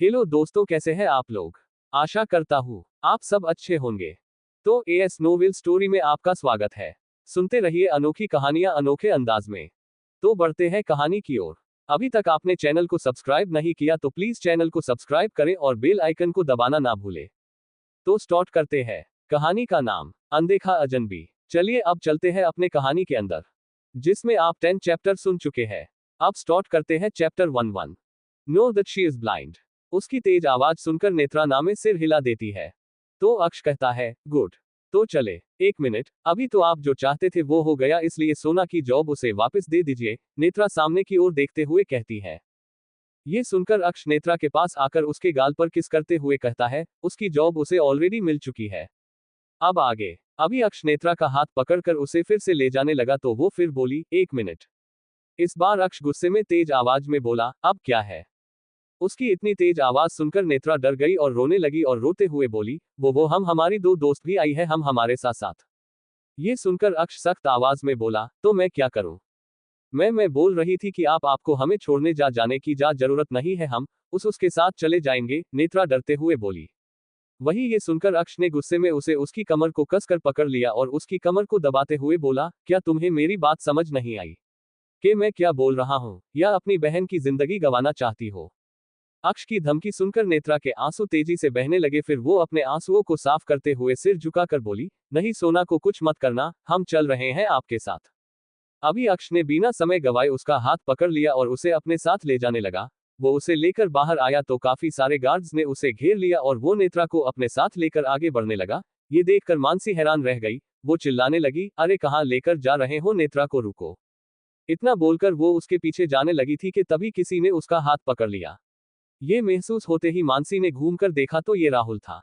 Hello दोस्तों, कैसे हैं आप लोग। आशा करता हूँ आप सब अच्छे होंगे। तो एएस नोवेल स्टोरी में आपका स्वागत है। सुनते रहिए अनोखी कहानियां अनोखे अंदाज में। तो बढ़ते हैं कहानी की ओर। अभी तक आपने चैनल को सब्सक्राइब नहीं किया तो प्लीज चैनल को सब्सक्राइब करें और बेल आइकन को दबाना ना भूलें। तो स्टार्ट करते हैं। कहानी का नाम अनदेखा अजनबी। चलिए अब चलते हैं अपने कहानी के अंदर, जिसमें आप 10 चैप्टर सुन चुके हैं। अब स्टार्ट करते हैं chapter 11। Know that she is blind. उसकी तेज आवाज सुनकर नेत्रा नामे सिर हिला देती है। तो अक्ष कहता है, गुड। तो चले। एक मिनट, अभी तो आप जो चाहते थे वो हो गया, इसलिए सोना की जॉब उसे वापस दे दीजिए, नेत्रा सामने की ओर देखते हुए कहती है। ये सुनकर अक्ष नेत्रा के पास आकर उसके गाल पर किस करते हुए कहता है, उसकी जॉब उसे ऑलरेडी मिल चुकी है। अब आगे। अभी अक्ष नेत्रा का हाथ पकड़कर उसे फिर से ले जाने लगा तो वो फिर बोली, एक मिनट। इस बार अक्ष गुस्से में तेज आवाज में बोला, अब क्या है। उसकी इतनी तेज आवाज सुनकर नेत्रा डर गई और रोने लगी और रोते हुए बोली, वो हम हमारी दो दोस्त भी आई है, हम हमारे साथ साथ। ये सुनकर अक्ष सख्त आवाज में बोला, तो मैं क्या करूं। मैं बोल रही थी कि आपको हमें छोड़ने जाने की जरूरत नहीं है, हम उसके साथ चले जाएंगे, नेत्रा डरते हुए बोली। वही ये सुनकर अक्ष ने गुस्से में उसे उसकी कमर को कसकर पकड़ लिया और उसकी कमर को दबाते हुए बोला, क्या तुम्हें मेरी बात समझ नहीं आई कि मैं क्या बोल रहा हूं, या अपनी बहन की जिंदगी गंवाना चाहती हो। अक्ष की धमकी सुनकर नेत्रा के आंसू तेजी से बहने लगे, फिर वो अपने आंसुओं को साफ करते हुए सिर झुकाकर बोली, नहीं सोना को कुछ मत करना, हम चल रहे हैं आपके साथ। अभी अक्ष ने बिना समय गवाए उसका हाथ पकड़ लिया और उसे अपने साथ ले जाने लगा। वो उसे लेकर बाहर आया तो काफी सारे गार्ड्स ने उसे घेर लिया और वो नेत्रा को अपने साथ लेकर आगे बढ़ने लगा। ये देखकर मानसी हैरान रह गई। वो चिल्लाने लगी, अरे कहाँ लेकर जा रहे हो, नेत्रा को रुको। इतना बोलकर वो उसके पीछे जाने लगी थी कि तभी किसी ने उसका हाथ पकड़ लिया। ये महसूस होते ही मानसी ने घूमकर देखा तो ये राहुल था।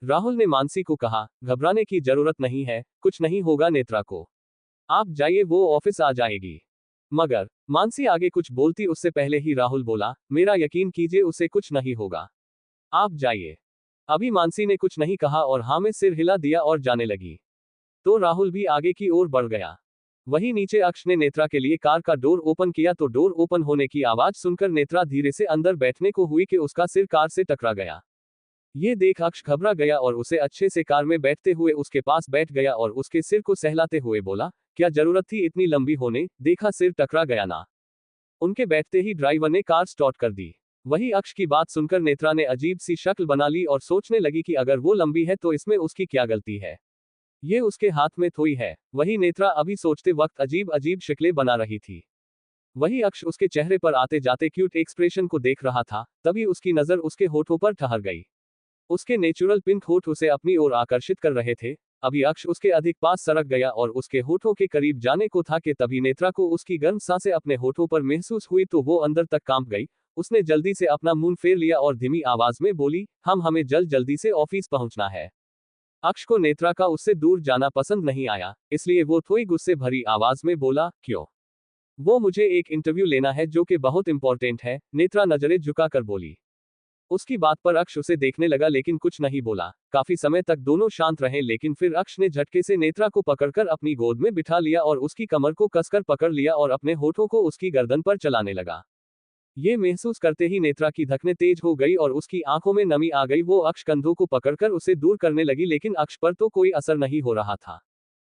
राहुल ने मानसी को कहा, घबराने की जरूरत नहीं है, कुछ नहीं होगा नेत्रा को, आप जाइए, वो ऑफिस आ जाएगी। मगर मानसी आगे कुछ बोलती उससे पहले ही राहुल बोला, मेरा यकीन कीजिए उसे कुछ नहीं होगा, आप जाइए। अभी मानसी ने कुछ नहीं कहा और हाँ में सिर हिला दिया और जाने लगी। तो राहुल भी आगे की ओर बढ़ गया। वहीं नीचे अक्ष ने नेत्रा के लिए कार का डोर ओपन किया तो डोर ओपन होने की आवाज सुनकर नेत्रा धीरे से अंदर बैठने को हुई कि उसका सिर कार से टकरा गया। ये देख अक्ष घबरा गया और उसे अच्छे से कार में बैठते हुए उसके पास बैठ गया और उसके सिर को सहलाते हुए बोला, क्या जरूरत थी इतनी लंबी होने, देखा सिर टकरा गया ना। उनके बैठते ही ड्राइवर ने कार स्टार्ट कर दी। वही अक्ष की बात सुनकर नेत्रा ने अजीब सी शक्ल बना ली और सोचने लगी कि अगर वो लंबी है तो इसमें उसकी क्या गलती है, ये उसके हाथ में थोड़ी है। वही नेत्रा अभी सोचते वक्त अजीब अजीब शक्लें बना रही थी। वही अक्ष उसके चेहरे पर आते जाते क्यूट एक्सप्रेशन को देख रहा था, तभी उसकी नजर उसके होठों पर ठहर गई। उसके नेचुरल पिंक होठ उसे अपनी ओर आकर्षित कर रहे थे। अभी अक्ष उसके अधिक पास सरक गया और उसके होठों के करीब जाने को था कि तभी नेत्रा को उसकी गर्म सांसें अपने होठों पर महसूस हुई तो वो अंदर तक कांप गई। उसने जल्दी से अपना मुंह फेर लिया और धीमी आवाज में बोली, हमें जल्दी से ऑफिस पहुंचना है। अक्ष को नेत्रा का उससे दूर जाना पसंद नहीं आया, इसलिए वो थोड़ी गुस्से भरी आवाज में बोला, क्यों। वो मुझे एक इंटरव्यू लेना है जो कि बहुत इंपॉर्टेंट है, नेत्रा नजरें झुकाकर बोली। उसकी बात पर अक्ष उसे देखने लगा लेकिन कुछ नहीं बोला। काफी समय तक दोनों शांत रहे लेकिन फिर अक्ष ने झटके से नेत्रा को पकड़कर अपनी गोद में बिठा लिया और उसकी कमर को कसकर पकड़ लिया और अपने होठों को उसकी गर्दन पर चलाने लगा। ये महसूस करते ही नेत्रा की धड़कनें तेज हो गई और उसकी आंखों में नमी आ गई। वो अक्ष कंधों को पकड़कर उसे दूर करने लगी लेकिन अक्ष पर तो कोई असर नहीं हो रहा था।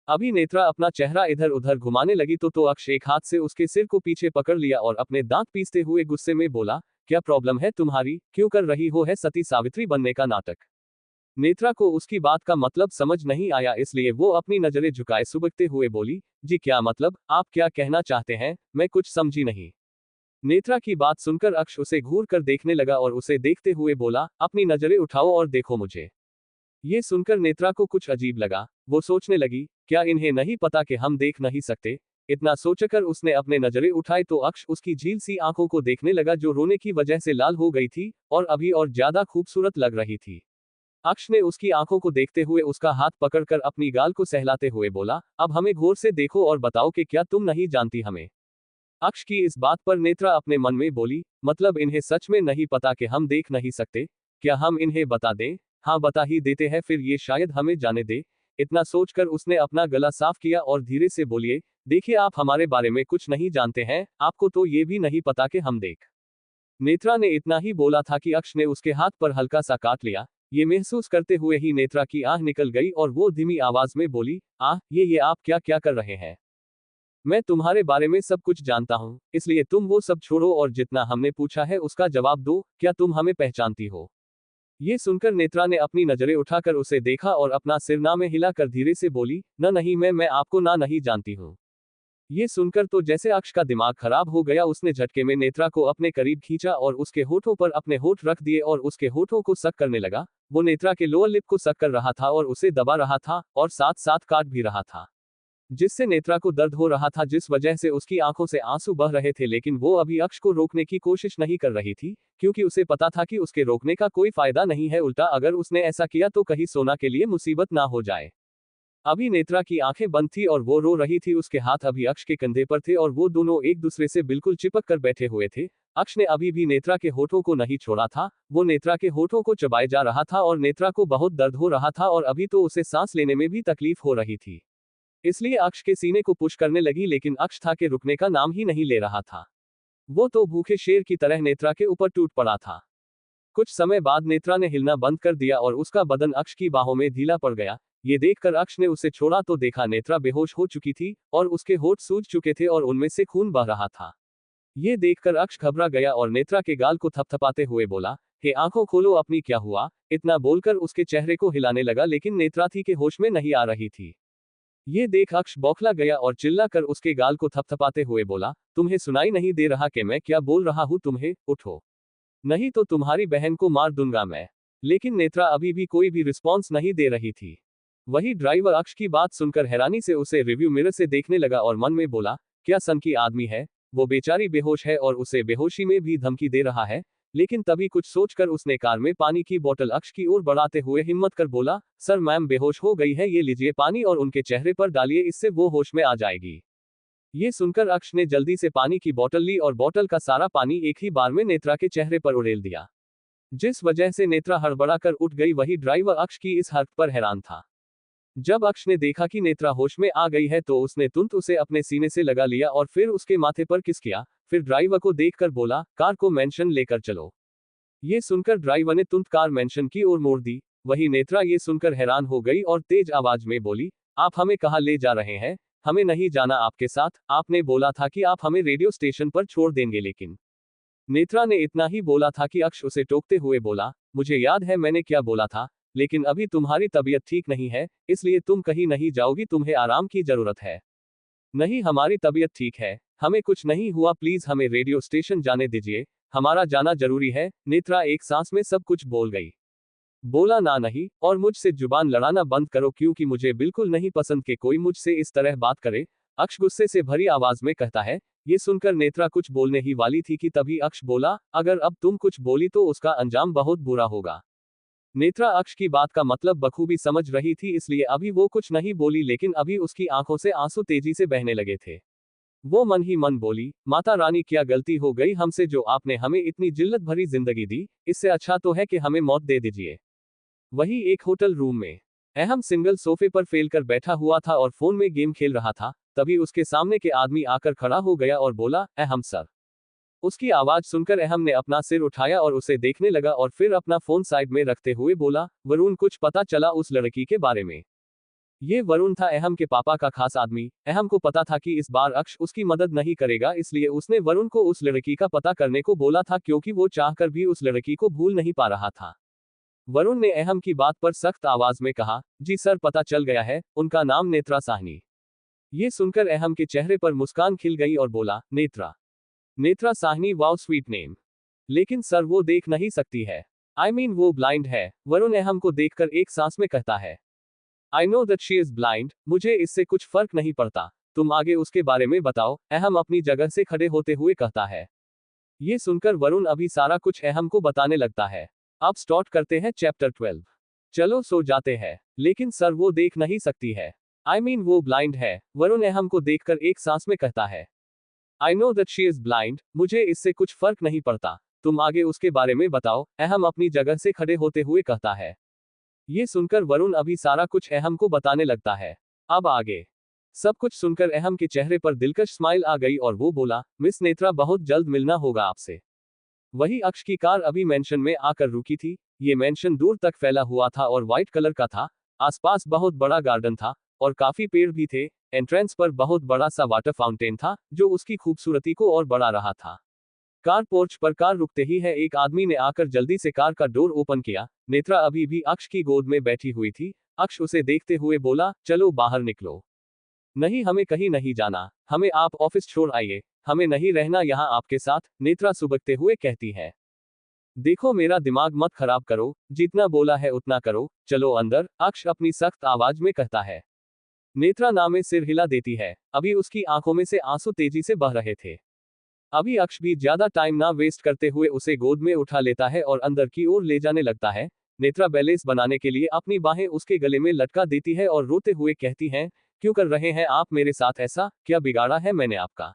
अभी नेत्रा अपना चेहरा इधर उधर घुमाने लगी तो अक्ष एक हाथ से उसके सिर को पीछे पकड़ लिया और अपने दांत पीसते हुए गुस्से में बोला, क्या प्रॉब्लम है तुम्हारी, क्यों कर रही हो है सती सावित्री बनने का नाटक। नेत्रा को उसकी बात का मतलब समझ नहीं आया, इसलिए वो अपनी नजरें झुकाए सुबकते हुए बोली, जी क्या मतलब, आप क्या कहना चाहते हैं, मैं कुछ समझी नहीं। नेत्रा की बात सुनकर अक्ष उसे घूर कर देखने लगा और उसे देखते हुए बोला, अपनी नजरें उठाओ और देखो मुझे। ये सुनकर नेत्रा को कुछ अजीब लगा। वो सोचने लगी, क्या इन्हें नहीं पता कि हम देख नहीं सकते। इतना सोचकर उसने अपने नजरें उठाई तो अक्ष उसकी झील सी आंखों को देखने लगा जो रोने की वजह से लाल हो गई थी और अभी और ज्यादा खूबसूरत लग रही थी। अक्ष ने उसकी आंखों को देखते हुए उसका हाथ पकड़कर अपनी गाल को सहलाते हुए बोला, अब हमें गौर से देखो और बताओ कि क्या तुम नहीं जानती हमें। अक्ष की इस बात पर नेत्रा अपने मन में बोली, मतलब इन्हें सच में नहीं पता कि हम देख नहीं सकते, क्या हम इन्हें बता दें। हाँ बता ही देते हैं, फिर ये शायद हमें जाने दे। इतना सोचकर उसने अपना गला साफ किया और धीरे से बोलिए, देखिए आप हमारे बारे में कुछ नहीं जानते हैं, आपको तो ये भी नहीं पता कि हम देख नेत्रा ने इतना ही बोला था कि अक्ष ने उसके हाथ पर हल्का सा काट लिया। ये महसूस करते हुए ही नेत्रा की आह निकल गई और वो धीमी आवाज में बोली, आह, ये आप क्या क्या कर रहे हैं? मैं तुम्हारे बारे में सब कुछ जानता हूँ, इसलिए तुम वो सब छोड़ो और जितना हमने पूछा है उसका जवाब दो। क्या तुम हमें पहचानती हो? ये सुनकर नेत्रा ने अपनी नजरें उठाकर उसे देखा और अपना सिर ना में हिलाकर धीरे से बोली, न नहीं, मैं आपको ना नहीं जानती हूँ। ये सुनकर तो जैसे अक्ष का दिमाग खराब हो गया। उसने झटके में नेत्रा को अपने करीब खींचा और उसके होठों पर अपने होठ रख दिए और उसके होठों को सक करने लगा। वो नेत्रा के लोअर लिप को सक कर रहा था और उसे दबा रहा था और साथ साथ काट भी रहा था, जिससे नेत्रा को दर्द हो रहा था, जिस वजह से उसकी आंखों से आंसू बह रहे थे। लेकिन वो अभी अक्ष को रोकने की कोशिश नहीं कर रही थी, क्योंकि उसे पता था कि उसके रोकने का कोई फायदा नहीं है। उल्टा अगर उसने ऐसा किया तो कहीं सोना के लिए मुसीबत ना हो जाए। अभी नेत्रा की आंखें बंद थी और वो रो रही थी। उसके हाथ अभी अक्ष के कंधे पर थे और वो दोनों एक दूसरे से बिल्कुल चिपक कर बैठे हुए थे। अक्ष ने अभी भी नेत्रा के होठों को नहीं छोड़ा था। वो नेत्रा के होठों को चबाए जा रहा था और नेत्रा को बहुत दर्द हो रहा था और अभी तो उसे सांस लेने में भी तकलीफ हो रही थी। इसलिए अक्ष के सीने को पुश करने लगी, लेकिन अक्ष था के रुकने का नाम ही नहीं ले रहा था। वो तो भूखे शेर की तरह नेत्रा के ऊपर टूट पड़ा था। कुछ समय बाद नेत्रा ने हिलना बंद कर दिया और उसका बदन अक्ष की बाहों में ढीला पड़ गया। ये देखकर अक्ष ने उसे छोड़ा तो देखा नेत्रा बेहोश हो चुकी थी और उसके होठ सूज चुके थे और उनमें से खून बह रहा था। ये देखकर अक्ष घबरा गया और नेत्रा के गाल को थपथपाते हुए बोला, हे आंखों खोलो, अपनी क्या हुआ? इतना बोलकर उसके चेहरे को हिलाने लगा, लेकिन नेत्रा थी के होश में नहीं आ रही थी। ये देख अक्ष बौखला गया और चिल्लाकर उसके गाल को थपथपाते हुए बोला, तुम्हें सुनाई नहीं दे रहा कि मैं क्या बोल रहा हूं तुम्हें? उठो, नहीं तो तुम्हारी बहन को मार दूंगा मैं। लेकिन नेत्रा अभी भी कोई भी रिस्पॉन्स नहीं दे रही थी। वही ड्राइवर अक्ष की बात सुनकर हैरानी से उसे रिव्यू मिरर से देखने लगा और मन में बोला, क्या सन की आदमी है, वो बेचारी बेहोश है और उसे बेहोशी में भी धमकी दे रहा है। लेकिन तभी कुछ सोचकर उसने कार में पानी की बोतल अक्ष की ओर बढ़ाते हुए हिम्मत कर बोला, सर मैम बेहोश हो गई है, ये लीजिए पानी और उनके चेहरे पर डालिए, इससे वो होश में आ जाएगी। ये सुनकर अक्ष ने जल्दी से पानी की बोतल ली और बोतल का सारा पानी एक ही बार में नेत्रा के चेहरे पर उड़ेल दिया, जिस वजह से नेत्रा हड़बड़ाकर उठ गई। वही ड्राइवर अक्ष की इस हरकत पर हैरान था। जब अक्ष ने देखा कि नेत्रा होश में आ गई है तो उसने तुरंत उसे अपने सीने से लगा लिया और फिर उसके माथे पर किस किया। फिर ड्राइवर को देखकर बोला, कार को मेंशन लेकर चलो। ये सुनकर ड्राइवर ने तुरंत कार मेंशन की ओर मोड़ दी। वही नेत्रा ये सुनकर हैरान हो गई और तेज आवाज में बोली, आप हमें कहाँ ले जा रहे हैं? हमें नहीं जाना आपके साथ, आपने बोला था कि आप हमें रेडियो स्टेशन पर छोड़ देंगे। लेकिन नेत्रा ने इतना ही बोला था कि अक्ष उसे टोकते हुए बोला, मुझे याद है मैंने क्या बोला था, लेकिन अभी तुम्हारी तबीयत ठीक नहीं है, इसलिए तुम कहीं नहीं जाओगी, तुम्हें आराम की जरूरत है। नहीं, हमारी तबीयत ठीक है, हमें कुछ नहीं हुआ, प्लीज हमें रेडियो स्टेशन जाने दीजिए, हमारा जाना जरूरी है। नेत्रा एक सांस में सब कुछ बोल गई। बोला, ना नहीं, और मुझसे जुबान लड़ाना बंद करो, क्योंकि मुझे बिल्कुल नहीं पसंद कि कोई मुझसे इस तरह बात करे। अक्ष गुस्से से भरी आवाज में कहता है। ये सुनकर नेत्रा कुछ बोलने ही वाली थी कि तभी अक्ष बोला, अगर अब तुम कुछ बोली तो उसका अंजाम बहुत बुरा होगा। नेत्रा अक्ष की बात का मतलब बखूबी समझ रही थी, इसलिए अभी वो कुछ नहीं बोली, लेकिन अभी उसकी आंखों से आंसू तेजी से बहने लगे थे। वो मन ही मन बोली, माता रानी, क्या गलती हो गई हमसे जो आपने हमें इतनी जिल्लत भरी जिंदगी दी? इससे अच्छा तो है कि हमें मौत दे दीजिए। वही एक होटल रूम में अहम सिंगल सोफे पर फैलकर बैठा हुआ था और फोन में गेम खेल रहा था। तभी उसके सामने के आदमी आकर खड़ा हो गया और बोला, अहम सर। उसकी आवाज सुनकर अहम ने अपना सिर उठाया और उसे देखने लगा और फिर अपना फोन साइड में रखते हुए बोला, वरुण, कुछ पता चला उस लड़की के बारे में? ये वरुण था अहम के पापा का खास आदमी। अहम को पता था कि इस बार अक्ष उसकी मदद नहीं करेगा, इसलिए उसने वरुण को उस लड़की का पता करने को बोला था, क्योंकि वो चाहकर भी उस लड़की को भूल नहीं पा रहा था। वरुण ने अहम की बात पर सख्त आवाज में कहा, जी सर, पता चल गया है, उनका नाम नेत्रा साहनी। ये सुनकर अहम के चेहरे पर मुस्कान खिल गई और बोला, Netra? Netra Sahni, wow sweet name. लेकिन सर वो देख नहीं सकती है। I mean, वो ब्लाइंड है। वरुण अहम को देखकर एक सांस में कहता है, I know that she is blind, मुझे इससे कुछ फर्क नहीं पड़ता, तुम आगे उसके बारे में बताओ, अहम अपनी जगह से खड़े होते हुए कहता है। ये सुनकर वरुण अभी सारा कुछ अहम को बताने लगता है। अब स्टार्ट करते हैं चैप्टर 12। चलो सो जाते हैं। लेकिन सर वो देख नहीं सकती है। I mean, वो ब्लाइंड है। वरुण अहम को देखकर एक सांस में कहता है, I know that she is blind, मुझे इससे कुछ फर्क नहीं पड़ता, तुम आगे उसके बारे में बताओ, अहम अपनी जगह से खड़े होते हुए कहता है। ये सुनकर वरुण अभी सारा कुछ अहम को बताने लगता है। अब आगे सब कुछ सुनकर अहम के चेहरे पर दिलकश स्माइल आ गई और वो बोला, मिस नेत्रा, बहुत जल्द मिलना होगा आपसे। वही अक्ष की कार अभी मेंशन में आकर रुकी थी। ये मेंशन दूर तक फैला हुआ था और व्हाइट कलर का था। आसपास बहुत बड़ा गार्डन था और काफी पेड़ भी थे। एंट्रेंस पर बहुत बड़ा सा वाटर फाउंटेन था जो उसकी खूबसूरती को और बढ़ा रहा था। कार पोर्च पर कार रुकते ही है एक आदमी ने आकर जल्दी से कार का डोर ओपन किया। नेत्रा अभी भी अक्ष की गोद में बैठी हुई थी। अक्ष उसे देखते हुए बोला, चलो बाहर निकलो। नहीं, हमें कहीं नहीं जाना, हमें आप ऑफिस छोड़ आइए, हमें नहीं रहना यहाँ आपके साथ, नेत्रा सुबकते हुए कहती है। देखो मेरा दिमाग मत खराब करो, जितना बोला है उतना करो, चलो अंदर, अक्ष अपनी सख्त आवाज में कहता है। नेत्रा ना में सिर हिला देती है। अभी उसकी आंखों में से आंसू तेजी से बह रहे थे। अभी अक्ष भी ज्यादा टाइम ना वेस्ट करते हुए उसे गोद में उठा लेता है और अंदर की ओर ले जाने लगता है। नेत्रा बैलेंस बनाने के लिए अपनी बाहें उसके गले में लटका देती है और रोते हुए कहती हैं, क्यों कर रहे हैं आप मेरे साथ ऐसा, क्या बिगाड़ा है मैंने आपका।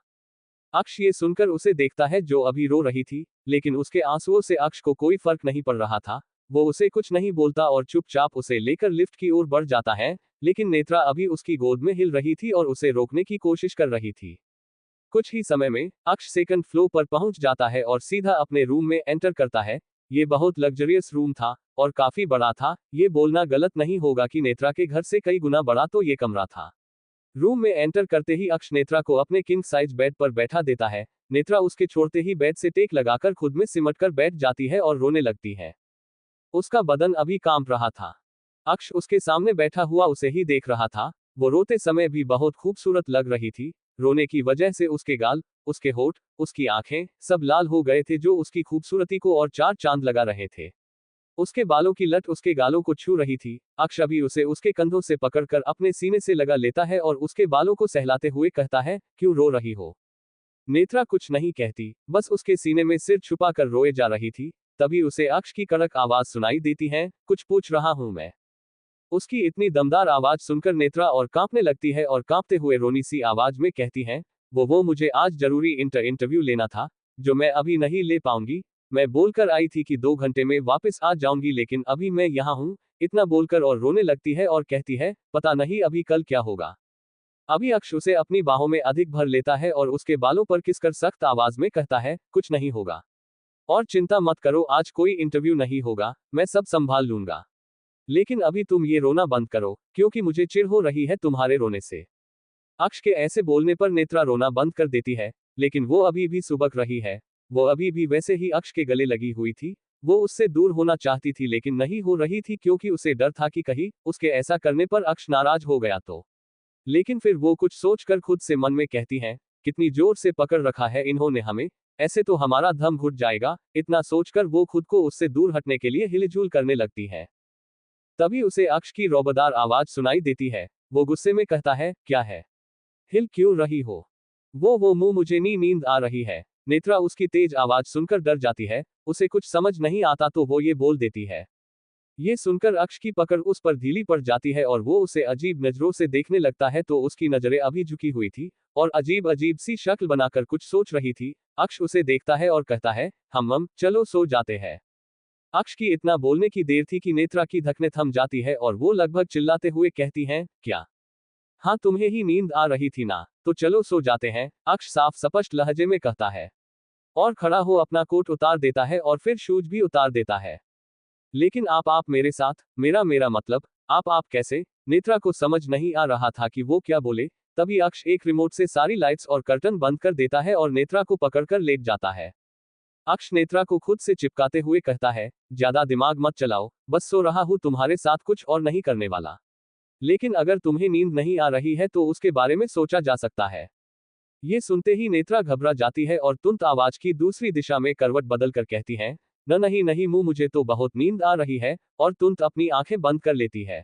अक्ष ये सुनकर उसे देखता है जो अभी रो रही थी, लेकिन उसके आंसुओं से अक्ष को कोई फर्क नहीं पड़ रहा था। वो उसे कुछ नहीं बोलता और चुपचाप उसे लेकर लिफ्ट की ओर बढ़ जाता है, लेकिन नेत्रा अभी उसकी गोद में हिल रही थी और उसे रोकने की कोशिश कर रही थी। कुछ ही समय में अक्ष सेकंड फ्लोर पर पहुंच जाता है और सीधा अपने रूम में एंटर करता है। ये बहुत लग्जरियस रूम था और काफी बड़ा था। ये बोलना गलत नहीं होगा कि नेत्रा के घर से कई गुना बड़ा तो ये कमरा था। रूम में एंटर करते ही अक्ष नेत्रा को अपने किंग साइज बेड पर बैठा देता है। नेत्रा उसके छोड़ते ही बेड से टेक लगाकर खुद में सिमटकर बैठ जाती है और रोने लगती है। उसका बदन अभी कांप रहा था। अक्ष उसके सामने बैठा हुआ उसे ही देख रहा था। वो रोते समय भी बहुत खूबसूरत लग रही थी। रोने की वजह से उसके गाल, उसके होठ, उसकी आंखें सब लाल हो गए थे जो उसकी खूबसूरती को और चार चांद लगा रहे थे। उसके बालों की लट उसके गालों को छू रही थी। अक्ष अभी उसे उसके कंधों से पकड़कर अपने सीने से लगा लेता है और उसके बालों को सहलाते हुए कहता है, क्यों रो रही हो। नेत्रा कुछ नहीं कहती, बस उसके सीने में सिर छुपा कर रोए जा रही थी। तभी उसे अक्ष की कड़क आवाज सुनाई देती है, कुछ पूछ रहा हूं मैं। उसकी इतनी दमदार आवाज सुनकर नेत्रा और कांपने लगती है और कांपते हुए रोनी सी आवाज में कहती है, वो मुझे आज जरूरी इंटरव्यू लेना था, जो मैं अभी नहीं ले पाऊंगी। मैं बोलकर आई थी कि 2 घंटे में वापस आ जाऊंगी, लेकिन अभी मैं यहाँ हूँ। इतना बोलकर और रोने लगती है और कहती है, पता नहीं अभी कल क्या होगा। अभी अक्ष उसे अपनी बाहों में अधिक भर लेता है और उसके बालों पर किसकर सख्त आवाज में कहता है, कुछ नहीं होगा। और चिंता मत करो, आज कोई इंटरव्यू नहीं होगा, मैं सब संभाल लूंगा। लेकिन अभी तुम ये रोना बंद करो, क्योंकि मुझे चिढ़ हो रही है तुम्हारे रोने से। अक्ष के ऐसे बोलने पर नेत्रा रोना बंद कर देती है, लेकिन वो अभी भी सुबक रही है। वो अभी भी वैसे ही अक्ष के गले लगी हुई थी। वो उससे दूर होना चाहती थी लेकिन नहीं हो रही थी, क्योंकि उसे डर था कि कहीं उसके ऐसा करने पर अक्ष नाराज हो गया तो। लेकिन फिर वो कुछ सोचकर खुद से मन में कहती है, कितनी जोर से पकड़ रखा है इन्होंने हमें, ऐसे तो हमारा दम घुट जाएगा। इतना सोचकर वो खुद को उससे दूर हटने के लिए हिलजुल करने लगती है। तभी उसे अक्ष की रौबदार आवाज सुनाई देती है। वो गुस्से में कहता है, क्या है, हिल क्यों रही हो। वो मुंह, मुझे नींद आ रही है। नेत्रा उसकी तेज आवाज सुनकर डर जाती है। उसे कुछ समझ नहीं आता तो वो ये बोल देती है। ये सुनकर अक्ष की पकड़ उस पर ढीली पड़ जाती है और वो उसे अजीब नजरों से देखने लगता है। तो उसकी नजरें अभी झुकी हुई थी और अजीब अजीब सी शक्ल बनाकर कुछ सोच रही थी। अक्ष उसे देखता है और कहता है, हम चलो सो जाते हैं। अक्ष की इतना बोलने की देर थी कि नेत्रा की धकने थम जाती है और वो लगभग चिल्लाते हुए कहती हैं, क्या, हाँ तुम्हें ही नींद आ रही थी ना, तो चलो सो जाते हैं। अक्ष साफ स्पष्ट लहजे में कहता है और खड़ा हो अपना कोट उतार देता है और फिर शूज भी उतार देता है। लेकिन आप मेरे साथ, मेरा मतलब, आप कैसे। नेत्रा को समझ नहीं आ रहा था कि वो क्या बोले। तभी अक्ष एक रिमोट से सारी लाइट्स और कर्टन बंद कर देता है और नेत्रा को पकड़कर लेट जाता है। अक्ष नेत्रा को खुद से चिपकाते हुए कहता है, ज्यादा दिमाग मत चलाओ, बस सो रहा हूं, तुम्हारे साथ कुछ और नहीं करने वाला। लेकिन अगर तुम्हें नींद नहीं आ रही है तो उसके बारे में सोचा जा सकता है। ये सुनते ही नेत्रा घबरा जाती है और तुरंत आवाज की दूसरी दिशा में करवट बदल कर कहती है, नहीं मुंह, मुझे तो बहुत नींद आ रही है, और तुरंत अपनी आंखें बंद कर लेती है।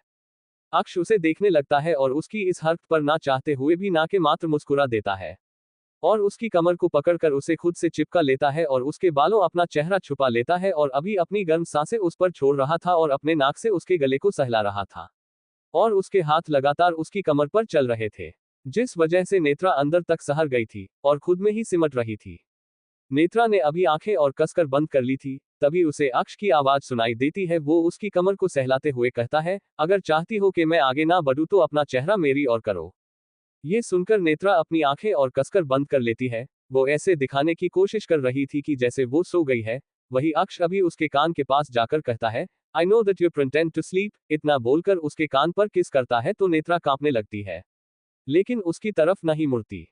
अक्ष उसे देखने लगता है और उसकी इस हरकत पर ना चाहते हुए भी ना के मात्र मुस्कुरा देता है और उसकी कमर को पकड़कर उसे खुद से चिपका लेता है और उसके बालों अपना चेहरा छुपा लेता है और अभी अपनी गर्म सांसें उस पर छोड़ रहा था और अपने नाक से उसके गले को सहला रहा था और उसके हाथ लगातार उसकी कमर पर चल रहे थे, जिस वजह से नेत्रा अंदर तक सहर गई थी और खुद में ही सिमट रही थी। नेत्रा ने अभी आंखें और कसकर बंद कर ली थी। तभी उसे अक्ष की आवाज सुनाई देती है। वो उसकी कमर को सहलाते हुए कहता है, अगर चाहती हो कि मैं आगे ना बढ़ूं तो अपना चेहरा मेरी ओर करो। ये सुनकर नेत्रा अपनी आंखें और कसकर बंद कर लेती है। वो ऐसे दिखाने की कोशिश कर रही थी कि जैसे वो सो गई है। वही अक्ष अभी उसके कान के पास जाकर कहता है, I know that you pretend to sleep. इतना बोलकर उसके कान पर किस करता है तो नेत्रा कांपने लगती है, लेकिन उसकी तरफ नहीं मुड़ती।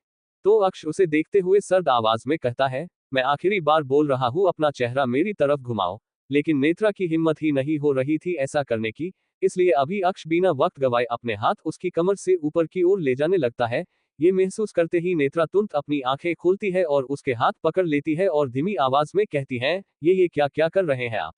तो अक्ष उसे देखते हुए सर्द आवाज में कहता है, मैं आखिरी बार बोल रहा हूं, अपना चेहरा मेरी तरफ घुमाओ। लेकिन नेत्रा की हिम्मत ही नहीं हो रही थी ऐसा करने की, इसलिए अभी अक्ष बिना वक्त गवाए अपने हाथ उसकी कमर से ऊपर की ओर ले जाने लगता है। ये महसूस करते ही नेत्रा तुरंत अपनी आंखें खोलती है और उसके हाथ पकड़ लेती है और धीमी आवाज में कहती है, ये क्या क्या कर रहे हैं आप?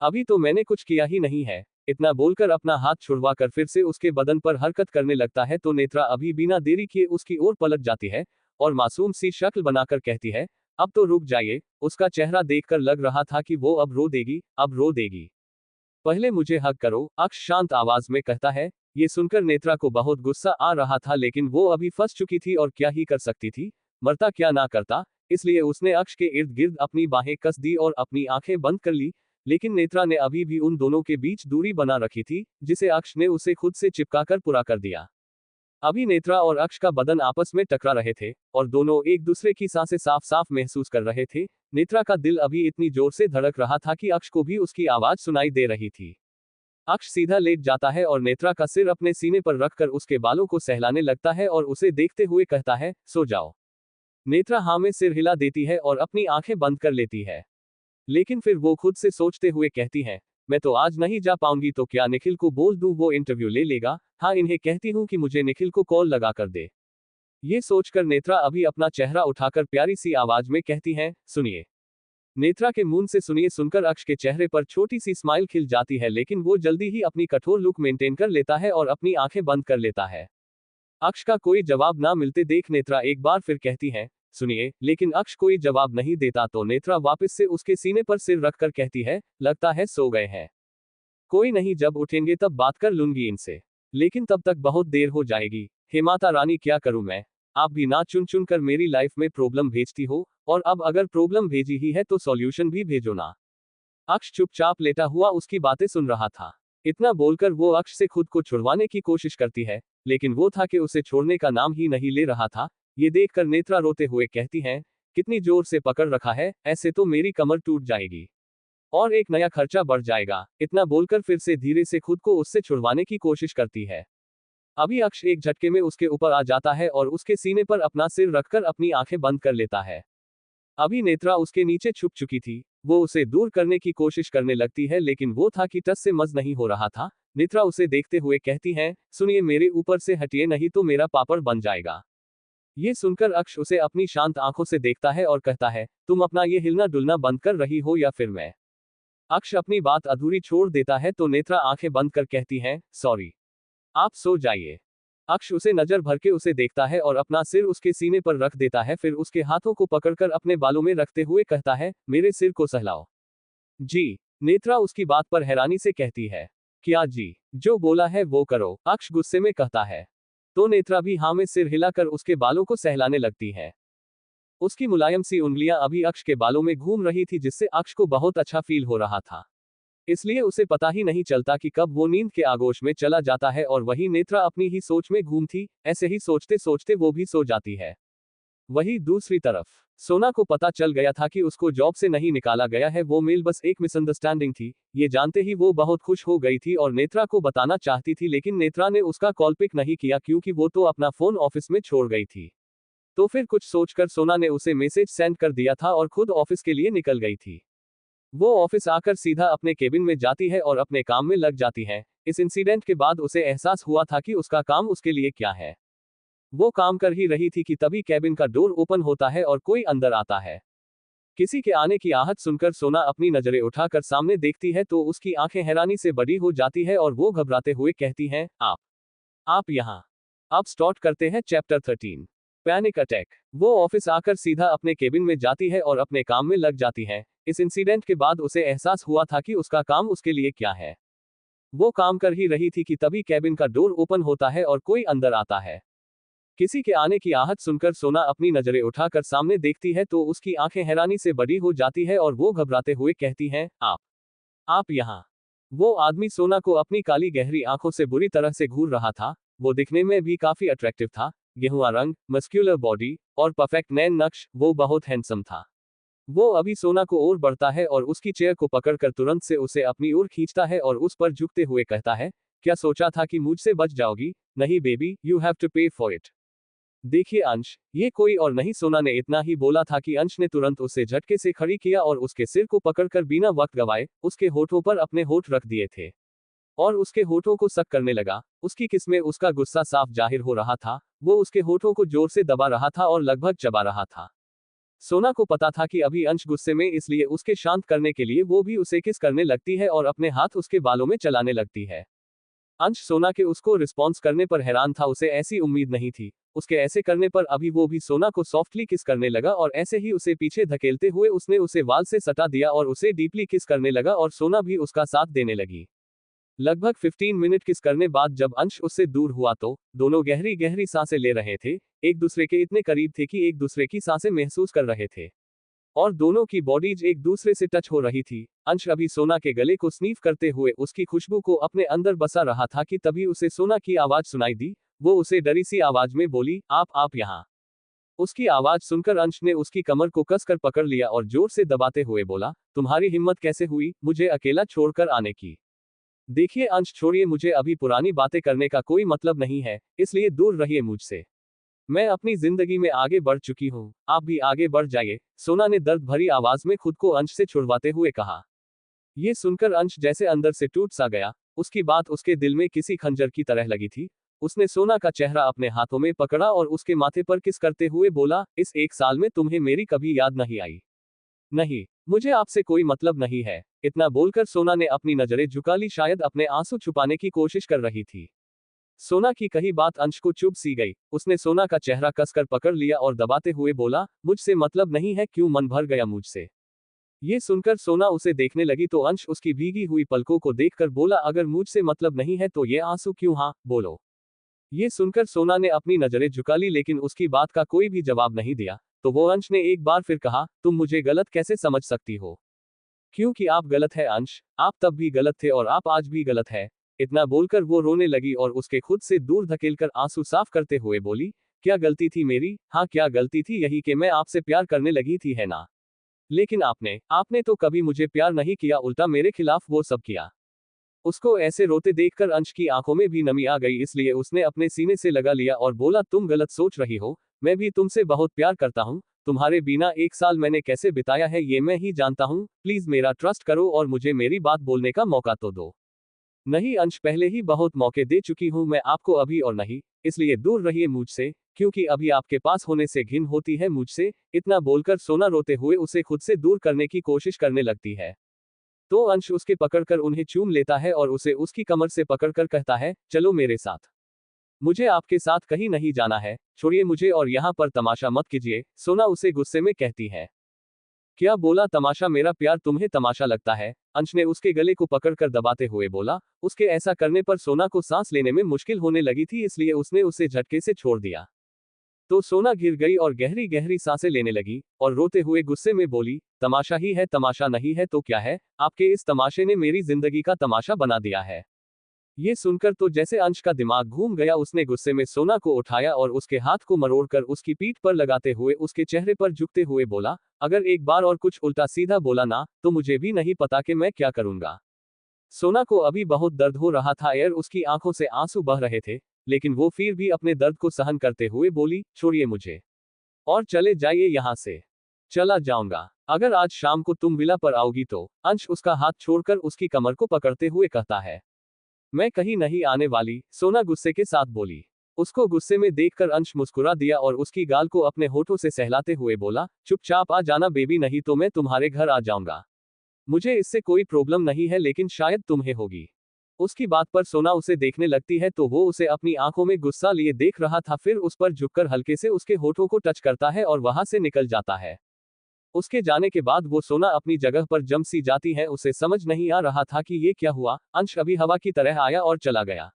अभी तो मैंने कुछ किया ही नहीं है। इतना बोलकर अपना हाथ छुड़वाकर फिर से उसके बदन पर हरकत करने लगता है तो नेत्रा अभी बिना देरी किए उसकी ओर पलट जाती है और मासूम सी शक्ल बनाकर कहती है, अब तो रुक जाइए। उसका चेहरा देखकर लग रहा था कि वो अब रो देगी, अब रो देगी। पहले मुझे हग करो, अक्ष शांत आवाज में कहता है। ये सुनकर नेत्रा को बहुत गुस्सा आ रहा था, लेकिन वो अभी फंस चुकी थी और क्या ही कर सकती थी, मरता क्या ना करता। इसलिए उसने अक्ष के इर्द गिर्द अपनी बाहें कस दी और अपनी आंखें बंद कर ली। लेकिन नेत्रा ने अभी भी उन दोनों के बीच दूरी बना रखी थी, जिसे अक्ष ने उसे खुद से चिपकाकर पूरा कर दिया। अभी नेत्रा और अक्ष का बदन आपस में टकरा रहे थे और दोनों एक दूसरे की सांसें साफ साफ महसूस कर रहे थे। नेत्रा का दिल अभी इतनी जोर से धड़क रहा था कि अक्ष को भी उसकी आवाज सुनाई दे रही थी। अक्ष सीधा लेट जाता है और नेत्रा का सिर अपने सीने पर रखकर उसके बालों को सहलाने लगता है और उसे देखते हुए कहता है, सो जाओ। नेत्रा हाँ में सिर हिला देती है और अपनी आंखें बंद कर लेती है। लेकिन फिर वो खुद से सोचते हुए कहती है, मैं तो आज नहीं जा पाऊंगी तो क्या निखिल को बोल दूं, वो इंटरव्यू ले लेगा। हाँ, इन्हें कहती हूँ कि मुझे निखिल को कॉल लगा कर दे। ये सोचकर नेत्रा अभी अपना चेहरा उठाकर प्यारी सी आवाज में कहती है, सुनिए। नेत्रा के मुंह से सुनिए सुनकर अक्ष के चेहरे पर छोटी सी स्माइल खिल जाती है, लेकिन वो जल्दी ही अपनी कठोर लुक मेंटेन कर लेता है और अपनी आंखें बंद कर लेता है। अक्ष का कोई जवाब ना मिलते देख नेत्रा एक बार फिर कहती है, सुनिए। लेकिन अक्ष कोई जवाब नहीं देता तो नेत्रा वापस से उसके सीने पर सिर रखकर कहती है, लगता है सो गए हैं। कोई नहीं, जब उठेंगे तब बात कर लूंगी इनसे, लेकिन तब तक बहुत देर हो जाएगी। हे माता रानी, क्या करूं मैं? आप भी ना चुन चुन कर मेरी लाइफ में प्रॉब्लम भेजती हो, और अब अगर प्रॉब्लम भेजी ही है तो सॉल्यूशन भी भेजो ना। अक्ष चुपचाप लेटा हुआ उसकी बातें सुन रहा था। इतना बोलकर वो अक्ष से खुद को छुड़वाने की कोशिश करती है, लेकिन वो था कि उसे छोड़ने का नाम ही नहीं ले रहा था। ये देखकर नेत्रा रोते हुए कहती है, कितनी जोर से पकड़ रखा है, ऐसे तो मेरी कमर टूट जाएगी और एक नया खर्चा बढ़ जाएगा। इतना बोलकर फिर से धीरे से खुद को उससे छुड़वाने की कोशिश करती है। अभी अक्ष एक झटके में उसके ऊपर आ जाता है और उसके सीने पर अपना सिर रखकर अपनी आंखें बंद कर लेता है। अभी नेत्रा उसके नीचे छुप चुकी थी। वो उसे दूर करने की कोशिश करने लगती है, लेकिन वो था कि टस से मस नहीं हो रहा था। नेत्रा उसे देखते हुए कहती है, सुनिए, मेरे ऊपर से हटिए नहीं तो मेरा पापड़ बन जाएगा। ये सुनकर अक्ष उसे अपनी शांत आंखों से देखता है और कहता है, तुम अपना ये हिलना डुलना बंद कर रही हो या फिर मैं? अक्ष अपनी बात अधूरी छोड़ देता है तो नेत्रा आंखें बंद कर कहती है, सॉरी, आप सो जाइए। अक्ष उसे नजर भर के उसे देखता है और अपना सिर उसके सीने पर रख देता है, फिर उसके हाथों को पकड़कर अपने बालों में रखते हुए कहता है, मेरे सिर को सहलाओ। जी। नेत्रा उसकी बात पर हैरानी से कहती है, क्या जी? जो बोला है वो करो, अक्ष गुस्से में कहता है। तो नेत्रा भी हाँ में सिर हिलाकर उसके बालों को सहलाने लगती है। उसकी मुलायम सी उंगलियां अभी अक्ष के बालों में घूम रही थी, जिससे अक्ष को बहुत अच्छा फील हो रहा था। इसलिए उसे पता ही नहीं चलता कि कब वो नींद के आगोश में चला जाता है और वही नेत्रा अपनी ही सोच में घूम थी। ऐसे ही सोचते सोचते वो भी सो जाती है। वही दूसरी तरफ सोना को पता चल गया था कि उसको जॉब से नहीं निकाला गया है, वो मेल बस एक मिसअंडरस्टैंडिंग थी। ये जानते ही वो बहुत खुश हो गई थी और नेत्रा को बताना चाहती थी, लेकिन नेत्रा ने उसका कॉल पिक नहीं किया क्योंकि वो तो अपना फोन ऑफिस में छोड़ गई थी। तो फिर कुछ सोचकर सोना ने उसे मैसेज सेंड कर दिया था और खुद ऑफिस के लिए निकल गई थी। वो ऑफिस आकर सीधा अपने केबिन में जाती है और अपने काम में लग जाती है। इस इंसिडेंट के बाद उसे एहसास हुआ था कि उसका काम उसके लिए क्या है। वो काम कर ही रही थी कि तभी केबिन का डोर ओपन होता है और कोई अंदर आता है। किसी के आने की आहट सुनकर सोना अपनी नजरें उठाकर सामने देखती है तो उसकी आंखें हैरानी से बड़ी हो जाती है और वो घबराते हुए कहती हैं, आप यहाँ। अब स्टार्ट करते हैं चैप्टर 13, पैनिक अटैक। वो ऑफिस आकर सीधा अपने केबिन में जाती है और अपने काम में लग जाती है। इस इंसिडेंट के बाद उसे एहसास हुआ था कि उसका काम उसके लिए क्या है। वो काम कर ही रही थी कि तभी केबिन का डोर ओपन होता है और कोई अंदर आता है। किसी के आने की आहट सुनकर सोना अपनी नजरें उठाकर सामने देखती है तो उसकी आंखें हैरानी से बड़ी हो जाती है और वो घबराते हुए कहती हैं, आप यहाँ। वो आदमी सोना को अपनी काली गहरी आंखों से बुरी तरह से घूर रहा था। वो दिखने में भी काफी अट्रैक्टिव था, गेहुआ रंग, मस्क्यूलर बॉडी और परफेक्ट नैन नक्श, वो बहुत हैंडसम था। वो अभी सोना को ओर बढ़ता है और उसकी चेयर को पकड़कर तुरंत से उसे अपनी ओर खींचता है और उस पर झुकते हुए कहता है, क्या सोचा था कि मुझसे बच जाओगी? नहीं बेबी, यू हैव टू पे फॉर इट। देखिए अंश, ये कोई और नहीं। सोना ने इतना ही बोला था कि अंश ने तुरंत उसे झटके से खड़ी किया और उसके सिर को पकड़कर बिना वक्त गवाए उसके होठों पर अपने होठ रख दिए थे और उसके होठों को सक करने लगा। उसकी किस में उसका गुस्सा साफ जाहिर हो रहा था। वो उसके होठों को जोर से दबा रहा था और लगभग चबा रहा था। सोना को पता था कि अभी अंश गुस्से में, इसलिए उसके शांत करने के लिए वो भी उसे किस करने लगती है और अपने हाथ उसके बालों में चलाने लगती है। अंश सोना के उसको रिस्पॉन्स करने पर हैरान था। उसे ऐसी उम्मीद नहीं थी। उसके ऐसे करने पर अभी वो भी सोना को सॉफ्टली किस करने लगा और ऐसे ही उसे पीछे धकेलते हुए उसने उसे वाल से सटा दिया और उसे डीपली किस करने लगा और सोना भी उसका साथ देने लगी। लगभग 15 मिनट किस करने बाद जब अंश उससे दूर हुआ तो दोनों गहरी गहरी सांसें ले रहे थे। एक दूसरे के इतने करीब थे कि एक दूसरे की सांसें महसूस कर रहे थे और दोनों की बॉडीज एक दूसरे से टच हो रही थी। अंश अभी सोना के गले को स्नीफ करते हुए उसकी खुशबू को अपने अंदर बसा रहा था कि तभी उसे सोना की आवाज सुनाई दी। वो उसे डरी सी आवाज में बोली, आप यहाँ। उसकी आवाज सुनकर अंश ने उसकी कमर को कसकर पकड़ लिया और जोर से दबाते हुए बोला, तुम्हारी हिम्मत कैसे हुई मुझे अकेला छोड़कर आने की? देखिए अंश, छोड़िए मुझे, अभी पुरानी बातें करने का कोई मतलब नहीं है, इसलिए दूर रहिए मुझसे। मैं अपनी जिंदगी में आगे बढ़ चुकी हूँ, आप भी आगे बढ़ जाइए, सोना ने दर्द भरी आवाज में खुद को अंश से छुड़वाते हुए कहा। ये सुनकर अंश जैसे अंदर से टूट सा गया। उसकी बात उसके दिल में किसी खंजर की तरह लगी थी। उसने सोना का चेहरा अपने हाथों में पकड़ा और उसके माथे पर किस करते हुए बोला, इस 1 साल में तुम्हें मेरी कभी याद नहीं आई? नहीं, मुझे आपसे कोई मतलब नहीं है। इतना बोलकर सोना ने अपनी नजरें झुका ली, शायद अपने आंसू छुपाने की कोशिश कर रही थी। सोना की कही बात अंश को चुभ सी गई। उसने सोना का चेहरा कसकर पकड़ लिया और दबाते हुए बोला, मुझसे मतलब नहीं है, क्यों मन भर गया मुझसे? ये सुनकर सोना उसे देखने लगी तो अंश उसकी भीगी हुई पलकों को देखकर बोला, अगर मुझसे मतलब नहीं है तो ये आंसू क्यों? हाँ, बोलो। ये सुनकर सोना ने अपनी नजरें झुका ली लेकिन उसकी बात का कोई भी जवाब नहीं दिया। तो वो अंश ने एक बार फिर कहा, तुम मुझे गलत कैसे समझ सकती हो? क्योंकि आप गलत है अंश, आप तब भी गलत थे और आप आज भी गलत है। इतना बोलकर वो रोने लगी और उसके खुद से दूर धकेलकर आंसू साफ करते हुए बोली, क्या गलती थी मेरी? हाँ, क्या गलती थी? यही कि मैं आपसे प्यार करने लगी थी, है ना? लेकिन आपने आपने तो कभी मुझे प्यार नहीं किया, उल्टा मेरे खिलाफ वो सब किया। उसको ऐसे रोते देखकर अंश की आंखों में भी नमी आ गई, इसलिए उसने अपने सीने से लगा लिया और बोला, तुम गलत सोच रही हो, मैं भी तुमसे बहुत प्यार करता हूँ। तुम्हारे बिना 1 साल मैंने कैसे बिताया है ये मैं ही जानता हूँ। प्लीज मेरा ट्रस्ट करो और मुझे मेरी बात बोलने का मौका तो दो। नहीं अंश, पहले ही बहुत मौके दे चुकी हूँ मैं आपको, अभी और नहीं, इसलिए दूर रहिए मुझसे, क्योंकि अभी आपके पास होने से घिन होती है मुझसे। इतना बोलकर सोना रोते हुए उसे खुद से दूर करने की कोशिश करने लगती है। तो अंश उसके पकड़कर उन्हें चूम लेता है और उसे उसकी कमर से पकड़कर कहता है, चलो मेरे साथ, मुझे आपके साथ कहीं नहीं जाना है, छोड़िए मुझे और यहाँ पर तमाशा मत कीजिए। सोना उसे गुस्से में कहती है। क्या बोला? तमाशा? मेरा प्यार तुम्हें तमाशा लगता है? अंश ने उसके गले को पकड़कर दबाते हुए बोला। उसके ऐसा करने पर सोना को सांस लेने में मुश्किल होने लगी थी, इसलिए उसने उसे झटके से छोड़ दिया। तो सोना गिर गई और गहरी गहरी सांसें लेने लगी और रोते हुए गुस्से में बोली, तमाशा ही है, तमाशा नहीं है तो क्या है? आपके इस तमाशे ने मेरी जिंदगी का तमाशा बना दिया है। ये सुनकर तो जैसे अंश का दिमाग घूम गया। उसने गुस्से में सोना को उठाया और उसके हाथ को मरोड़कर उसकी पीठ पर लगाते हुए उसके चेहरे पर झुकते हुए बोला, अगर एक बार और कुछ उल्टा सीधा बोला ना तो मुझे भी नहीं पता कि मैं क्या करूंगा। सोना को अभी बहुत दर्द हो रहा था, एयर उसकी आंखों से आंसू बह रहे थे, लेकिन वो फिर भी अपने दर्द को सहन करते हुए बोली, छोड़िए मुझे और चले जाइए यहाँ से। चला जाऊंगा। अगर आज शाम को तुम विला पर आओगी तो। अंश उसका हाथ छोड़कर उसकी कमर को पकड़ते हुए कहता है। मैं कहीं नहीं आने वाली, सोना गुस्से के साथ बोली। उसको गुस्से में देखकर अंश मुस्कुरा दिया और उसकी गाल को अपने होठों से सहलाते हुए बोला, चुपचाप आ जाना बेबी, नहीं तो मैं तुम्हारे घर आ जाऊंगा। मुझे इससे कोई प्रॉब्लम नहीं है, लेकिन शायद तुम्हें होगी। उसकी बात पर सोना उसे देखने लगती है तो वो उसे अपनी आंखों में गुस्सा लिए देख रहा था, फिर उस पर झुककर हल्के से उसके होठों को टच करता है और वहां से निकल जाता है। उसके जाने के बाद वो सोना अपनी जगह पर जम सी जाती है। उसे समझ नहीं आ रहा था कि ये क्या हुआ। अंश अभी हवा की तरह आया और चला गया,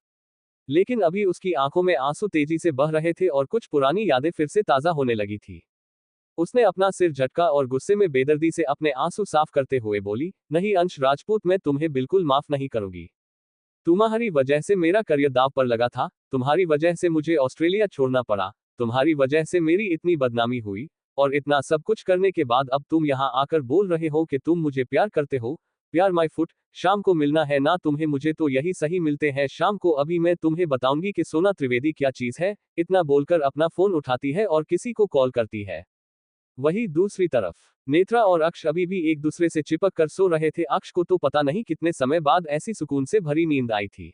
लेकिन अभी उसकी आंखों में आंसू तेजी से बह रहे थे और कुछ पुरानी यादें फिर से ताजा होने लगी थी। उसने अपना सिर झटका और गुस्से में बेदर्दी से अपने आंसू साफ करते हुए बोली, नहीं अंश राजपूत, मैं तुम्हें बिल्कुल माफ नहीं करूंगी। तुम्हारी वजह से मेरा करियर दांव पर लगा था, तुम्हारी वजह से मुझे ऑस्ट्रेलिया छोड़ना पड़ा, तुम्हारी वजह से मेरी इतनी बदनामी हुई, और इतना सब कुछ करने के बाद अब तुम यहाँ आकर बोल रहे हो कि तुम मुझे प्यार करते हो। प्यार माय फुट, शाम को मिलना है ना तुम्हें मुझे, तो यही सही मिलते हैं शाम को, अभी मैं तुम्हें बताऊंगी कि सोना त्रिवेदी क्या चीज है। इतना बोलकर अपना फोन उठाती है और किसी को कॉल करती है। वहीं दूसरी तरफ नेत्रा और अक्ष अभी भी एक दूसरे से चिपक कर सो रहे थे। अक्ष को तो पता नहीं कितने समय बाद ऐसी सुकून से भरी नींद आई थी,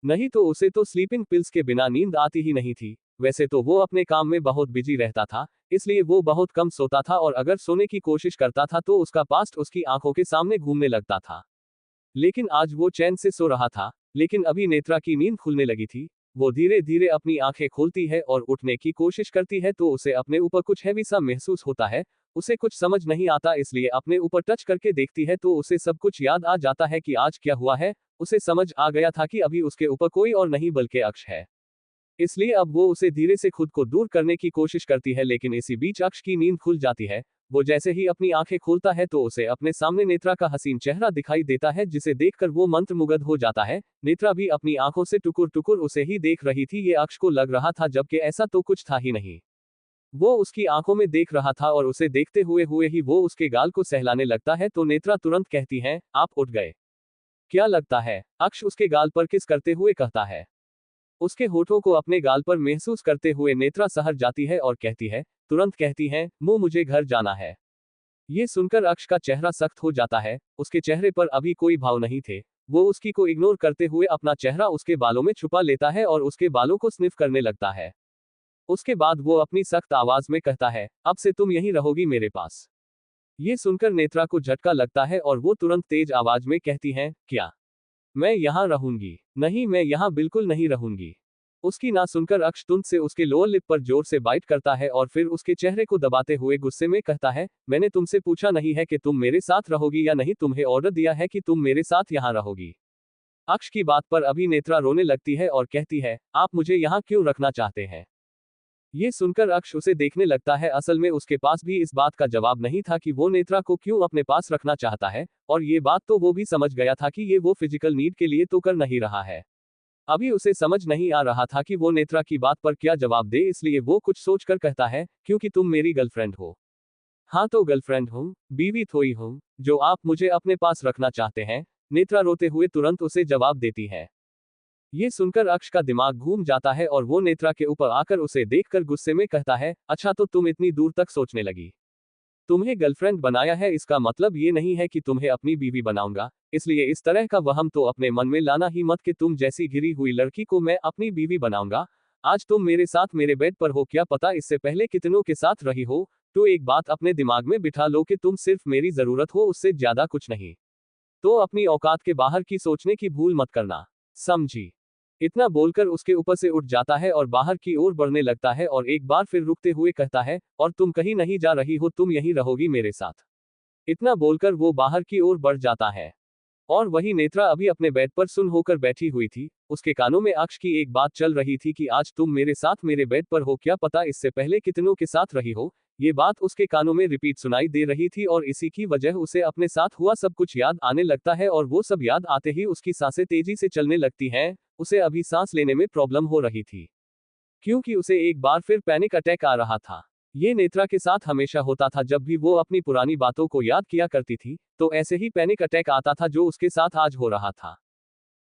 नहीं तो उसे तो स्लीपिंग पिल्स के बिना नींद आती ही नहीं थी। वैसे तो वो अपने काम में बहुत बिजी रहता था, इसलिए वो बहुत कम सोता था, और अगर सोने की कोशिश करता था तो उसका पास्ट उसकी आंखों के सामने घूमने लगता था। लेकिन आज वो चैन से सो रहा था। लेकिन अभी नेत्रा की नींद खुलने लगी थी। वो धीरे धीरे अपनी आंखें खोलती है और उठने की कोशिश करती है, तो उसे अपने ऊपर कुछ हैवी सा महसूस होता है। उसे कुछ समझ नहीं आता, इसलिए अपने ऊपर टच करके देखती है तो उसे सब कुछ याद आ जाता है कि आज क्या हुआ है। उसे समझ आ गया था कि अभी उसके ऊपर कोई और नहीं बल्कि अक्ष है, इसलिए अब वो उसे धीरे से खुद को दूर करने की कोशिश करती है। लेकिन इसी बीच अक्ष की नींद खुल जाती है। वो जैसे ही अपनी आंखें खोलता है तो उसे अपने सामने नेत्रा का हसीन चेहरा दिखाई देता है, जिसे देखकर वो मंत्रमुग्ध हो जाता है। नेत्रा भी अपनी आंखों से टुकुर टुकुर उसे ही देख रही थी। ये अक्ष को लग रहा था जबकि ऐसा तो कुछ था ही नहीं। वो उसकी आंखों में देख रहा था और उसे देखते हुए हुए ही वो उसके गाल को सहलाने लगता है, तो नेत्रा तुरंत कहती है, आप उठ गए क्या लगता है? अक्ष उसके गाल पर किस करते हुए कहता है। उसके होठों को अपने गाल पर महसूस करते हुए नेत्रा सहर जाती है और कहती है, तुरंत कहती है, मुझे घर जाना है। ये सुनकर अक्ष का चेहरा सख्त हो जाता है। उसके चेहरे पर अभी कोई भाव नहीं थे। वो उसकी को इग्नोर करते हुए अपना चेहरा उसके बालों में छुपा लेता है और उसके बालों को स्निफ करने लगता है। उसके बाद वो अपनी सख्त आवाज में कहता है, अब से तुम यहीं रहोगी मेरे पास। ये सुनकर नेत्रा को झटका लगता है और वो तुरंत तेज आवाज में कहती है, क्या मैं यहाँ रहूंगी? नहीं, मैं यहाँ बिल्कुल नहीं रहूंगी। उसकी ना सुनकर अक्ष तुंत से उसके लोअर लिप पर जोर से बाइट करता है और फिर उसके चेहरे को दबाते हुए गुस्से में कहता है, मैंने तुमसे पूछा नहीं है कि तुम मेरे साथ रहोगी या नहीं, तुम्हें ऑर्डर दिया है कि तुम मेरे साथ यहाँ रहोगी। अक्ष की बात पर अभी नेत्रा रोने लगती है और कहती है, आप मुझे यहाँ क्यों रखना चाहते हैं? ये सुनकर अक्ष उसे देखने लगता है। असल में उसके पास भी इस बात का जवाब नहीं था कि वो नेत्रा को क्यों अपने पास रखना चाहता है, और ये बात तो वो भी समझ गया था कि ये वो फिजिकल नीड के लिए तो कर नहीं रहा है। अभी उसे समझ नहीं आ रहा था कि वो नेत्रा की बात पर क्या जवाब दे, इसलिए वो कुछ सोचकर कहता है, क्योंकि तुम मेरी गर्लफ्रेंड हो। हाँ तो गर्लफ्रेंड हूँ, बीवी थोड़ी हूँ, जो आप मुझे अपने पास रखना चाहते हैं। नेत्रा रोते हुए तुरंत उसे जवाब देती है। ये सुनकर अक्ष का दिमाग घूम जाता है और वो नेत्रा के ऊपर आकर उसे देखकर गुस्से में कहता है, अच्छा तो तुम इतनी दूर तक सोचने लगी। तुम्हें गर्लफ्रेंड बनाया है, इसका मतलब ये नहीं है कि तुम्हें अपनी बीवी बनाऊंगा, इसलिए इस तरह का वहम तो अपने मन में लाना ही मत कि तुम जैसी घिरी हुई लड़की को मैं अपनी बीवी बनाऊंगा। आज तुम मेरे साथ मेरे बेड पर हो, क्या पता इससे पहले कितनों के साथ रही हो। तो एक बात अपने दिमाग में बिठा लो कि तुम सिर्फ मेरी जरूरत हो, उससे ज्यादा कुछ नहीं। तो अपनी औकात के बाहर की सोचने की भूल मत करना, समझी? इतना बोलकर उसके ऊपर से उठ जाता है और बाहर की ओर बढ़ने लगता है और एक बार फिर रुकते हुए कहता है, और तुम कहीं नहीं जा रही हो, तुम यहीं रहोगी मेरे साथ। इतना बोलकर वो बाहर की ओर बढ़ जाता है। और वही नेत्रा अभी अपने बेड पर सुन होकर बैठी हुई थी। उसके कानों में अक्ष की एक बात चल रही थी कि आज तुम मेरे साथ मेरे बेड पर हो, क्या पता इससे पहले कितनों के साथ रही हो। ये बात उसके कानों में रिपीट सुनाई दे रही थी और इसी की वजह उसे अपने साथ हुआ सब कुछ याद आने लगता है, और वो सब याद आते ही उसकी सांसें तेजी से चलने लगती हैं। उसे अभी सांस लेने में प्रॉब्लम हो रही थी, क्योंकि उसे एक बार फिर पैनिक अटैक आ रहा था। ये नेत्रा के साथ हमेशा होता था। जब भी वो अपनी पुरानी बातों को याद किया करती थी तो ऐसे ही पैनिक अटैक आता था, जो उसके साथ आज हो रहा था।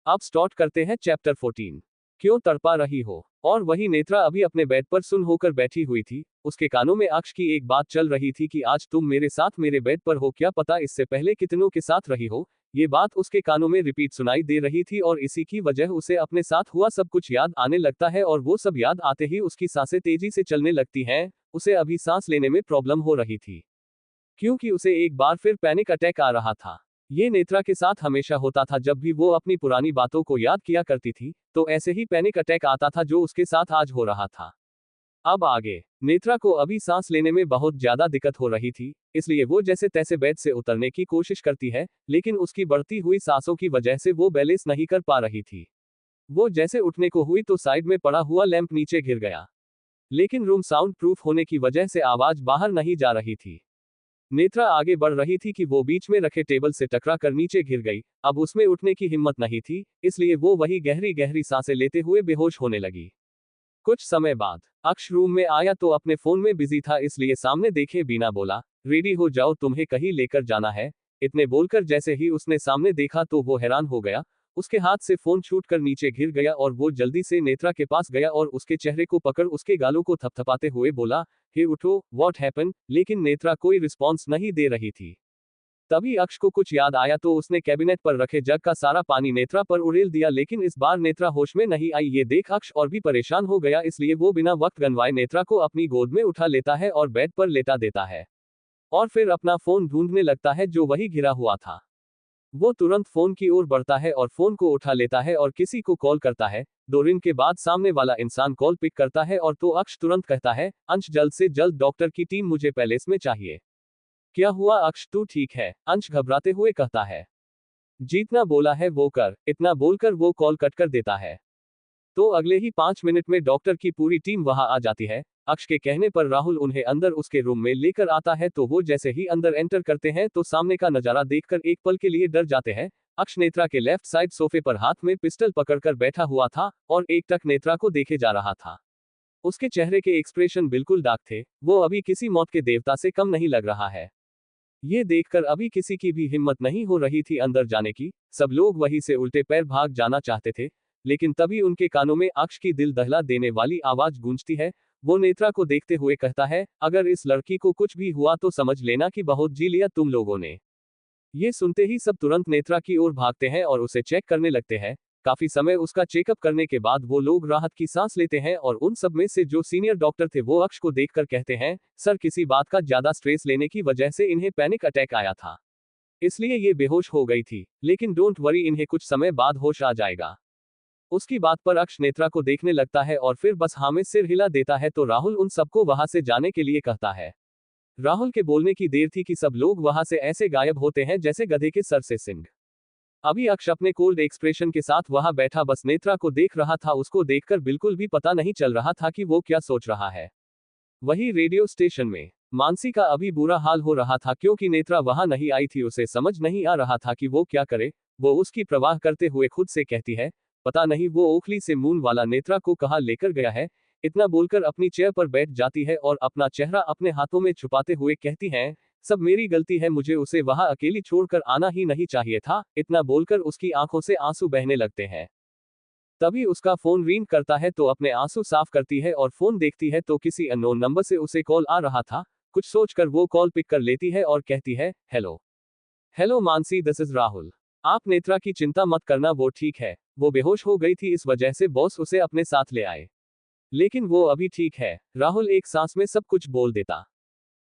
अब स्टार्ट करते हैं चैप्टर 14, क्यों तड़पा रही हो। और वही नेत्रा अभी अपने बेड पर सुन होकर बैठी हुई थी। उसके कानों में अक्ष की एक बात चल रही थी कि आज तुम मेरे साथ मेरे बेड पर हो, क्या पता इससे पहले कितनों के साथ रही हो। ये बात उसके कानों में रिपीट सुनाई दे रही थी और इसी की वजह उसे अपने साथ हुआ सब कुछ याद आने लगता है, और वो सब याद आते ही उसकी सांसें तेजी से चलने लगती हैं। उसे अभी सांस लेने में प्रॉब्लम हो रही थी, क्योंकि उसे एक बार फिर पैनिक अटैक आ रहा था। ये नेत्रा के साथ हमेशा होता था। जब भी वो अपनी पुरानी बातों को याद किया करती थी तो ऐसे ही पैनिक अटैक आता था, जो उसके साथ आज हो रहा था। अब आगे नेत्रा को अभी सांस लेने में बहुत ज्यादा दिक्कत हो रही थी, इसलिए वो जैसे तैसे बेड से उतरने की कोशिश करती है, लेकिन उसकी बढ़ती हुई सांसों की वजह से वो बैलेंस नहीं कर पा रही थी। वो जैसे उठने को हुई तो साइड में पड़ा हुआ लैंप नीचे गिर गया, लेकिन रूम साउंड प्रूफ होने की वजह से आवाज बाहर नहीं जा रही थी। नेत्रा आगे बढ़ रही थी कि वो बीच में रखे टेबल से टकरा कर नीचे गिर गई। अब उसमें उठने की हिम्मत नहीं थी, इसलिए वो वही गहरी गहरी सांसें लेते हुए बेहोश होने लगी। कुछ समय बाद अक्ष रूम में आया तो अपने फोन में बिजी था, इसलिए सामने देखे बिना बोला, रेडी हो जाओ, तुम्हें कहीं लेकर जाना है। इतने बोलकर जैसे ही उसने सामने देखा तो वो हैरान हो गया। उसके हाथ से फोन छूटकर नीचे गिर गया और वो जल्दी से नेत्रा के पास गया और उसके चेहरे को पकड़ उसके गालों को थपथपाते हुए बोला, हे उठो, व्हाट हैपन। लेकिन नेत्रा कोई रिस्पॉन्स नहीं दे रही थी। तभी अक्ष को कुछ याद आया तो उसने कैबिनेट पर रखे जग का सारा पानी नेत्रा पर उड़ेल दिया, लेकिन इस बार नेत्रा होश में नहीं आई। ये देख अक्ष और भी परेशान हो गया, इसलिए वो बिना वक्त गंवाए नेत्रा को अपनी गोद में उठा लेता है और बेड पर लेटा देता है और फिर अपना फोन ढूंढने लगता है जो वही गिरा हुआ था। वो तुरंत फोन की ओर बढ़ता है और फोन को उठा लेता है और किसी को कॉल करता है। 2 रिंग के बाद सामने वाला इंसान कॉल पिक करता है और तो अक्ष तुरंत कहता है, अंश जल्द से जल्द डॉक्टर की टीम मुझे पैलेस में चाहिए। क्या हुआ अक्ष, तू ठीक है? अंश घबराते हुए कहता है। जितना बोला है वो कर। इतना बोलकर वो कॉल कट कर देता है। तो अगले ही 5 मिनट में डॉक्टर की पूरी टीम वहां आ जाती है। अक्ष के कहने पर राहुल उन्हें अंदर उसके रूम में लेकर आता है तो वो जैसे ही अंदर एंटर करते हैं तो सामने का नजारा देखकर एक पल के लिए डर जाते हैं। अक्ष नेत्रा के लेफ्ट साइड सोफे पर हाथ में पिस्टल पकड़कर बैठा हुआ था और एकटक नेत्रा को देखे जा रहा था। उसके चेहरे के एक्सप्रेशन बिल्कुल डार्क थे। वो अभी किसी मौत के देवता से कम नहीं लग रहा है। ये देखकर अभी किसी की भी हिम्मत नहीं हो रही थी अंदर जाने की। सब लोग वहीं से उल्टे पैर भाग जाना चाहते थे, लेकिन तभी उनके कानों में अक्ष की दिल दहला देने वाली आवाज गूंजती है। वो नेत्रा को देखते हुए कहता है, अगर इस लड़की को कुछ भी हुआ तो समझ लेना कि बहुत जी लिया तुम लोगों ने। ये सुनते ही सब तुरंत नेत्रा की ओर भागते हैं और उसे चेक करने लगते हैं। काफी समय उसका चेकअप करने के बाद वो लोग राहत की सांस लेते हैं और उन सब में से जो सीनियर डॉक्टर थे वो अक्ष को देखकर कहते हैं, सर किसी बात का ज्यादा स्ट्रेस लेने की वजह से इन्हें पैनिक अटैक आया था, इसलिए ये बेहोश हो गई थी, लेकिन डोंट वरी, इन्हें कुछ समय बाद होश आ जाएगा। उसकी बात पर अक्ष नेत्रा को देखने लगता है और फिर बस हाँ में सिर हिला देता है तो राहुल उन सबको वहां से जाने के लिए कहता है। राहुल के बोलने की देर थी कि सब लोग वहां से ऐसे गायब होते हैं जैसे गधे के सर से सिंग। अभी अक्ष अपने कोल्ड एक्सप्रेशन के साथ वहां बैठा बस नेत्रा को देख रहा था। उसको देखकर बिल्कुल भी पता नहीं चल रहा था कि वो क्या सोच रहा है। वही रेडियो स्टेशन में मानसी का अभी बुरा हाल हो रहा था क्योंकि नेत्रा वहां नहीं आई थी। उसे समझ नहीं आ रहा था कि वो क्या करे। वो उसकी प्रवाह करते हुए खुद से कहती है, पता नहीं वो ओखली से मून वाला नेत्रा को कहाँ लेकर गया है। इतना बोलकर अपनी चेयर पर बैठ जाती है और अपना चेहरा अपने हाथों में छुपाते हुए कहती है, सब मेरी गलती है, मुझे उसे वहां अकेली छोड़कर आना ही नहीं चाहिए था। इतना बोलकर उसकी आंखों से आंसू बहने लगते हैं। तभी उसका फोन रिंग करता है तो अपने आंसू साफ करती है और फोन देखती है तो किसी अननोन नंबर से उसे कॉल आ रहा था। कुछ सोचकर वो कॉल पिक कर लेती है और कहती है, hello hello Mansi, this is Rahul. आप नेत्रा की चिंता मत करना, वो ठीक है। वो बेहोश हो गई थी, इस वजह से बॉस उसे अपने साथ ले आए, लेकिन वो अभी ठीक है। राहुल एक सांस में सब कुछ बोल देता।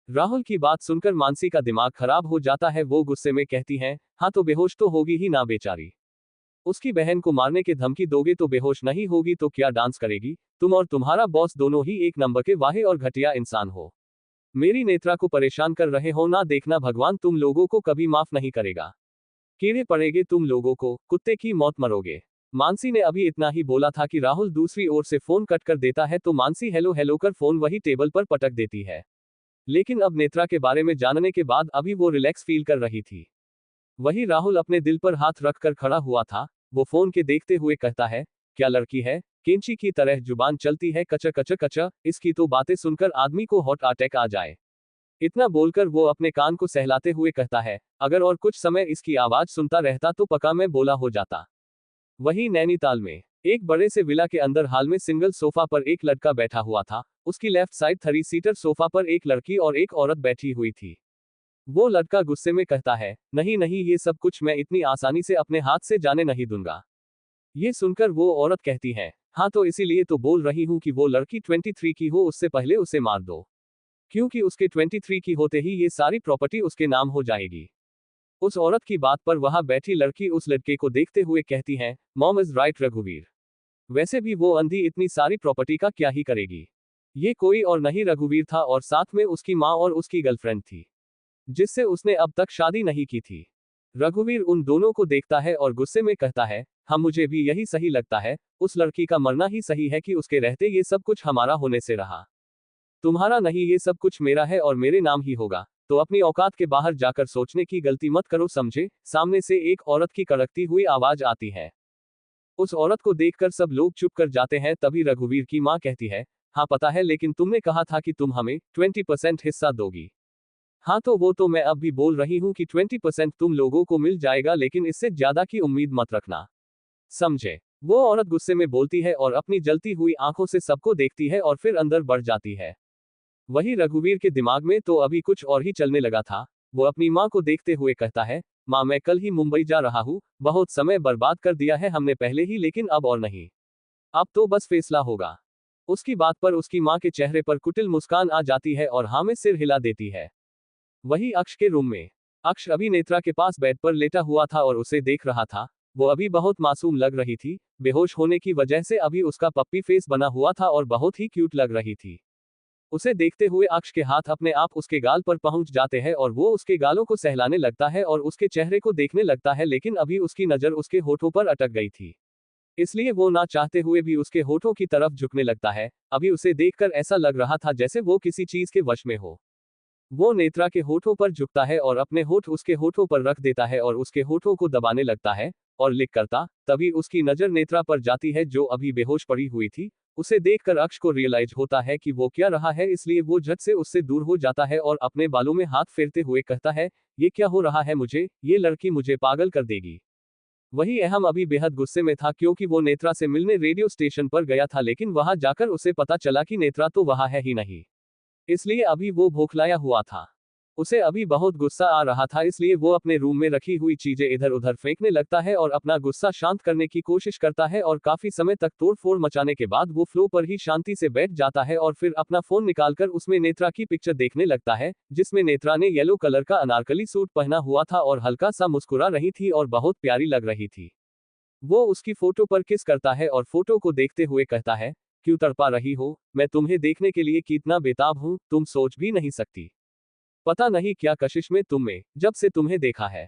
राहुल की बात सुनकर मानसी का दिमाग खराब हो जाता है। वो गुस्से में कहती है, हाँ तो बेहोश तो होगी ही ना बेचारी। उसकी बहन को मारने की धमकी दोगे तो बेहोश नहीं होगी तो क्या डांस करेगी? तुम और तुम्हारा बॉस दोनों ही एक नंबर के वाहे और घटिया इंसान हो। मेरी नेत्रा को परेशान कर रहे हो ना, देखना भगवान तुम लोगों को कभी माफ नहीं करेगा। कीड़े पड़ेंगे तुम लोगों को, कुत्ते की मौत मरोगे। मानसी ने अभी इतना ही बोला था कि राहुल दूसरी ओर से फोन कट कर देता है तो मानसी हेलो हेलो कर फोन वही टेबल पर पटक देती है। लेकिन अब नेत्रा के बारे में जानने के बाद अभी वो रिलैक्स फील कर रही थी। वही राहुल अपने दिल पर हाथ रखकर खड़ा हुआ था। वो फोन के देखते हुए कहता है, क्या लड़की है, कैंची की तरह जुबान चलती है, कच कच कच, इसकी तो बातें सुनकर आदमी को हार्ट अटैक आ जाए। इतना बोलकर वो अपने कान को सहलाते हुए कहता है, अगर और कुछ समय इसकी आवाज सुनता रहता तो पक्का मैं बोला हो जाता। वही नैनीताल में एक बड़े से विला के अंदर हाल में सिंगल सोफा पर एक लड़का बैठा हुआ था। उसकी लेफ्ट साइड 3 सीटर सोफा पर एक लड़की और एक औरत बैठी हुई थी। वो लड़का गुस्से में कहता है, नहीं नहीं, ये सब कुछ मैं इतनी आसानी से अपने हाथ से जाने नहीं दूंगा। ये सुनकर वो औरत कहती है, हाँ तो इसीलिए तो बोल रही हूँ कि वो लड़की 23 की हो उससे पहले उसे मार दो, क्योंकि उसके 23 की होते ही ये सारी प्रॉपर्टी उसके नाम हो जाएगी। उस औरत की बात पर वहां बैठी लड़की उस लड़के को देखते हुए कहती है, मॉम इज राइट रघुवीर। वैसे भी वो अंधी इतनी सारी प्रॉपर्टी का क्या ही करेगी। ये कोई और नहीं रघुवीर था और साथ में उसकी माँ और उसकी गर्लफ्रेंड थी, जिससे उसने अब तक शादी नहीं की थी। रघुवीर उन दोनों को देखता है और गुस्से में कहता है, हाँ मुझे भी यही सही लगता है। उस लड़की का मरना ही सही है कि उसके रहते ये सब कुछ हमारा होने से रहा। तुम्हारा नहीं, ये सब कुछ मेरा है और मेरे नाम ही होगा। तो अपनी औकात के बाहर जाकर सोचने की गलती मत करो, समझे। सामने से एक औरत की कड़कती हुई आवाज आती है। उस औरत को देखकर सब लोग चुप कर जाते हैं। तभी रघुवीर की माँ कहती है, हाँ पता है, लेकिन तुमने कहा था कि तुम हमें 20% हिस्सा दोगी। हाँ तो वो तो मैं अब भी बोल रही हूँ कि 20% तुम लोगों को मिल जाएगा, लेकिन इससे ज्यादा की उम्मीद मत रखना, समझे। वो औरत गुस्से में बोलती है और अपनी जलती हुई आंखों से सबको देखती है और फिर अंदर बढ़ जाती है। वही रघुवीर के दिमाग में तो अभी कुछ और ही चलने लगा था। वो अपनी माँ को देखते हुए कहता है, माँ मैं कल ही मुंबई जा रहा हूँ, बहुत समय बर्बाद कर दिया है हमने पहले ही, लेकिन अब और नहीं, अब तो बस फैसला होगा। उसकी बात पर उसकी माँ के चेहरे पर कुटिल मुस्कान आ जाती है और हाँ में सिर हिला देती है। वही अक्ष के रूम में, अक्ष अभी नेत्रा के पास बेड पर लेटा हुआ था और उसे देख रहा था। वो अभी बहुत मासूम लग रही थी, बेहोश होने की वजह से अभी उसका पप्पी फेस बना हुआ था और बहुत ही क्यूट लग रही थी। उसे देखते हुए अक्ष के हाथ अपने आप उसके गाल पर पहुंच जाते हैं और वो उसके गालों को सहलाने लगता है और उसके चेहरे को देखने लगता है, लेकिन अभी उसकी नजर उसके होठों पर अटक गई थी, इसलिए वो ना चाहते हुए भी उसके होठों की तरफ झुकने लगता है। अभी उसे देखकर ऐसा लग रहा था जैसे वो किसी चीज के वश में हो। वो नेत्रा के होठों पर झुकता है और अपने होठ उसके होठों पर रख देता है और उसके होठों को दबाने लगता है और लिक करता। तभी उसकी नजर नेत्रा पर जाती है जो अभी बेहोश पड़ी हुई थी। उसे देखकर अक्ष को रियलाइज होता है कि वो क्या रहा है, इसलिए वो झट से उससे दूर हो जाता है और अपने बालों में हाथ फेरते हुए कहता है, ये क्या हो रहा है मुझे, ये लड़की मुझे पागल कर देगी। वही अहम अभी बेहद गुस्से में था क्योंकि वो नेत्रा से मिलने रेडियो स्टेशन पर गया था, लेकिन वहां जाकर उसे पता चला कि नेत्रा तो वहां है ही नहीं, इसलिए अभी वो बौखलाया हुआ था। उसे अभी बहुत गुस्सा आ रहा था, इसलिए वो अपने रूम में रखी हुई चीजें इधर उधर फेंकने लगता है और अपना गुस्सा शांत करने की कोशिश करता है और काफी समय तक तोड़फोड़ मचाने के बाद वो फ्लो पर ही शांति से बैठ जाता है और फिर अपना फोन निकालकर उसमें नेत्रा की पिक्चर देखने लगता है, जिसमें नेत्रा ने येलो कलर का अनारकली सूट पहना हुआ था और हल्का सा मुस्कुरा रही थी और बहुत प्यारी लग रही थी। वो उसकी फोटो पर किस करता है और फोटो को देखते हुए कहता है, क्यों तड़पा रही हो, मैं तुम्हें देखने के लिए कितना बेताब हूं, तुम सोच भी नहीं सकती। पता नहीं क्या कशिश में तुम में, जब से तुम्हें देखा है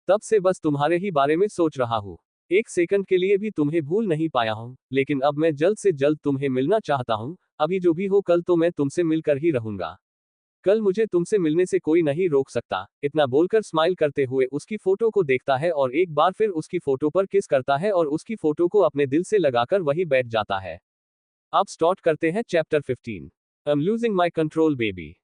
तब से बस तुम्हारे ही बारे में सोच रहा हूँ। एक सेकंड के लिए भी तुम्हें भूल नहीं पाया हूँ, लेकिन अब मैं जल्द से जल्द तुम्हें मिलना चाहता हूँ। अभी जो भी हो कल तो मैं तुमसे मिलकर ही रहूंगा, कल मुझे तुमसे मिलने से कोई नहीं रोक सकता। इतना बोलकर स्माइल करते हुए उसकी फोटो को देखता है और एक बार फिर उसकी फोटो पर किस करता है और उसकी फोटो को अपने दिल से लगाकर वही बैठ जाता है। अब स्टार्ट करते हैं chapter 15। I am losing my control baby.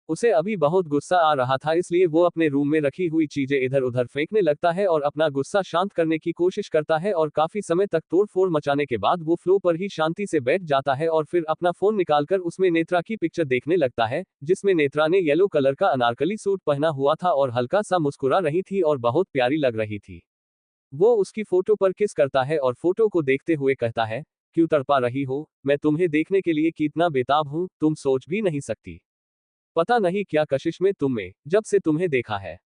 उसे अभी बहुत गुस्सा आ रहा था, इसलिए वो अपने रूम में रखी हुई चीजें इधर उधर फेंकने लगता है और अपना गुस्सा शांत करने की कोशिश करता है और काफी समय तक तोड़फोड़ मचाने के बाद वो फ्लो पर ही शांति से बैठ जाता है और फिर अपना फोन निकालकर उसमें नेत्रा की पिक्चर देखने लगता है, जिसमें नेत्रा ने येलो कलर का अनारकली सूट पहना हुआ था और हल्का सा मुस्कुरा रही थी और बहुत प्यारी लग रही थी। वो उसकी फोटो पर किस करता है और फोटो को देखते हुए कहता है, क्यों तड़पा रही हो, मैं तुम्हें देखने के लिए कितना बेताब हूं, तुम सोच भी नहीं सकती। पता नहीं क्या कशिश में तुम में, जब से तुम्हें देखा है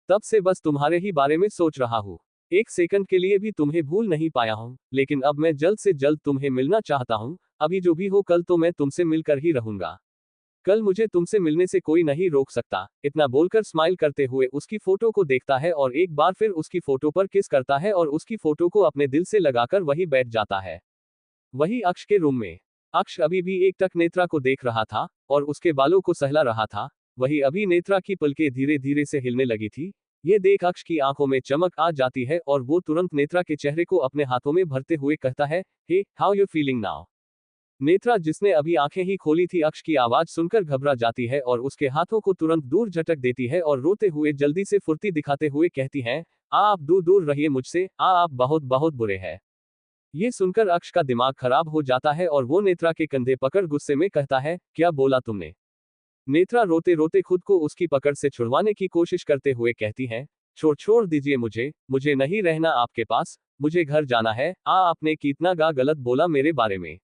तब से बस तुम्हारे ही बारे में सोच रहा हूँ। एक सेकंड के लिए भी तुम्हें भूल नहीं पाया हूँ, लेकिन अब मैं जल्द से जल्द तुम्हें मिलना चाहता हूँ। अभी जो भी हो कल तो मैं तुमसे मिलकर ही रहूंगा, कल मुझे तुमसे मिलने से कोई नहीं रोक सकता। इतना बोलकर स्माइल करते हुए उसकी फोटो को देखता है और एक बार फिर उसकी फोटो पर किस करता है और उसकी फोटो को अपने दिल से लगाकर वही बैठ जाता है। वही अक्ष के रूम में, अक्ष अभी भी एक टक नेत्रा को देख रहा था और उसके बालों को सहला रहा था। वही अभी नेत्रा की पलकें धीरे धीरे से हिलने लगी थी। ये देख अक्ष की आंखों में चमक आ जाती है और वो तुरंत नेत्रा के चेहरे को अपने हाथों में भरते हुए कहता है, hey how you feeling now. Netra जिसने अभी आंखें ही खोली थी अक्ष की आवाज सुनकर घबरा जाती है और उसके हाथों को तुरंत दूर झटक देती है और रोते हुए जल्दी से फुर्ती दिखाते हुए कहती है, आप दूर दूर रहिए मुझसे, आप बहुत बहुत बुरे हैं। ये सुनकर अक्ष का दिमाग खराब हो जाता है और वो नेत्रा के कंधे पकड़ गुस्से में कहता है, क्या बोला तुमने। नेत्रा रोते रोते खुद को उसकी पकड़ से छुड़वाने की कोशिश करते हुए कहती है, छोड़ छोड़ दीजिए मुझे, मुझे नहीं रहना आपके पास, मुझे घर जाना है। आपने कितना गलत बोला मेरे बारे में।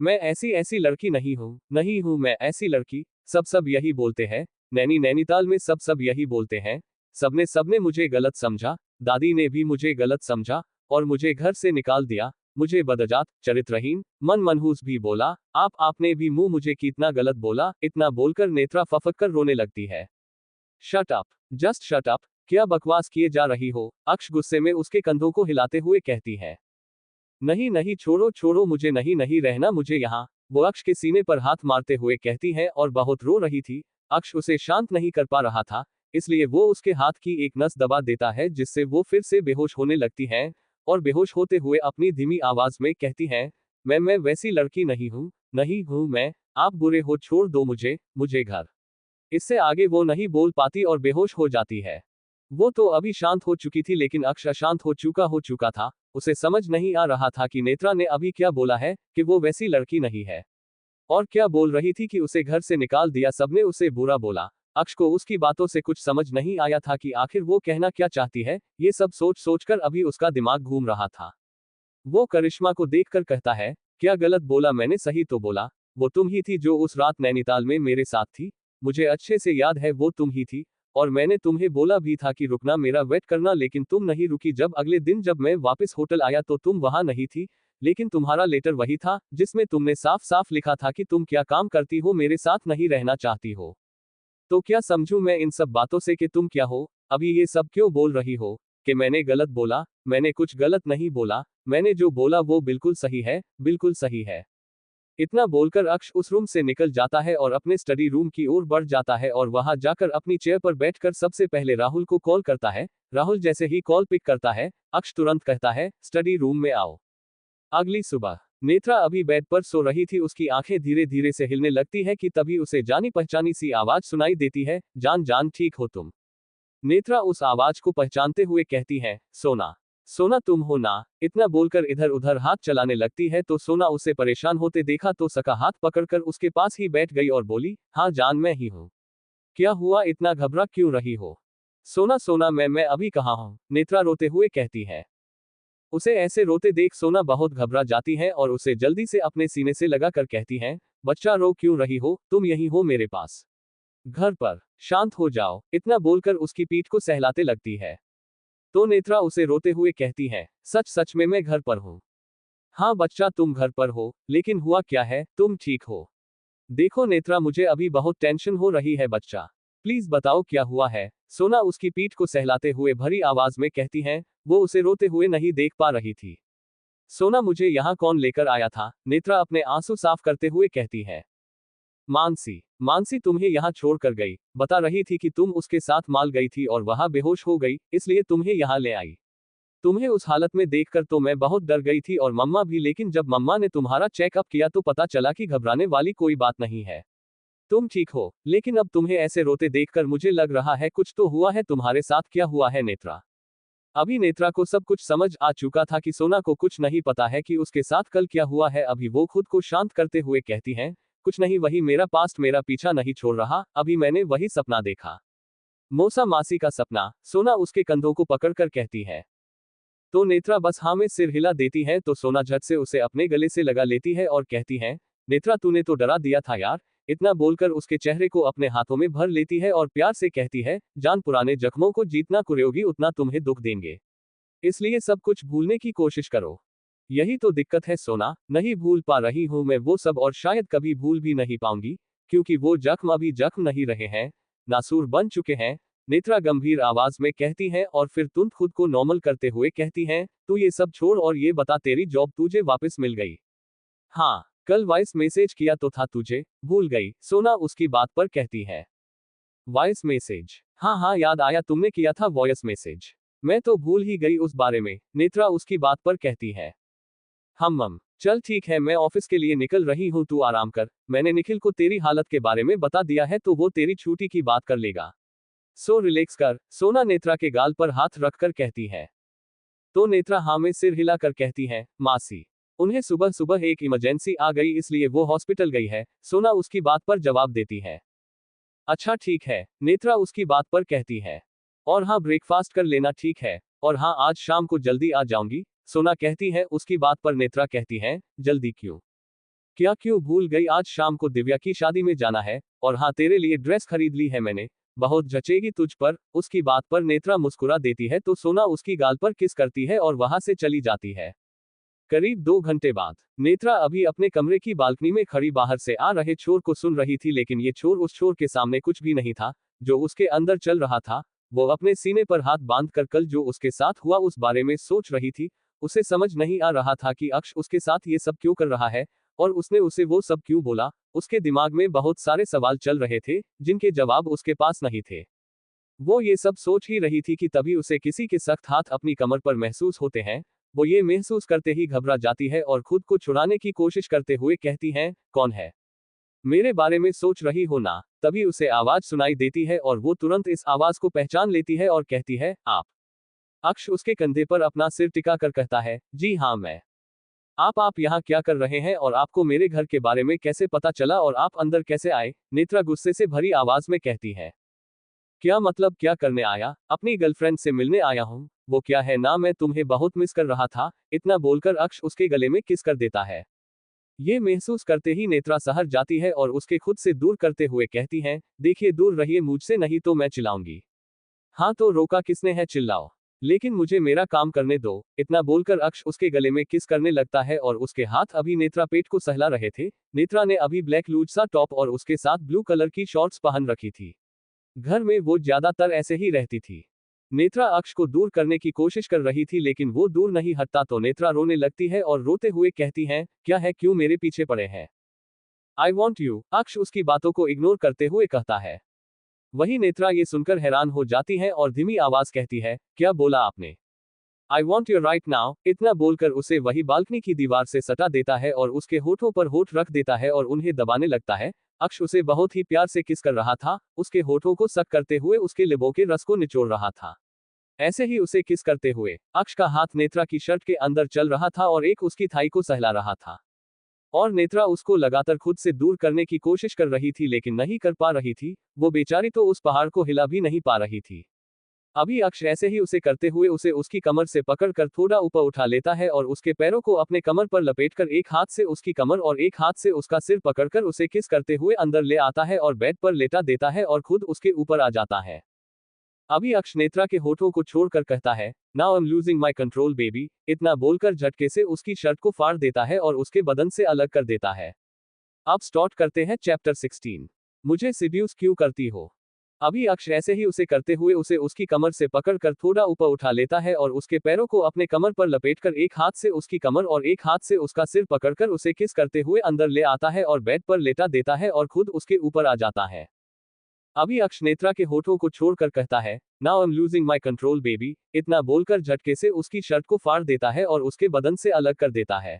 मैं ऐसी ऐसी लड़की नहीं हूँ, नहीं हूँ मैं ऐसी लड़की। सब यही बोलते हैं, नैनीताल में सब यही बोलते हैं। सबने मुझे गलत समझा, दादी ने भी मुझे गलत समझा और मुझे घर से निकाल दिया। मुझे बदजात, चरित्रहीन, मनहूस भी बोला। आपने भी मुंह मुझे कितना गलत बोला। इतना बोलकर नेत्रा फफक कर रोने लगती है। Shut up, just shut up, क्या बकवास किए जा रही हो, अक्ष गुस्से में उसके कंधों को हिलाते हुए कहती है। नहीं नहीं छोड़ो छोड़ो, मुझे नहीं रहना मुझे यहाँ। वो अक्ष के सीने पर हाथ मारते हुए कहती है और बहुत रो रही थी। अक्ष उसे शांत नहीं कर पा रहा था, इसलिए वो उसके हाथ की एक नस दबा देता है जिससे वो फिर से बेहोश होने लगती है और बेहोश होते हुए अपनी धीमी आवाज में कहती हैं, मैं वैसी लड़की नहीं हूं, नहीं हूं मैं, आप बुरे हो, छोड़ दो मुझे घर। इससे आगे वो नहीं बोल पाती और बेहोश हो जाती है। वो तो अभी शांत हो चुकी थी, लेकिन अक्ष अशांत हो चुका था। उसे समझ नहीं आ रहा था कि नेत्रा ने अभी क्या बोला है, कि वो वैसी लड़की नहीं है। और क्या बोल रही थी कि उसे घर से निकाल दिया, सबने उसे बुरा बोला। अक्ष को उसकी बातों से कुछ समझ नहीं आया था कि आखिर वो कहना क्या चाहती है। ये सब सोच सोचकर अभी उसका दिमाग घूम रहा था। वो करिश्मा को देखकर कहता है, क्या गलत बोला मैंने, सही तो बोला। वो तुम ही थी जो उस रात नैनीताल में मेरे साथ थी। मुझे अच्छे से याद है वो तुम ही थी। और मैंने तुम्हें बोला भी था कि रुकना, मेरा वेट करना, लेकिन तुम नहीं रुकी। जब अगले दिन जब मैं वापस होटल आया तो तुम वहां नहीं थी। लेकिन तुम्हारा लेटर वही था जिसमें तुमने साफ साफ लिखा था कि तुम क्या काम करती हो, मेरे साथ नहीं रहना चाहती हो। तो क्या समझूं मैं इन सब बातों से कि तुम क्या हो? अभी ये सब क्यों बोल रही हो कि मैंने गलत बोला? मैंने कुछ गलत नहीं बोला। मैंने जो बोला वो बिल्कुल सही है, बिल्कुल सही है। इतना बोलकर अक्ष उस रूम से निकल जाता है और अपने स्टडी रूम की ओर बढ़ जाता है और वहां जाकर अपनी चेयर पर बैठकर सबसे पहले राहुल को कॉल करता है। राहुल जैसे ही कॉल पिक करता है, अक्ष तुरंत कहता है, स्टडी रूम में आओ। अगली सुबह नेत्रा अभी बेड पर सो रही थी। उसकी आंखें धीरे धीरे से हिलने लगती है कि तभी उसे जानी पहचानी सी आवाज सुनाई देती है, जान जान ठीक हो तुम? नेत्रा उस आवाज को पहचानते हुए कहती है, सोना, सोना तुम हो ना? इतना बोलकर इधर उधर हाथ चलाने लगती है तो सोना उसे परेशान होते देखा तो सका हाथ पकड़कर उसके पास ही बैठ गई और बोली, हाँ जान मैं ही हूँ। क्या हुआ, इतना घबरा क्यों रही हो? सोना सोना मैं अभी कहाँ हूँ? नेत्रा रोते हुए कहती है। उसे ऐसे रोते देख सोना बहुत घबरा जाती है और उसे जल्दी से अपने सीने से लगा कर कहती है, बच्चा रो क्यों रही हो, तुम यही हो मेरे पास, घर पर, शांत हो जाओ। इतना बोलकर उसकी पीठ को सहलाते लगती है। तो नेत्रा उसे रोते हुए कहती है, सच सच में मैं घर पर हूँ। हाँ बच्चा तुम घर पर हो, लेकिन हुआ क्या है, तुम ठीक हो? देखो नेत्रा मुझे अभी बहुत टेंशन हो रही है बच्चा, प्लीज बताओ क्या हुआ है? सोना उसकी पीठ को सहलाते हुए भरी आवाज में कहती है। वो उसे रोते हुए नहीं देख पा रही थी। सोना मुझे यहाँ कौन लेकर आया था? नेत्रा अपने आंसू साफ करते हुए कहती है। मानसी, मानसी तुम्हें यहाँ छोड़ कर गई, बता रही थी कि तुम उसके साथ माल गई थी और वहां बेहोश हो गई, इसलिए तुम्हें यहाँ ले आई। तुम्हें उस हालत में देखकर तो मैं बहुत डर गई थी और मम्मा भी, लेकिन जब मम्मा ने तुम्हारा चेकअप किया तो पता चला कि घबराने वाली कोई बात नहीं है। तुम ठीक हो, लेकिन अब तुम्हें ऐसे रोते देखकर मुझे लग रहा है कुछ तो हुआ है तुम्हारे साथ। क्या हुआ है नेत्रा? अभी नेत्रा को सब कुछ समझ आ चुका था कि सोना को कुछ नहीं पता है कि उसके साथ कल क्या हुआ है। अभी वो खुद को शांत करते हुए कहती हैं, कुछ नहीं, वही मेरा पास्ट मेरा पीछा नहीं छोड़ रहा। अभी मैंने वही सपना देखा, मौसा मासी का सपना। सोना उसके कंधों को पकड़कर कहती है। तो नेत्रा बस हाँ में सिर हिला देती है तो सोना झट से उसे अपने गले से लगा लेती है और कहती है, नेत्रा तूने तो डरा दिया था यार। इतना बोलकर उसके चेहरे को अपने हाथों में भर लेती है और प्यार से कहती है, जान पुराने जख्मों को जितना कुरेगी उतना तुम्हें दुख देंगे, इसलिए सब कुछ भूलने की कोशिश करो। यही तो दिक्कत है सोना, नहीं भूल पा रही हूं मैं वो सब और शायद कभी भूल भी नहीं पाऊंगी, क्योंकि वो जख्म अभी जख्म नहीं रहे हैं, नासूर बन चुके हैं। नेत्रा गंभीर आवाज में कहती है और फिर तुरंत खुद को नॉर्मल करते हुए कहती है, तू ये सब छोड़ और ये बता तेरी जॉब तुझे वापस मिल गई? हाँ, कल वॉइस मैसेज किया तो था तुझे, भूल गई? सोना उसकी बात पर कहती है। Voice message? हाँ हाँ याद आया, तुमने किया था वॉइस मैसेज, मैं तो भूल ही गई उस बारे में। नेत्रा उसकी बात पर कहती है। हम चल ठीक है, मैं ऑफिस के लिए निकल रही हूँ, तू आराम कर। मैंने निखिल को तेरी हालत के बारे में बता दिया है तो वो तेरी छुट्टी की बात कर लेगा, सो रिलैक्स कर। सोना नेत्रा के गाल पर हाथ रखकर कहती है। तो नेत्रा हाँ में सिर हिलाकर कहती है, मासी, उन्हें सुबह सुबह एक इमरजेंसी आ गई इसलिए वो हॉस्पिटल गई है। सोना उसकी बात पर जवाब देती है। अच्छा ठीक है, नेत्रा उसकी बात पर कहती है। और हाँ ब्रेकफास्ट कर लेना ठीक है, और हाँ आज शाम को जल्दी आ जाऊंगी। सोना कहती है। उसकी बात पर नेत्रा कहती है, जल्दी क्यों? क्या क्यों भूल गई? आज शाम को दिव्या की शादी में जाना है, और हाँ तेरे लिए ड्रेस खरीद ली है मैंने, बहुत जचेगी तुझ पर। उसकी बात पर नेत्रा मुस्कुरा देती है तो सोना उसकी गाल पर किस करती है और वहां से चली जाती है। करीब 2 घंटे बाद नेत्रा अभी अपने कमरे की बालकनी में खड़ी बाहर से आ रहे शोर को सुन रही थी, लेकिन ये शोर उस शोर के सामने कुछ भी नहीं था जो उसके अंदर चल रहा था। वो अपने सीने पर हाथ बांधकर कल जो उसके साथ हुआ उस बारे में सोच रही थी। उसे समझ नहीं आ रहा था कि अक्ष उसके साथ ये सब क्यों कर रहा है, और उसने उसे वो सब क्यों बोला। उसके दिमाग में बहुत सारे सवाल चल रहे थे जिनके जवाब उसके पास नहीं थे। वो ये सब सोच ही रही थी कि तभी उसे किसी के सख्त हाथ अपनी कमर पर महसूस होते हैं। वो ये महसूस करते ही घबरा जाती है और खुद को छुड़ाने की कोशिश करते हुए कहती है, कौन है? मेरे बारे में सोच रही हो ना? तभी उसे आवाज सुनाई देती है और वो तुरंत इस आवाज को पहचान लेती है और कहती है, आप। अक्ष उसके कंधे पर अपना सिर टिका कर कहता है, जी हाँ मैं। आप यहाँ क्या कर रहे हैं और आपको मेरे घर के बारे में कैसे पता चला और आप अंदर कैसे आए? नेत्रा गुस्से से भरी आवाज में कहती है। क्या मतलब क्या करने आया? अपनी गर्लफ्रेंड से मिलने आया हूँ। वो क्या है ना, मैं तुम्हें बहुत मिस कर रहा था। इतना बोलकर अक्ष उसके गले में किस कर देता है। ये महसूस करते ही नेत्रा सहर जाती है और उसके खुद से दूर करते हुए कहती है, देखिए दूर रहिए मुझसे, नहीं तो मैं चिल्लाऊंगी। हाँ तो रोका किसने है, चिल्लाओ, लेकिन मुझे मेरा काम करने दो। इतना बोलकर अक्ष उसके गले में किस करने लगता है और उसके हाथ अभी नेत्रा पेट को सहला रहे थे। नेत्रा ने अभी ब्लैक लूज सा टॉप और उसके साथ ब्लू कलर की शॉर्ट्स पहन रखी थी। घर में वो ज्यादातर ऐसे ही रहती थी। नेत्रा अक्ष को दूर करने की कोशिश कर रही थी लेकिन वो दूर नहीं हटता तो नेत्रा रोने लगती है और रोते हुए कहती है, क्या है, क्यों मेरे पीछे पड़े हैं? I want you. अक्ष उसकी बातों को इग्नोर करते हुए कहता है। वही नेत्रा ये सुनकर हैरान हो जाती है और धीमी आवाज कहती है, क्या बोला आपने? I want you right now. इतना बोलकर उसे वही बालकनी की दीवार से सटा देता है और उसके होठों पर होठ रख देता है और उन्हें दबाने लगता है। अक्ष उसे बहुत ही प्यार से किस कर रहा था, उसके होठों को सक करते हुए उसके लिबों के रस को निचोड़ रहा था। ऐसे ही उसे किस करते हुए अक्ष का हाथ नेत्रा की शर्ट के अंदर चल रहा था और एक उसकी थाई को सहला रहा था। और नेत्रा उसको लगातार खुद से दूर करने की कोशिश कर रही थी लेकिन नहीं कर पा रही थी। वो बेचारी तो उस पहाड़ को हिला भी नहीं पा रही थी। अभी अक्ष ऐसे ही उसे करते हुए उसे उसकी कमर से पकड़कर थोड़ा ऊपर उठा लेता है और उसके पैरों को अपने कमर पर लपेटकर एक हाथ से उसकी कमर और एक हाथ से उसका सिर पकड़कर उसे किस करते हुए अंदर ले आता है और बेड पर लेटा देता है और खुद उसके ऊपर आ जाता है। अभी अक्ष नेत्रा के होठों को छोड़कर कहता है, now I am losing my control baby. इतना बोलकर झटके से उसकी शर्ट को फाड़ देता है और उसके बदन से अलग कर देता है। अब स्टार्ट करते हैं चैप्टर 16। मुझे सीड्यूस क्यों करती हो? अभी अक्ष ऐसे ही उसे करते हुए उसे उसकी कमर से पकड़कर थोड़ा ऊपर उठा लेता है और उसके पैरों को अपने कमर पर लपेटकर एक हाथ से उसकी कमर और एक हाथ से उसका सिर पकड़कर उसे किस करते हुए अंदर ले आता है और बेड पर लेटा देता है और खुद उसके ऊपर आ जाता है। अभी अक्ष नेत्रा के होठों को छोड़कर कहता है, now I am losing my control baby. इतना बोलकर झटके से उसकी शर्ट को फाड़ देता है और उसके बदन से अलग कर देता है।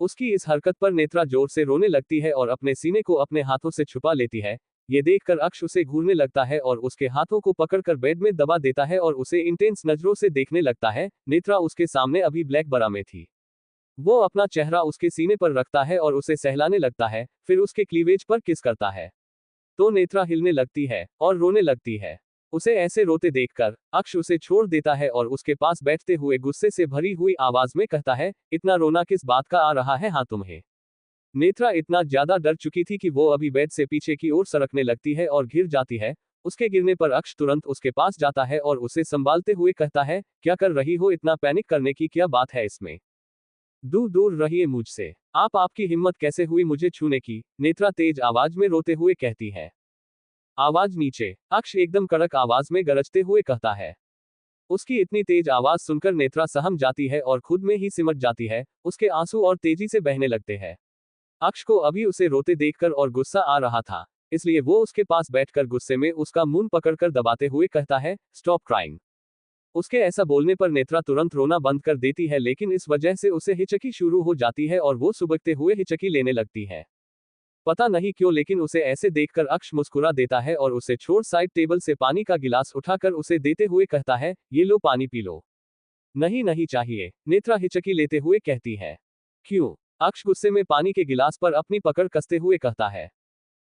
उसकी इस हरकत पर नेत्रा जोर से रोने लगती है और अपने सीने को अपने हाथों से छुपा लेती है। ये देखकर अक्ष उसे घूरने लगता है और उसके हाथों को पकड़कर बेड में दबा देता है और उसे इंटेंस नजरों से देखने लगता है। नेत्रा उसके सामने अभी ब्लैक बरा में थी। वो अपना चेहरा उसके सीने पर रखता है और उसे सहलाने लगता है, फिर उसके क्लीवेज पर किस करता है। तो नेत्रा हिलने लगती है और रोने लगती है। उसे ऐसे रोते देखकर अक्ष उसे छोड़ देता है और उसके पास बैठते हुए गुस्से से भरी हुई आवाज में कहता है, इतना रोना किस बात का आ रहा है हाँ तुम्हें? नेत्रा इतना ज्यादा डर चुकी थी कि वो अभी बेड से पीछे की ओर सरकने लगती है और गिर जाती है। उसके गिरने पर अक्ष तुरंत उसके पास जाता है और उसे संभालते हुए कहता है, क्या कर रही हो? इतना पैनिक करने की क्या बात है इसमें? दूर दूर रहिए मुझसे। आपकी हिम्मत कैसे हुई मुझे छूने की? नेत्रा तेज आवाज में रोते हुए कहती है। आवाज नीचे। अक्ष एकदम कड़क आवाज में गरजते हुए कहता है। उसकी इतनी तेज आवाज सुनकर नेत्रा सहम जाती है और खुद में ही सिमट जाती है। उसके आंसू और तेजी से बहने लगते हैं। अक्ष को अभी उसे रोते देखकर और गुस्सा आ रहा था, इसलिए वो उसके पास बैठकर गुस्से में उसका मुंह पकड़कर दबाते हुए कहता है, स्टॉप क्राइंग। उसके ऐसा बोलने पर नेत्रा तुरंत रोना बंद कर देती है लेकिन इस वजह से उसे हिचकी शुरू हो जाती है और वो सुबकते हुए हिचकी लेने लगती है। पता नहीं क्यों लेकिन उसे ऐसे देखकर अक्ष मुस्कुरा देता है और उसे छोड़ साइड टेबल से पानी का गिलास उठाकर उसे देते हुए कहता है, ये लो पानी पी लो। नहीं नहीं चाहिए, नेत्रा हिचकी लेते हुए कहती है। क्यों? अक्ष गुस्से में पानी के गिलास पर अपनी पकड़ कसते हुए कहता है।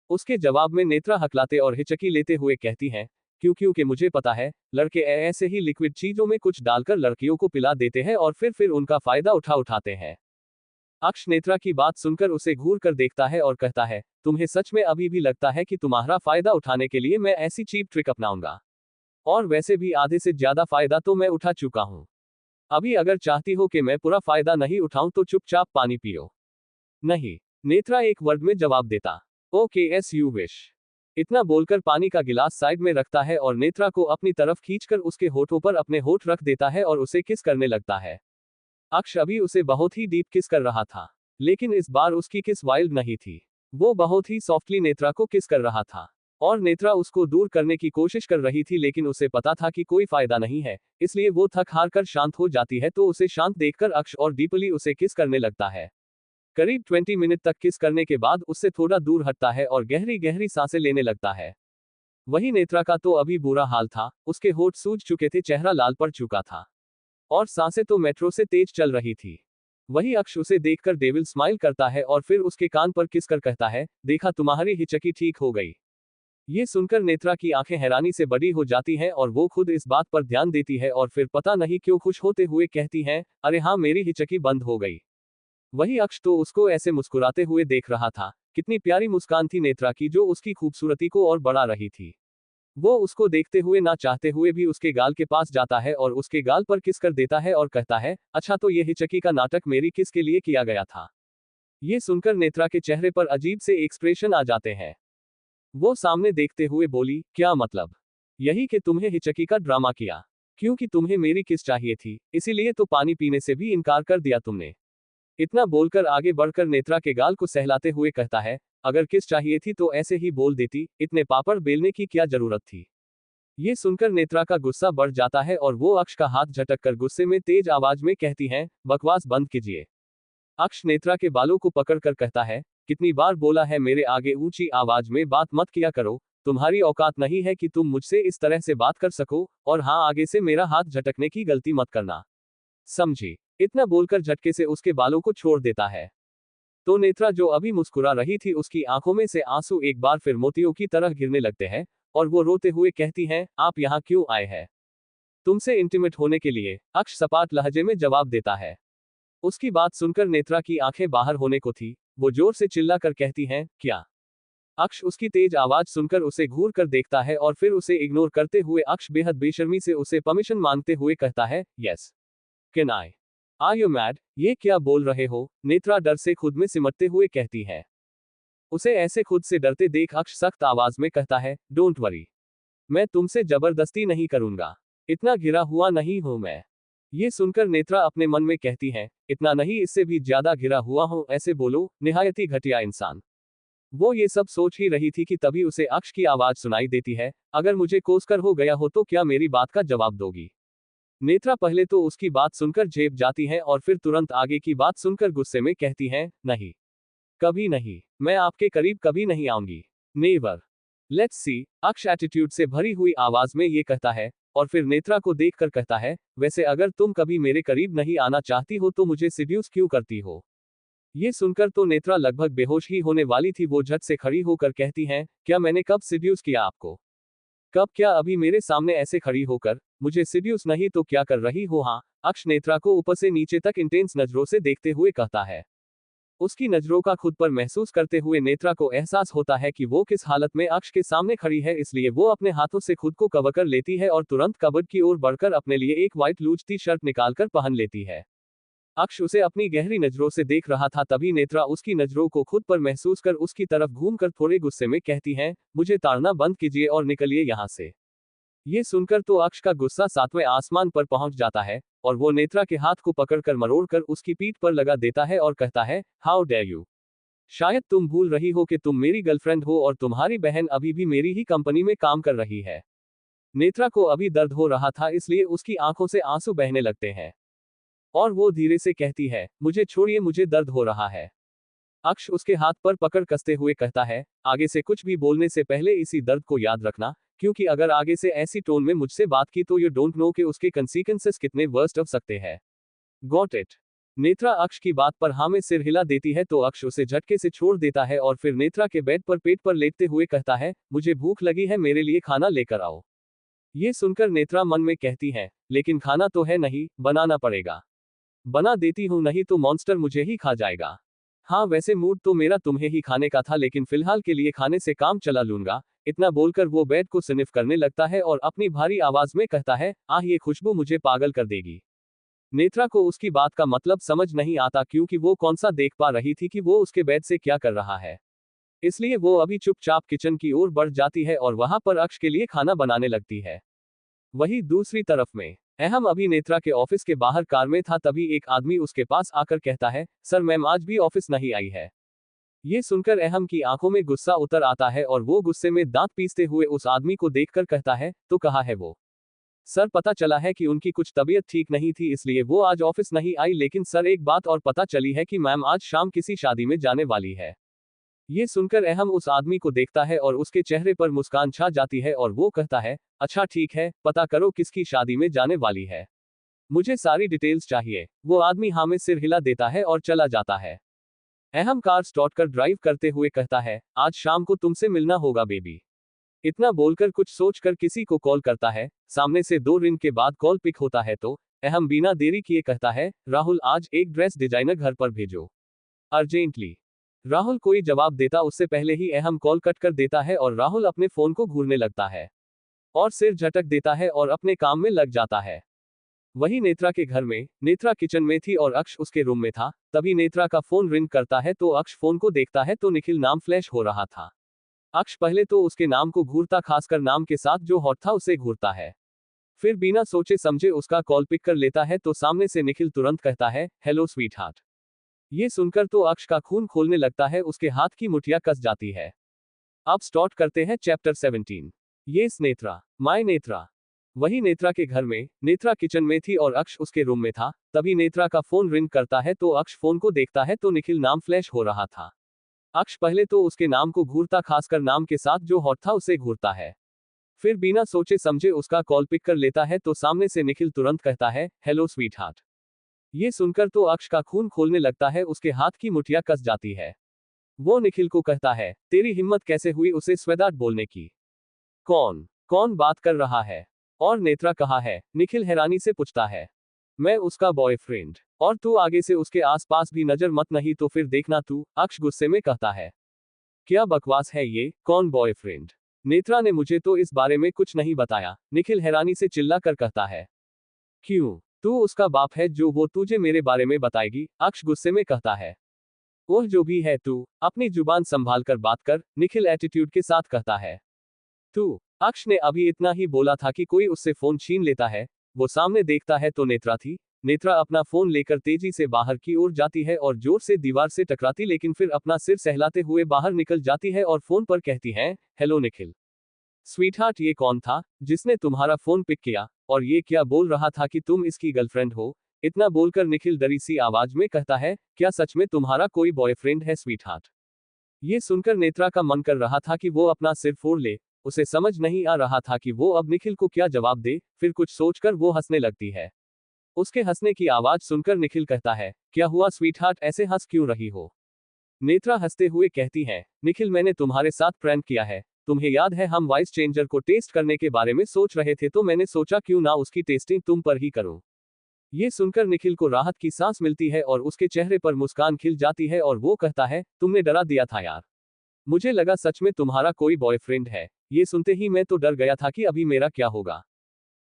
उसके जवाब में नेत्रा हकलाते और हिचकी लेते हुए कहती है, क्योंकि मुझे पता है, लड़के ऐसे ही लिक्विड चीजों में कुछ डालकर लड़कियों को पिला देते हैं और फिर उनका फायदा उठाते हैं। अक्ष नेत्रा की बात सुनकर उसे घूर कर देखता है और कहता है, तुम्हें सच में अभी भी लगता है कि तुम्हारा फायदा उठाने के लिए मैं ऐसी चीप ट्रिक अपनाऊंगा? और वैसे भी आधे से ज्यादा फायदा तो मैं उठा चुका हूं। अभी अगर चाहती हो कि मैं पूरा फायदा नहीं उठाऊं तो चुपचाप पानी पियो। नहीं, नेत्रा एक वर्ड में जवाब देता। Okay S U wish. इतना बोलकर पानी का गिलास साइड में रखता है और नेत्रा को अपनी तरफ खींचकर उसके होठों पर अपने होठ रख देता है और उसे किस करने लगता है। अक्ष अभी उसे बहुत ही डीप किस कर रहा था, लेकिन इस बार उसकी किस वाइल्ड नहीं थी। वो बहुत ही सॉफ्टली नेत्रा को किस कर रहा था। और नेत्रा उसको दूर करने की कोशिश कर रही थी, लेकिन उसे पता था कि कोई फायदा नहीं है, इसलिए वो थक हार कर शांत हो जाती है। तो उसे शांत देखकर अक्ष और डीपली उसे किस करने लगता है। करीब 20 मिनट तक किस करने के बाद उससे थोड़ा दूर हटता है और गहरी गहरी सांसें लेने लगता है। वही नेत्रा का तो अभी बुरा हाल था, उसके होठ सूज चुके थे, चेहरा लाल पड़ चुका था और सांसें तो मेट्रो से तेज चल रही थी। वही अक्ष उसे देखकर डेविल स्माइल करता है और फिर उसके कान पर किस कर कहता है, देखा तुम्हारी हिचकी ठीक हो गई। ये सुनकर नेत्रा की आंखें हैरानी से बड़ी हो जाती हैं और वो खुद इस बात पर ध्यान देती है और फिर पता नहीं क्यों खुश होते हुए कहती हैं, अरे हाँ, मेरी हिचकी बंद हो गई। वही अक्ष तो उसको ऐसे मुस्कुराते हुए देख रहा था। कितनी प्यारी मुस्कान थी नेत्रा की, जो उसकी खूबसूरती को और बढ़ा रही थी। वो उसको देखते हुए ना चाहते हुए भी उसके गाल के पास जाता है और उसके गाल पर किस कर देता है और कहता है, अच्छा तो ये हिचकी का नाटक मेरी किस के लिए किया गया था। ये सुनकर नेत्रा के चेहरे पर अजीब से एक्सप्रेशन आ जाते हैं। वो सामने देखते हुए बोली, क्या मतलब? यही कि तुम्हें हिचकी का ड्रामा किया, क्योंकि तुम्हें मेरी किस चाहिए थी, इसीलिए तो पानी पीने से भी इनकार कर दिया तुमने। इतना बोलकर आगे बढ़कर नेत्रा के गाल को सहलाते हुए कहता है, अगर किस चाहिए थी तो ऐसे ही बोल देती, इतने पापड़ बेलने की क्या जरूरत थी। ये सुनकर नेत्रा का गुस्सा बढ़ जाता है और वो अक्ष का हाथ झटक कर गुस्से में तेज आवाज में कहती हैं, बकवास बंद कीजिए। अक्ष नेत्रा के बालों को पकड़कर कहता है, कितनी बार बोला है मेरे आगे ऊंची आवाज में बात मत किया करो, तुम्हारी औकात नहीं है कि तुम मुझसे इस तरह से बात कर सको, और हाँ, आगे से मेरा हाथ झटकने की गलती मत करना, समझी? इतना बोलकर झटके से उसके बालों को छोड़ देता है। तो नेत्रा जो अभी मुस्कुरा रही थी, उसकी आंखों में से आंसू एक बार फिर मोतियों की तरह गिरने लगते हैं और वो रोते हुए कहती हैं, आप यहाँ क्यों आए हैं? तुमसे इंटीमेट होने के लिए, अक्ष सपाट लहजे में जवाब देता है। उसकी बात सुनकर नेत्रा की आंखें बाहर होने को थी, वो जोर से चिल्ला कर कहती हैं, क्या? अक्ष उसकी तेज आवाज सुनकर उसे घूर कर देखता है और फिर उसे इग्नोर करते हुए अक्ष बेहद बेशर्मी से उसे परमिशन मांगते हुए कहता है, yes can I. Are you mad? ये क्या बोल रहे हो? नेत्रा डर से खुद में सिमटते हुए कहती है। उसे ऐसे खुद से डरते देख अक्ष सख्त आवाज में कहता है, डोंट वरी, मैं तुमसे जबरदस्ती नहीं करूंगा, इतना घिरा हुआ नहीं हूं मैं। ये सुनकर नेत्रा अपने मन में कहती है, इतना नहीं इससे भी ज्यादा घिरा हुआ हूं, ऐसे बोलो, निहायत ही घटिया इंसान। वो ये सब सोच ही रही थी कि तभी उसे अक्ष की आवाज सुनाई देती है, अगर मुझे कोसकर हो गया हो तो क्या मेरी बात का जवाब दोगी? नेत्रा पहले तो उसकी बात सुनकर झेप जाती हैं और फिर तुरंत आगे की बात सुनकर गुस्से में कहती हैं, नहीं, कभी नहीं, मैं आपके करीब कभी नहीं आऊंगी, नेवर। लेट्स सी, अक्ष एटीट्यूड से भरी हुई आवाज में ये कहता है और फिर नेत्रा को देखकर कहता है, वैसे अगर तुम कभी मेरे करीब नहीं आना चाहती हो तो मुझे सिड्यूस क्यों करती हो? ये सुनकर तो नेत्रा लगभग बेहोश ही होने वाली थी। वो झट से खड़ी होकर कहती हैं, क्या मैंने कब सिड्यूस किया आपको? कब? क्या अभी मेरे सामने ऐसे खड़ी होकर मुझे सिड्यूस नहीं तो क्या कर रही हो? हाँ, अक्ष नेत्रा को ऊपर से नीचे तक इंटेंस नजरों से देखते हुए कहता है। उसकी नजरों का खुद पर महसूस करते हुए नेत्रा को एहसास होता है कि वो किस हालत में अक्ष के सामने खड़ी है, इसलिए वो अपने हाथों से खुद को कवर कर लेती है और तुरंत कबर्ड की ओर बढ़कर अपने लिए एक व्हाइट लूज टी शर्ट निकालकर पहन लेती है। अक्ष उसे अपनी गहरी नजरों से देख रहा था, तभी नेत्रा उसकी नजरों को खुद पर महसूस कर उसकी तरफ घूमकर थोड़े गुस्से में कहती हैं, मुझे ताड़ना बंद कीजिए और निकलिए यहाँ से। ये सुनकर तो अक्ष का गुस्सा सातवें आसमान पर पहुंच जाता है और वो नेत्रा के हाथ को पकड़कर मरोड़कर उसकी पीठ पर लगा देता है और कहता है, हाउ डेयर यू। शायद तुम भूल रही हो कि तुम मेरी गर्लफ्रेंड हो और तुम्हारी बहन अभी भी मेरी ही कंपनी में काम कर रही है। नेत्रा को अभी दर्द हो रहा था, इसलिए उसकी आंखों से आंसू बहने लगते हैं और वो धीरे से कहती है, मुझे छोड़िए, मुझे दर्द हो रहा है। अक्ष उसके हाथ पर पकड़ कसते हुए कहता है, आगे से कुछ भी बोलने से पहले इसी दर्द को याद रखना, क्योंकि अगर आगे से ऐसी टोन में मुझसे बात की तो यू डोंट नो कि उसके कंसीक्वेंसेस कितने वर्स्ट हो सकते हैं। Got it? नेत्रा अक्ष की बात पर हाँ में सिर हिला देती है तो अक्ष उसे झटके से छोड़ देता है और फिर नेत्रा के बेड पर पेट पर लेटते हुए कहता है, मुझे भूख लगी है, मेरे लिए खाना लेकर आओ। ये सुनकर नेत्रा मन में कहती है, लेकिन खाना तो है नहीं, बनाना पड़ेगा। बना देती हूँ, नहीं तो मॉन्स्टर मुझे ही खा जाएगा। हाँ, वैसे मूड तो मेरा तुम्हें ही खाने का था, लेकिन फिलहाल के लिए खाने से काम चला लूंगा। इतना बोलकर वो बेड को स्निफ करने लगता है और अपनी भारी आवाज में कहता है, आह, ये खुशबू मुझे पागल कर देगी। नेत्रा को उसकी बात का मतलब समझ नहीं आता, क्योंकि वो कौन सा देख पा रही थी कि वो उसके बेड से क्या कर रहा है। इसलिए वो अभी चुपचाप किचन की ओर बढ़ जाती है और वहां पर अक्ष के लिए खाना बनाने लगती है। वहीं दूसरी तरफ में अहम अभी नेत्रा के ऑफिस के बाहर कार में था, तभी एक आदमी उसके पास आकर कहता है, सर मैम आज भी ऑफिस नहीं आई है। ये सुनकर अहम की आंखों में गुस्सा उतर आता है और वो गुस्से में दांत पीसते हुए उस आदमी को देखकर कहता है, तो कहाँ है वो? सर, पता चला है कि उनकी कुछ तबीयत ठीक नहीं थी इसलिए वो आज ऑफिस नहीं आई, लेकिन सर एक बात और पता चली है कि मैम आज शाम किसी शादी में जाने वाली है। ये सुनकर अहम उस आदमी को देखता है और उसके चेहरे पर मुस्कान छा जाती है और वो कहता है, अच्छा ठीक है, पता करो किसकी शादी में जाने वाली है। मुझे सारी डिटेल्स चाहिए। वो आदमी हाँ में सिर हिला देता है और चला जाता है। अहम कार स्टार्ट कर ड्राइव करते हुए कहता है, आज शाम को तुमसे मिलना होगा बेबी। इतना बोलकर कुछ सोचकर किसी को कॉल करता है। सामने से 2 रिंग के बाद कॉल पिक होता है तो अहम बिना देरी किए कहता है, राहुल आज एक ड्रेस डिजाइनर घर पर भेजो अर्जेंटली। राहुल कोई जवाब देता उससे पहले ही अहम कॉल कट कर देता है और राहुल अपने फोन को घूरने लगता है और सिर झटक देता है और अपने काम में लग जाता है। वही नेत्रा के घर में नेत्रा किचन में थी और अक्ष उसके रूम में था। तभी नेत्रा का फोन रिंग करता है तो अक्ष फोन को देखता है तो निखिल नाम फ्लैश हो रहा था। अक्ष पहले तो उसके नाम को घूरता, खासकर नाम के साथ जो हॉट था उसे घूरता है। फिर बिना सोचे समझे उसका कॉल पिक कर लेता है तो सामने से निखिल तुरंत कहता है, हेलो स्वीट हार्ट। ये सुनकर तो अक्ष का खून खोलने लगता है, उसके हाथ की मुठिया कस जाती है। अब स्टार्ट करते हैं chapter 17। Yes Netra, my Netra. वही नेत्रा के घर में नेत्रा किचन में थी और अक्ष उसके रूम में था। तभी नेत्रा का फोन रिंग करता है तो अक्ष फोन को देखता है तो निखिल नाम फ्लैश हो रहा था। अक्ष पहले तो उसके नाम को घूरता, खासकर नाम के साथ जो हॉट था उसे घूरता है। फिर बिना सोचे समझे उसका कॉल पिक कर लेता है तो सामने से निखिल तुरंत कहता है, हेलो स्वीट हार्ट। ये सुनकर तो अक्ष का खून खोलने लगता है, उसके हाथ की मुठिया कस जाती है। वो निखिल को कहता है, तेरी हिम्मत कैसे हुई उसे स्वेदार्थ बोलने की? कौन कौन बात कर रहा है? और नेत्रा कहाँ है? निखिल हैरानी से पूछता है। मैं उसका बॉयफ्रेंड। और तू आगे से उसके आसपास भी नजर मत, नहीं तो फिर देखना तू, अक्ष गुस्से में कहता है। क्या बकवास है ये? कौन बॉयफ्रेंड? नेत्रा ने मुझे तो इस बारे में कुछ नहीं बताया, निखिल हैरानी से चिल्ला कर कहता है। क्यों? तू उसका बाप है जो वो तुझे मेरे बारे में बताएगी? अक्ष गुस्से में कहता है। ओह जो भी है तू, अपनी जुबान संभाल कर बात कर, निखिल एटीट्यूड के साथ कहता है। तू, अक्ष ने अभी इतना ही बोला था कि कोई उससे फोन छीन लेता है। वो सामने देखता है तो नेत्रा थी। नेत्रा अपना फोन लेकर तेजी से बाहर की ओर जाती है और जोर से दीवार से टकराती, लेकिन फिर अपना सिर सहलाते हुए बाहर निकल जाती है और फोन पर कहती है, हेलो निखिल। स्वीटहार्ट, ये कौन था जिसने तुम्हारा फोन पिक किया, और ये क्या बोल रहा था कि तुम इसकी गर्लफ्रेंड हो? इतना बोलकर निखिल डरी सी आवाज में कहता है, क्या सच में तुम्हारा कोई बॉयफ्रेंड है स्वीटहार्ट? ये सुनकर नेत्रा का मन कर रहा था कि वो अपना सिर फोड़ ले। उसे समझ नहीं आ रहा था कि वो अब निखिल को क्या जवाब दे। फिर कुछ सोचकर वो हंसने लगती है। उसके हंसने की आवाज सुनकर निखिल कहता है, क्या हुआ स्वीटहार्ट, ऐसे हंस क्यों रही हो? नेत्रा हंसते हुए कहती है, निखिल मैंने तुम्हारे साथ प्रैंक किया है। तुम्हें याद है हम वॉइस चेंजर को टेस्ट करने के बारे में सोच रहे थे, तो मैंने सोचा क्यों ना उसकी टेस्टिंग तुम पर ही करूं। ये सुनकर निखिल को राहत की सांस मिलती है और उसके चेहरे पर मुस्कान खिल जाती है और वो कहता है, तुमने डरा दिया था यार। मुझे लगा सच में तुम्हारा कोई बॉयफ्रेंड है। ये सुनते ही मैं तो डर गया था कि अभी मेरा क्या होगा।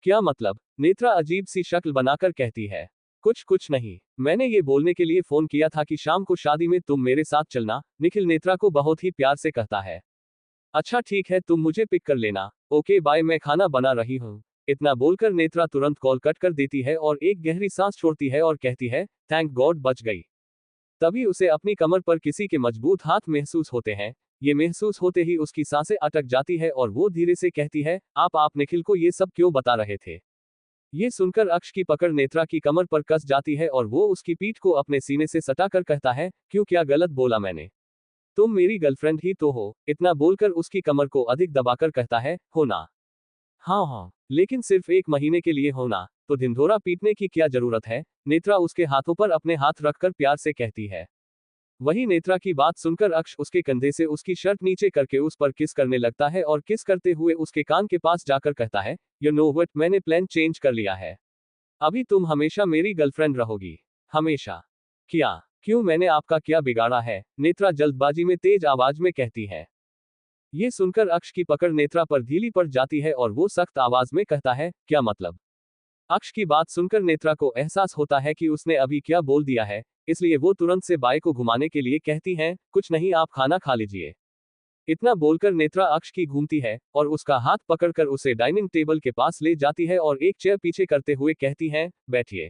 क्या मतलब? नेत्रा अजीब सी शक्ल बनाकर कहती है। कुछ नहीं, मैंने ये बोलने के लिए फोन किया था कि शाम को शादी में तुम मेरे साथ चलना। निखिल नेत्रा को बहुत ही प्यार से कहता है। अच्छा ठीक है, तुम मुझे पिक कर लेना। ओके बाय, मैं खाना बना रही हूँ। इतना बोलकर नेत्रा तुरंत कॉल कट कर देती है और एक गहरी सांस छोड़ती है और कहती है, थैंक गॉड बच गई। तभी उसे अपनी कमर पर किसी के मजबूत हाथ महसूस होते हैं। ये महसूस होते ही उसकी सांसें अटक जाती है और वो धीरे से कहती है, आप निखिल को ये सब क्यों बता रहे थे? ये सुनकर अक्ष की पकड़ नेत्रा की कमर पर कस जाती है और वो उसकी पीठ को अपने सीने से सटाकर कहता है, क्यों, क्या गलत बोला मैंने? तुम मेरी गर्लफ्रेंड ही तो हो। इतना बोलकर उसकी कमर को अधिक दबाकर कहता है, हो ना? हाँ हाँ, लेकिन सिर्फ 1 महीने के लिए होना, तो ढिंढोरा पीटने की क्या जरूरत है? नेत्रा उसके हाथों पर अपने हाथ रखकर प्यार से कहती है। वही नेत्रा की बात सुनकर अक्ष उसके कंधे से उसकी शर्ट नीचे करके उस पर किस करने लगता है और किस करते हुए उसके कान के पास जाकर कहता है, यू नो व्हाट, मैंने प्लान चेंज कर लिया है। अभी तुम हमेशा मेरी गर्लफ्रेंड रहोगी। हमेशा? क्या? क्यों, मैंने आपका क्या बिगाड़ा है? नेत्रा जल्दबाजी में तेज आवाज में कहती है। ये सुनकर अक्ष की पकड़ नेत्रा पर ढीली पड़ जाती है और वो सख्त आवाज में कहता है, क्या मतलब? अक्ष की बात सुनकर नेत्रा को एहसास होता है कि उसने अभी क्या बोल दिया है, इसलिए वो तुरंत से बाई को घुमाने के लिए कहती हैं, कुछ नहीं, आप खाना खा लीजिए। इतना बोलकर नेत्रा अक्ष की घूमती है और उसका हाथ पकड़कर उसे डाइनिंग टेबल के पास ले जाती है और एक चेयर पीछे करते हुए कहती हैं, बैठिए।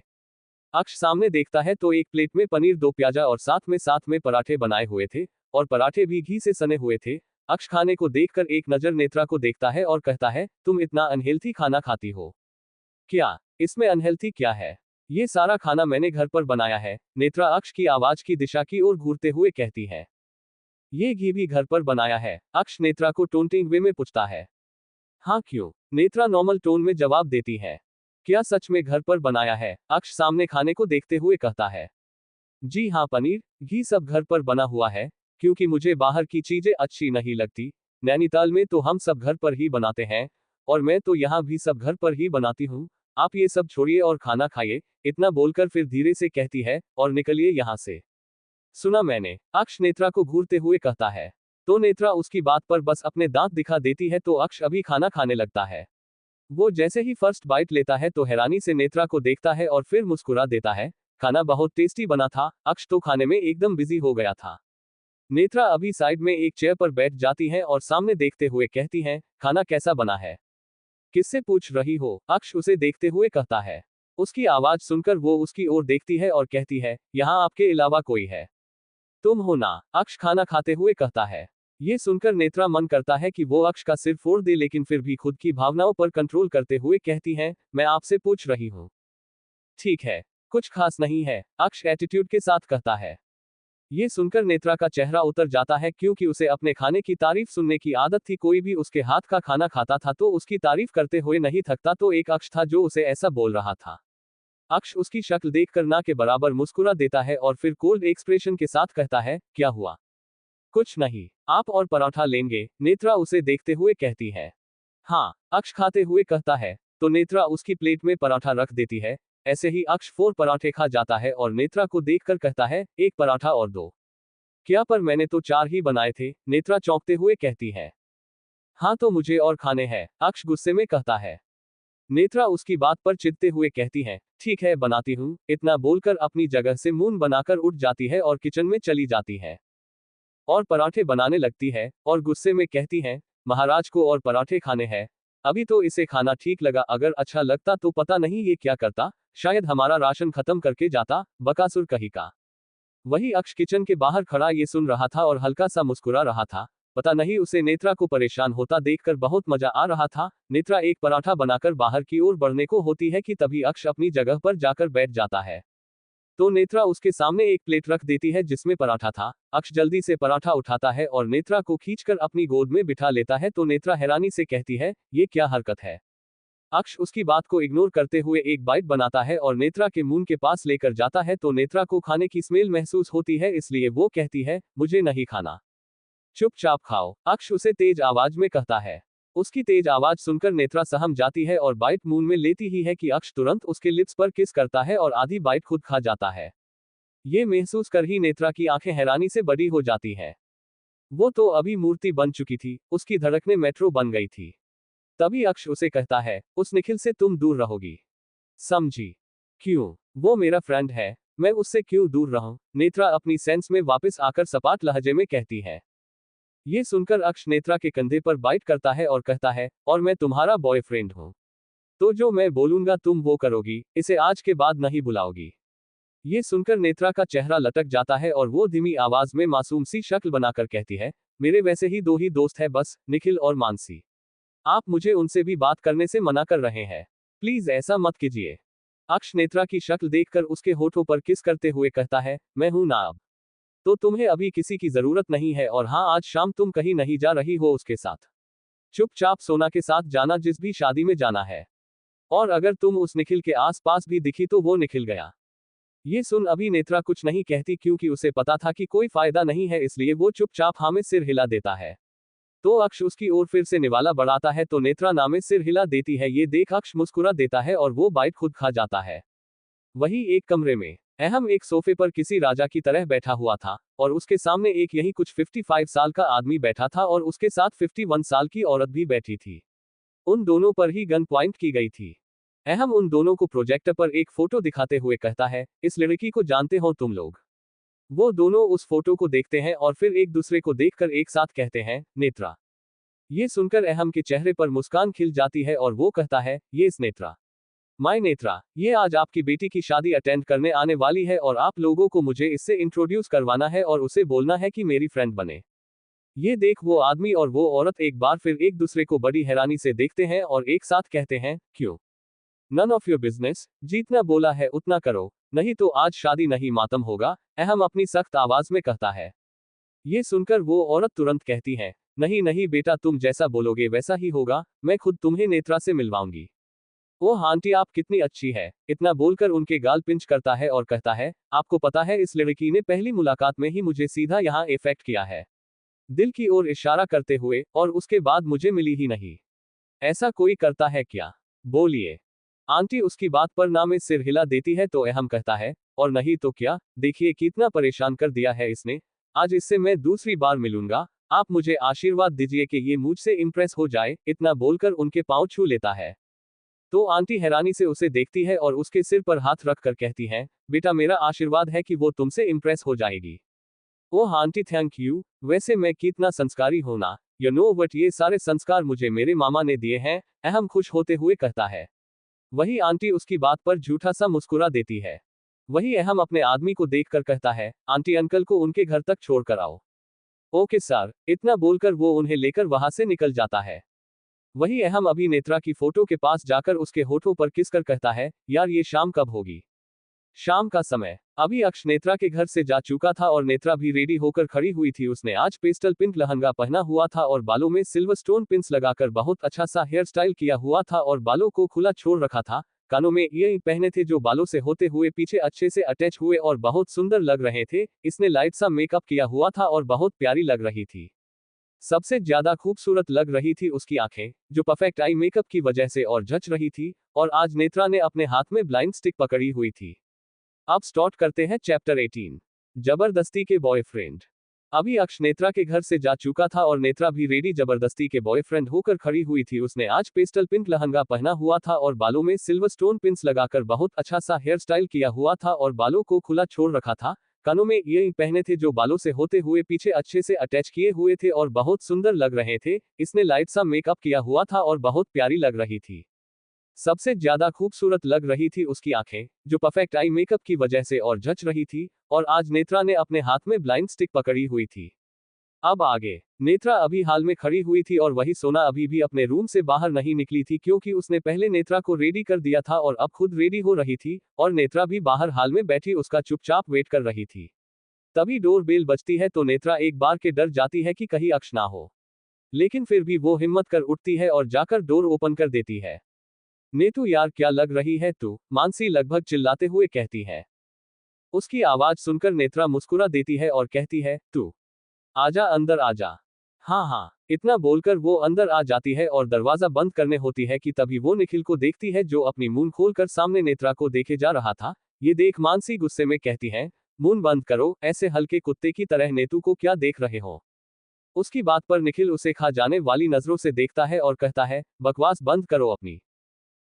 अक्ष सामने देखता है तो एक प्लेट में पनीर, 2 प्याजा और साथ में पराठे बनाए हुए थे, और पराठे भी घी से सने हुए थे। अक्ष खाने को देखकर एक नजर नेत्रा को देखता है और कहता है, तुम इतना अनहेल्थी खाना खाती हो क्या? इसमें अनहेल्थी क्या है? ये सारा खाना मैंने घर पर बनाया है। नेत्रा अक्ष की आवाज की दिशा की ओर घूरते हुए कहती है, ये घी भी घर पर बनाया है? अक्ष नेत्रा को टोंटिंग वे में पूछता है। हाँ क्यों? नेत्रा नॉर्मल टोन में जवाब देती है। क्या सच में घर पर बनाया है? अक्ष सामने खाने को देखते हुए कहता है। जी हाँ, पनीर घी सब घर पर बना हुआ है, क्योंकि मुझे बाहर की चीजें अच्छी नहीं लगती। नैनीताल में तो हम सब घर पर ही बनाते हैं, और मैं तो यहाँ भी सब घर पर ही बनाती हूँ। आप ये सब छोड़िए और खाना खाइए। इतना बोलकर फिर धीरे से कहती है, और निकलिए यहाँ से। सुना मैंने, अक्ष नेत्रा को घूरते हुए कहता है। तो नेत्रा उसकी बात पर बस अपने दांत दिखा देती है तो अक्ष अभी खाना खाने लगता है। वो जैसे ही फर्स्ट बाइट लेता है तो हैरानी से नेत्रा को देखता है और फिर मुस्कुरा देता है। खाना बहुत टेस्टी बना था। अक्ष तो खाने में एकदम बिजी हो गया था। नेत्रा अभी साइड में एक चेयर पर बैठ जाती है और सामने देखते हुए कहती है, खाना कैसा बना है? किससे पूछ रही हो? अक्ष उसे देखते हुए कहता है। उसकी आवाज सुनकर वो उसकी ओर देखती है और कहती है, यहाँ आपके अलावा कोई है? तुम हो ना? अक्ष खाना खाते हुए कहता है। ये सुनकर नेत्रा मन करता है कि वो अक्ष का सिर फोड़ दे, लेकिन फिर भी खुद की भावनाओं पर कंट्रोल करते हुए कहती है, मैं आपसे पूछ रही हूँ। ठीक है, कुछ खास नहीं है, अक्ष एटीट्यूड के साथ कहता है। ये सुनकर नेत्रा का चेहरा उतर जाता है, क्योंकि उसे अपने खाने की तारीफ सुनने की आदत थी। कोई भी उसके हाथ का खाना खाता था तो उसकी तारीफ करते हुए नहीं थकता, तो एक अक्ष था जो उसे ऐसा बोल रहा था। अक्ष उसकी शक्ल देखकर ना के बराबर मुस्कुरा देता है और फिर कोल्ड एक्सप्रेशन के साथ कहता है, क्या हुआ? कुछ नहीं, आप और पराठा लेंगे? नेत्रा उसे देखते हुए कहती है। हाँ, अक्ष खाते हुए कहता है। तो नेत्रा उसकी प्लेट में पराठा रख देती है। ऐसे ही अक्ष 4 पराठे खा जाता है और नेत्रा को देखकर कहता है, एक पराठा और दो। क्या? पर मैंने तो 4 ही बनाए थे, नेत्रा चौंकते हुए कहती है। हाँ तो मुझे और खाने हैं, अक्ष गुस्से में कहता है। नेत्रा उसकी बात पर चिढ़ते हुए कहती है, ठीक है बनाती हूँ। इतना बोलकर अपनी जगह से मुंह बनाकर उठ जाती है और किचन में चली जाती है और पराठे बनाने लगती है और गुस्से में कहती है, महाराज को और पराठे खाने हैं। अभी तो इसे खाना ठीक लगा, अगर अच्छा लगता तो पता नहीं ये क्या करता, शायद हमारा राशन खत्म करके जाता, बकासुर कहीं का। वही अक्ष किचन के बाहर खड़ा ये सुन रहा था और हल्का सा मुस्कुरा रहा था। पता नहीं उसे नेत्रा को परेशान होता देखकर बहुत मजा आ रहा था। नेत्रा एक पराठा बनाकर बाहर की ओर बढ़ने को होती है कि तभी अक्ष अपनी जगह पर जाकर बैठ जाता है। तो नेत्रा उसके सामने एक प्लेट रख देती है जिसमें पराठा था। अक्ष जल्दी से पराठा उठाता है और नेत्रा को खींचकर अपनी गोद में बिठा लेता है। तो नेत्रा हैरानी से कहती है, ये क्या हरकत है? अक्ष उसकी बात को इग्नोर करते हुए एक बाइट बनाता है और नेत्रा के मुंह के पास लेकर जाता है। तो नेत्रा को खाने की स्मेल महसूस होती है, इसलिए वो कहती है, मुझे नहीं खाना, चुपचाप खाओ। अक्ष उसे तेज आवाज में कहता है। उसकी तेज आवाज सुनकर नेत्रा सहम जाती है और बाइट मुंह में लेती ही है कि अक्ष तुरंत उसके लिप्स पर किस करता है और आधी बाइट खुद खा जाता है। ये महसूस कर ही नेत्रा की आंखें हैरानी से बड़ी हो जाती है। वो तो अभी मूर्ति बन चुकी थी, उसकी धड़कनें मेट्रो बन गई थी। तभी अक्ष उसे कहता है, उस निखिल से तुम दूर रहोगी, समझी? क्यों? वो मेरा फ्रेंड है, मैं उससे क्यों दूर रहूं? नेत्रा अपनी सेंस में वापस आकर सपाट लहजे में कहती है। ये सुनकर अक्ष नेत्रा के कंधे पर बाइट करता है और कहता है, और मैं तुम्हारा बॉयफ्रेंड हूं, तो जो मैं बोलूंगा तुम वो करोगी, इसे आज के बाद नहीं बुलाओगी। ये सुनकर नेत्रा का चेहरा लटक जाता है और वो धीमी आवाज में मासूम सी शक्ल बनाकर कहती है, मेरे वैसे ही 2 ही दोस्त है बस, निखिल और मानसी। आप मुझे उनसे भी बात करने से मना कर रहे हैं, प्लीज ऐसा मत कीजिए। अक्ष नेत्रा की शक्ल देखकर उसके होठों पर किस करते हुए कहता है, मैं हूं ना अब, तो तुम्हें अभी किसी की जरूरत नहीं है, और हाँ आज शाम तुम कहीं नहीं जा रही हो उसके साथ। चुपचाप सोना के साथ जाना जिस भी शादी में जाना है, और अगर तुम उस निखिल के आस पास भी दिखी तो वो निखिल गया। ये सुन अभी नेत्रा कुछ नहीं कहती, क्योंकि उसे पता था कि कोई फायदा नहीं है, इसलिए वो चुपचाप हाँ में सिर हिला देता है। तो अक्ष उसकी ओर फिर से निवाला बढ़ाता है तो नेत्रा ना में सिर हिला देती है। ये देख अक्ष मुस्कुरा देता है और वो बाइट खुद खा जाता है। वही एक कमरे में अहम एक सोफे पर किसी राजा की तरह बैठा हुआ था, और उसके सामने एक यही कुछ 55 साल का आदमी बैठा था और उसके साथ 51 साल की औरत भी बैठी थी। उन दोनों पर ही गन पॉइंट की गई थी। अहम उन दोनों को प्रोजेक्टर पर एक फोटो दिखाते हुए कहता है, इस लड़की को जानते हो तुम लोग? वो दोनों उस फोटो को देखते हैं और फिर एक दूसरे को देखकर एक साथ कहते हैं, नेत्रा। ये सुनकर अहम के चेहरे पर मुस्कान खिल जाती है और वो कहता है, ये इस नेत्रा। माय नेत्रा, ये आज आपकी बेटी की शादी अटेंड करने आने वाली है और आप लोगों को मुझे इससे इंट्रोड्यूस करवाना है और उसे बोलना है कि मेरी फ्रेंड बने। ये देख वो आदमी और वो औरत एक बार फिर एक दूसरे को बड़ी हैरानी से देखते हैं और एक साथ कहते हैं, क्यों? नन ऑफ योर बिजनेस, जितना बोला है उतना करो, नहीं तो आज शादी नहीं मातम होगा, अहम अपनी सख्त आवाज में कहता है। ये सुनकर वो औरत तुरंत कहती है, नहीं नहीं बेटा, तुम जैसा बोलोगे वैसा ही होगा, मैं खुद तुम्हें नेत्रा से मिलवाऊंगी। ओह आंटी, आप कितनी अच्छी है, इतना बोलकर उनके गाल पिंच करता है और कहता है, आपको पता है इस लड़की ने पहली मुलाकात में ही मुझे सीधा यहाँ इफेक्ट किया है, दिल की ओर इशारा करते हुए, और उसके बाद मुझे मिली ही नहीं। ऐसा कोई करता है क्या? बोलिए। आंटी उसकी बात पर ना में सिर हिला देती है तो अहम कहता है, और नहीं तो क्या, देखिए कितना परेशान कर दिया है इसने, आज इससे मैं दूसरी बार मिलूंगा, आप मुझे आशीर्वाद दीजिए कि ये मुझसे इंप्रेस हो जाए, इतना बोलकर उनके पांव छू लेता है। तो आंटी हैरानी से उसे देखती है और उसके सिर पर हाथ रखकर कहती हैं, बेटा मेरा आशीर्वाद है कि वो तुमसे इंप्रेस हो जाएगी। ओह आंटी थैंक यू, वैसे मैं कितना संस्कारी हूं ना, यू नो बट ये सारे संस्कार मुझे मेरे मामा ने दिए हैं, अहम खुश होते हुए कहता है। वही आंटी उसकी बात पर झूठा सा मुस्कुरा देती है। वही अहम अपने आदमी को देखकर कहता है, आंटी अंकल को उनके घर तक छोड़ कर आओ। ओके सर, इतना बोलकर वो उन्हें लेकर वहां से निकल जाता है। वही अहम अभी नेत्रा की फोटो के पास जाकर उसके होठों पर किस कर कहता है, यार ये शाम कब होगी? शाम का समय। अभी अक्ष नेत्रा के घर से जा चुका था और नेत्रा भी रेडी होकर खड़ी हुई थी। उसने आज पेस्टल पिंक लहंगा पहना हुआ था और बालों में सिल्वर स्टोन पिंस लगाकर बहुत अच्छा सा हेयर स्टाइल किया हुआ था और बालों को खुला छोड़ रखा था। कानों में ईयरिंग पहने थे जो बालों से होते हुए पीछे अच्छे से अटैच हुए और बहुत सुंदर लग रहे थे। इसने लाइट सा मेकअप किया हुआ था और बहुत प्यारी लग रही थी। सबसे ज्यादा खूबसूरत लग रही थी उसकी आंखें, जो परफेक्ट आई मेकअप की वजह से और जच रही थी। और आज नेत्रा ने अपने हाथ में ब्लाइंड स्टिक पकड़ी हुई थी। अब स्टार्ट करते हैं चैप्टर 18, जबरदस्ती के बॉयफ्रेंड। अभी अक्ष नेत्रा के घर से जा चुका था और नेत्रा भी रेडी जबरदस्ती के बॉयफ्रेंड होकर खड़ी हुई थी। उसने आज पेस्टल पिंक लहंगा पहना हुआ था और बालों में सिल्वर स्टोन पिंस लगाकर बहुत अच्छा सा हेयर स्टाइल किया हुआ था और बालों को खुला छोड़ रखा था। कानों में ईयरिंग पहने थे जो बालों से होते हुए पीछे अच्छे से अटैच किए हुए थे और बहुत सुंदर लग रहे थे। इसने लाइट सा मेकअप किया हुआ था और बहुत प्यारी लग रही थी। सबसे ज्यादा खूबसूरत लग रही थी उसकी आंखें, जो परफेक्ट आई मेकअप की वजह से और जच रही थी। और आज नेत्रा ने अपने हाथ में ब्लाइंड स्टिक पकड़ी हुई थी। अब आगे, नेत्रा अभी हाल में खड़ी हुई थी और वही सोना अभी भी अपने रूम से बाहर नहीं निकली थी क्योंकि उसने पहले नेत्रा को रेडी कर दिया था और अब खुद रेडी हो रही थी। और नेत्रा भी बाहर हाल में बैठी उसका चुपचाप वेट कर रही थी। तभी डोर बेल बजती है तो नेत्रा एक बार के डर जाती है कि कहीं अक्ष ना हो, लेकिन फिर भी वो हिम्मत कर उठती है और जाकर डोर ओपन कर देती है। नेतू यार क्या लग रही है तू, मानसी लगभग चिल्लाते हुए कहती है। उसकी आवाज सुनकर नेत्रा मुस्कुरा देती है और कहती है, तू आजा, अंदर आजा। हाँ हाँ, इतना बोलकर वो अंदर आ जाती है और दरवाजा बंद करने होती है कि तभी वो निखिल को देखती है जो अपनी मुंह खोलकर सामने नेत्रा को देखे जा रहा था। ये देख मानसी गुस्से में कहती है, मुंह बंद करो, ऐसे हल्के कुत्ते की तरह नेतू को क्या देख रहे हो? उसकी बात पर निखिल उसे खा जाने वाली नजरों से देखता है और कहता है, बकवास बंद करो अपनी।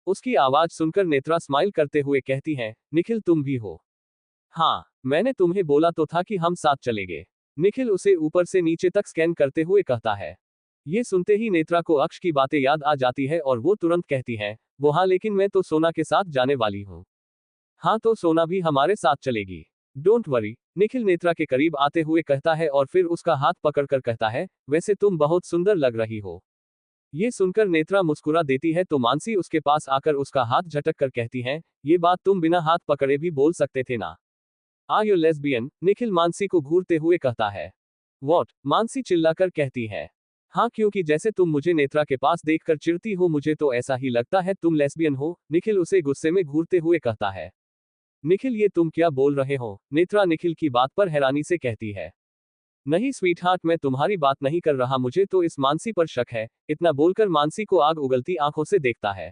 उसकी आवाज सुनकर नेत्रा स्माइल करते हुए कहती है, निखिल तुम भी हो? हाँ, मैंने तुम्हें बोला तो था कि हम साथ चलेंगे। निखिल उसे ऊपर से नीचे तक स्कैन करते हुए कहता है। ये सुनते ही नेत्रा को अक्ष की बातें याद आ जाती है और वो तुरंत कहती है, वो हाँ, लेकिन मैं तो सोना के साथ जाने वाली हूँ। हाँ तो सोना भी हमारे साथ चलेगी। डोंट वरी, निखिल नेत्रा के करीब आते हुए कहता है और फिर उसका हाथ पकड़कर कहता है, वैसे तुम बहुत सुंदर लग रही हो। ये सुनकर नेत्रा मुस्कुरा देती है तो मानसी उसके पास आकर उसका हाथ झटक कर कहती है, ये बात तुम बिना हाथ पकड़े भी बोल सकते थे ना। Are you lesbian? Nikhil Mansi को घूरते हुए कहता है। वॉट? मानसी चिल्लाकर कहती है। हाँ, क्योंकि जैसे तुम मुझे नेत्रा के पास देखकर चिढ़ती हो, मुझे तो ऐसा ही लगता है तुम लेस्बियन हो। निखिल उसे गुस्से में घूरते हुए कहता है। निखिल ये तुम क्या बोल रहे हो? नेत्रा निखिल की बात पर हैरानी से कहती है। नहीं स्वीटहार्ट, मैं तुम्हारी बात नहीं कर रहा, मुझे तो इस मानसी पर शक है। इतना बोलकर मानसी को आग उगलती आंखों से देखता है।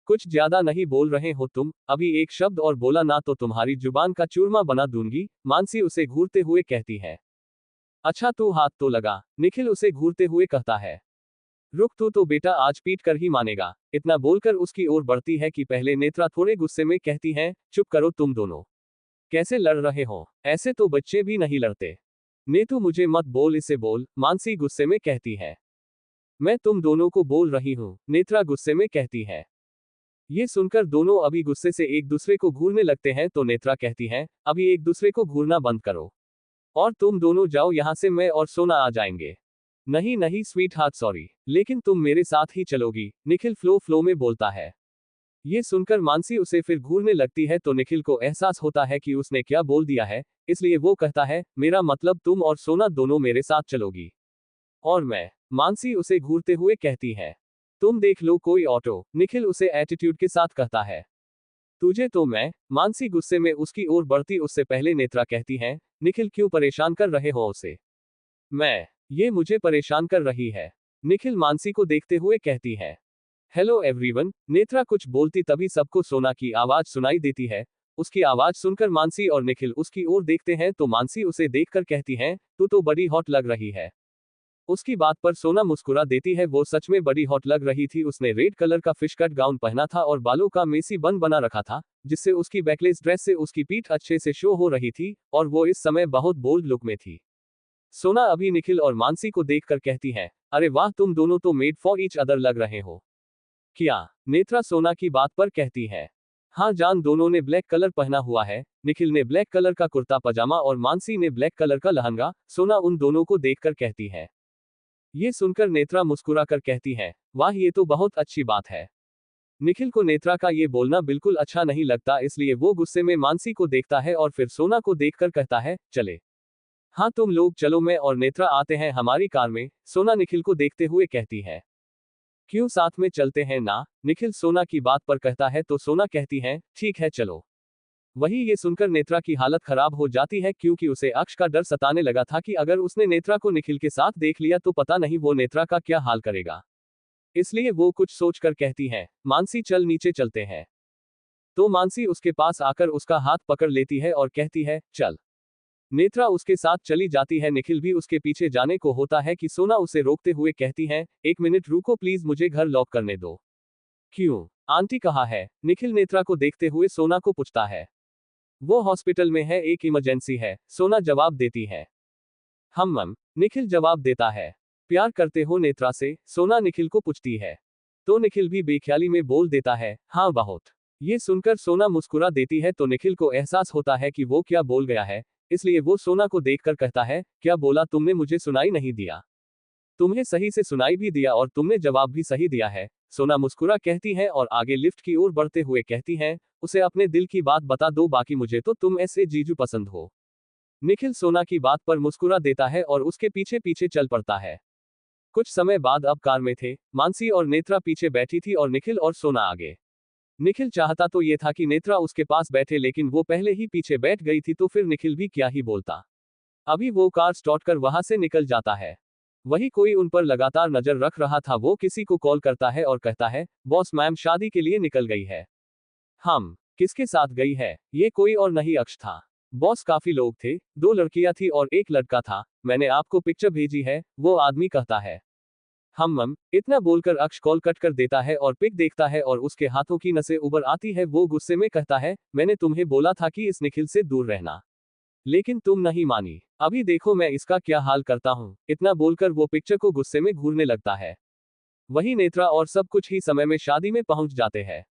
कुछ ज्यादा नहीं बोल रहे हो तुम? अभी एक शब्द और बोला ना तो तुम्हारी जुबान का चूरमा बना दूंगी, मानसी उसे घूरते हुए कहती है। अच्छा तू हाथ तो लगा, निखिल उसे घूरते हुए कहता है। रुक, तू तो बेटा आज पीट कर ही मानेगा। इतना बोलकर उसकी ओर बढ़ती है कि पहले नेत्रा थोड़े गुस्से में कहती है, चुप करो तुम दोनों। कैसे लड़ रहे हो? ऐसे तो बच्चे भी नहीं लड़ते। नेतू मुझे मत बोल, इसे बोल, मानसी गुस्से में कहती है। मैं तुम दोनों को बोल रही हूँ, नेत्रा गुस्से में कहती है। ये सुनकर दोनों अभी गुस्से से एक दूसरे को घूरने लगते हैं तो नेत्रा कहती हैं, अभी एक दूसरे को घूरना बंद करो और तुम दोनों जाओ यहाँ से, मैं और सोना आ जाएंगे। नहीं नहीं स्वीट हार्ट सॉरी, लेकिन तुम मेरे साथ ही चलोगी, निखिल फ्लो फ्लो में बोलता है। ये सुनकर मानसी उसे फिर घूरने लगती है तो निखिल को एहसास होता है कि उसने क्या बोल दिया है, इसलिए वो कहता है, मेरा मतलब तुम और सोना दोनों मेरे साथ चलोगी। और मैं। मानसी उसे घूरते हुए कहती है, तुम देख लो कोई ऑटो, निखिल उसे एटीट्यूड के साथ कहता है। तुझे तो मैं। मानसी गुस्से में उसकी ओर बढ़ती उससे पहले नेत्रा कहती है, निखिल क्यों परेशान कर रहे हो उसे? मैं। ये मुझे परेशान कर रही है। निखिल मानसी को देखते हुए कहती है। हेलो एवरीवन, नेत्रा कुछ बोलती तभी सबको सोना की आवाज सुनाई देती है। उसकी आवाज सुनकर मानसी और निखिल उसकी ओर देखते हैं तो मानसी उसे देखकर कहती है, तू तो बड़ी हॉट लग रही है। उसकी बात पर सोना मुस्कुरा देती है, वो सच में बड़ी हॉट लग रही थी। उसने रेड कलर का फिश कट गाउन पहना था और बालों का मेसी बन बना रखा था, जिससे उसकी बैकलेस ड्रेस से उसकी पीठ अच्छे से शो हो रही थी और वो इस समय बहुत बोल्ड लुक में थी। सोना अभी निखिल और मानसी को देखकर कहती है, अरे वाह तुम दोनों तो मेड फॉर ईच अदर लग रहे हो। क्या? नेत्रा सोना की बात पर कहती है। हाँ जान, दोनों ने ब्लैक कलर पहना हुआ है, निखिल ने ब्लैक कलर का कुर्ता पजामा और मानसी ने ब्लैक कलर का लहंगा। सोना उन दोनों को देखकर कहती है। ये सुनकर नेत्रा मुस्कुराकर कहती है, वाह ये तो बहुत अच्छी बात है। निखिल को नेत्रा का ये बोलना बिल्कुल अच्छा नहीं लगता, इसलिए वो गुस्से में मानसी को देखता है और फिर सोना को देखकर कहता है, चले। हाँ तुम लोग चलो, मैं और नेत्रा आते हैं हमारी कार में। सोना निखिल को देखते हुए कहती है। क्यों साथ में चलते हैं ना? निखिल सोना की बात पर कहता है तो सोना कहती है, ठीक है चलो। वही ये सुनकर नेत्रा की हालत खराब हो जाती है क्योंकि उसे अक्ष का डर सताने लगा था कि अगर उसने नेत्रा को निखिल के साथ देख लिया तो पता नहीं वो नेत्रा का क्या हाल करेगा। इसलिए वो कुछ सोचकर कहती है, मानसी चल नीचे चलते हैं। तो मानसी उसके पास आकर उसका हाथ पकड़ लेती है और कहती है, चल। नेत्रा उसके साथ चली जाती है। निखिल भी उसके पीछे जाने को होता है कि सोना उसे रोकते हुए कहती है, एक मिनट रुको प्लीज, मुझे घर लॉक करने दो। क्यों? आंटी कहाँ है? निखिल नेत्रा को देखते हुए सोना को पूछता है। वो हॉस्पिटल में है, एक इमरजेंसी है, सोना जवाब देती है। हम निखिल जवाब देता है। प्यार करते हो नेत्रा से? सोना निखिल को पूछती है। तो निखिल भी बेख्याली में बोल देता है, हाँ बहुत। ये सुनकर सोना मुस्कुरा देती है तो निखिल को एहसास होता है कि वो क्या बोल गया है, इसलिए वो सोना को देखकर कहता है, क्या बोला तुमने? मुझे सुनाई नहीं दिया। तुम्हें सही से सुनाई भी दिया और तुमने जवाब भी सही दिया है। सोना मुस्कुरा कहती है और आगे लिफ्ट की ओर बढ़ते हुए कहती है, उसे अपने दिल की बात बता दो, बाकी मुझे तो तुम ऐसे जीजू पसंद हो। निखिल सोना की बात पर मुस्कुरा देता है और उसके पीछे पीछे चल पड़ता है। कुछ समय बाद अब कार में थे, मानसी और नेत्रा पीछे बैठी थी और निखिल और सोना आगे। निखिल चाहता तो ये था कि नेत्रा उसके पास बैठे, लेकिन वो पहले ही पीछे बैठ गई थी तो फिर निखिल भी क्या ही बोलता। अभी वो कार स्टार्ट कर वहां से निकल जाता है। वही कोई उन पर लगातार नजर रख रहा था। वो किसी को कॉल करता है और कहता है, बॉस मैम शादी के लिए निकल गई है। हम किसके साथ गई है? ये कोई और नहीं अक्ष था। बॉस काफी लोग थे, 2 लड़कियां थी और एक लड़का था, मैंने आपको पिक्चर भेजी है, वो आदमी कहता है। हम इतना बोलकर अक्ष कॉल कट कर देता है और पिक देखता है और उसके हाथों की नसें उबर आती है। वो गुस्से में कहता है, मैंने तुम्हें बोला था कि इस निखिल से दूर रहना, लेकिन तुम नहीं मानी। अभी देखो मैं इसका क्या हाल करता हूँ। इतना बोलकर वो पिक्चर को गुस्से में घूरने लगता है। वही नेत्रा और सब कुछ ही समय में शादी में पहुंच जाते हैं।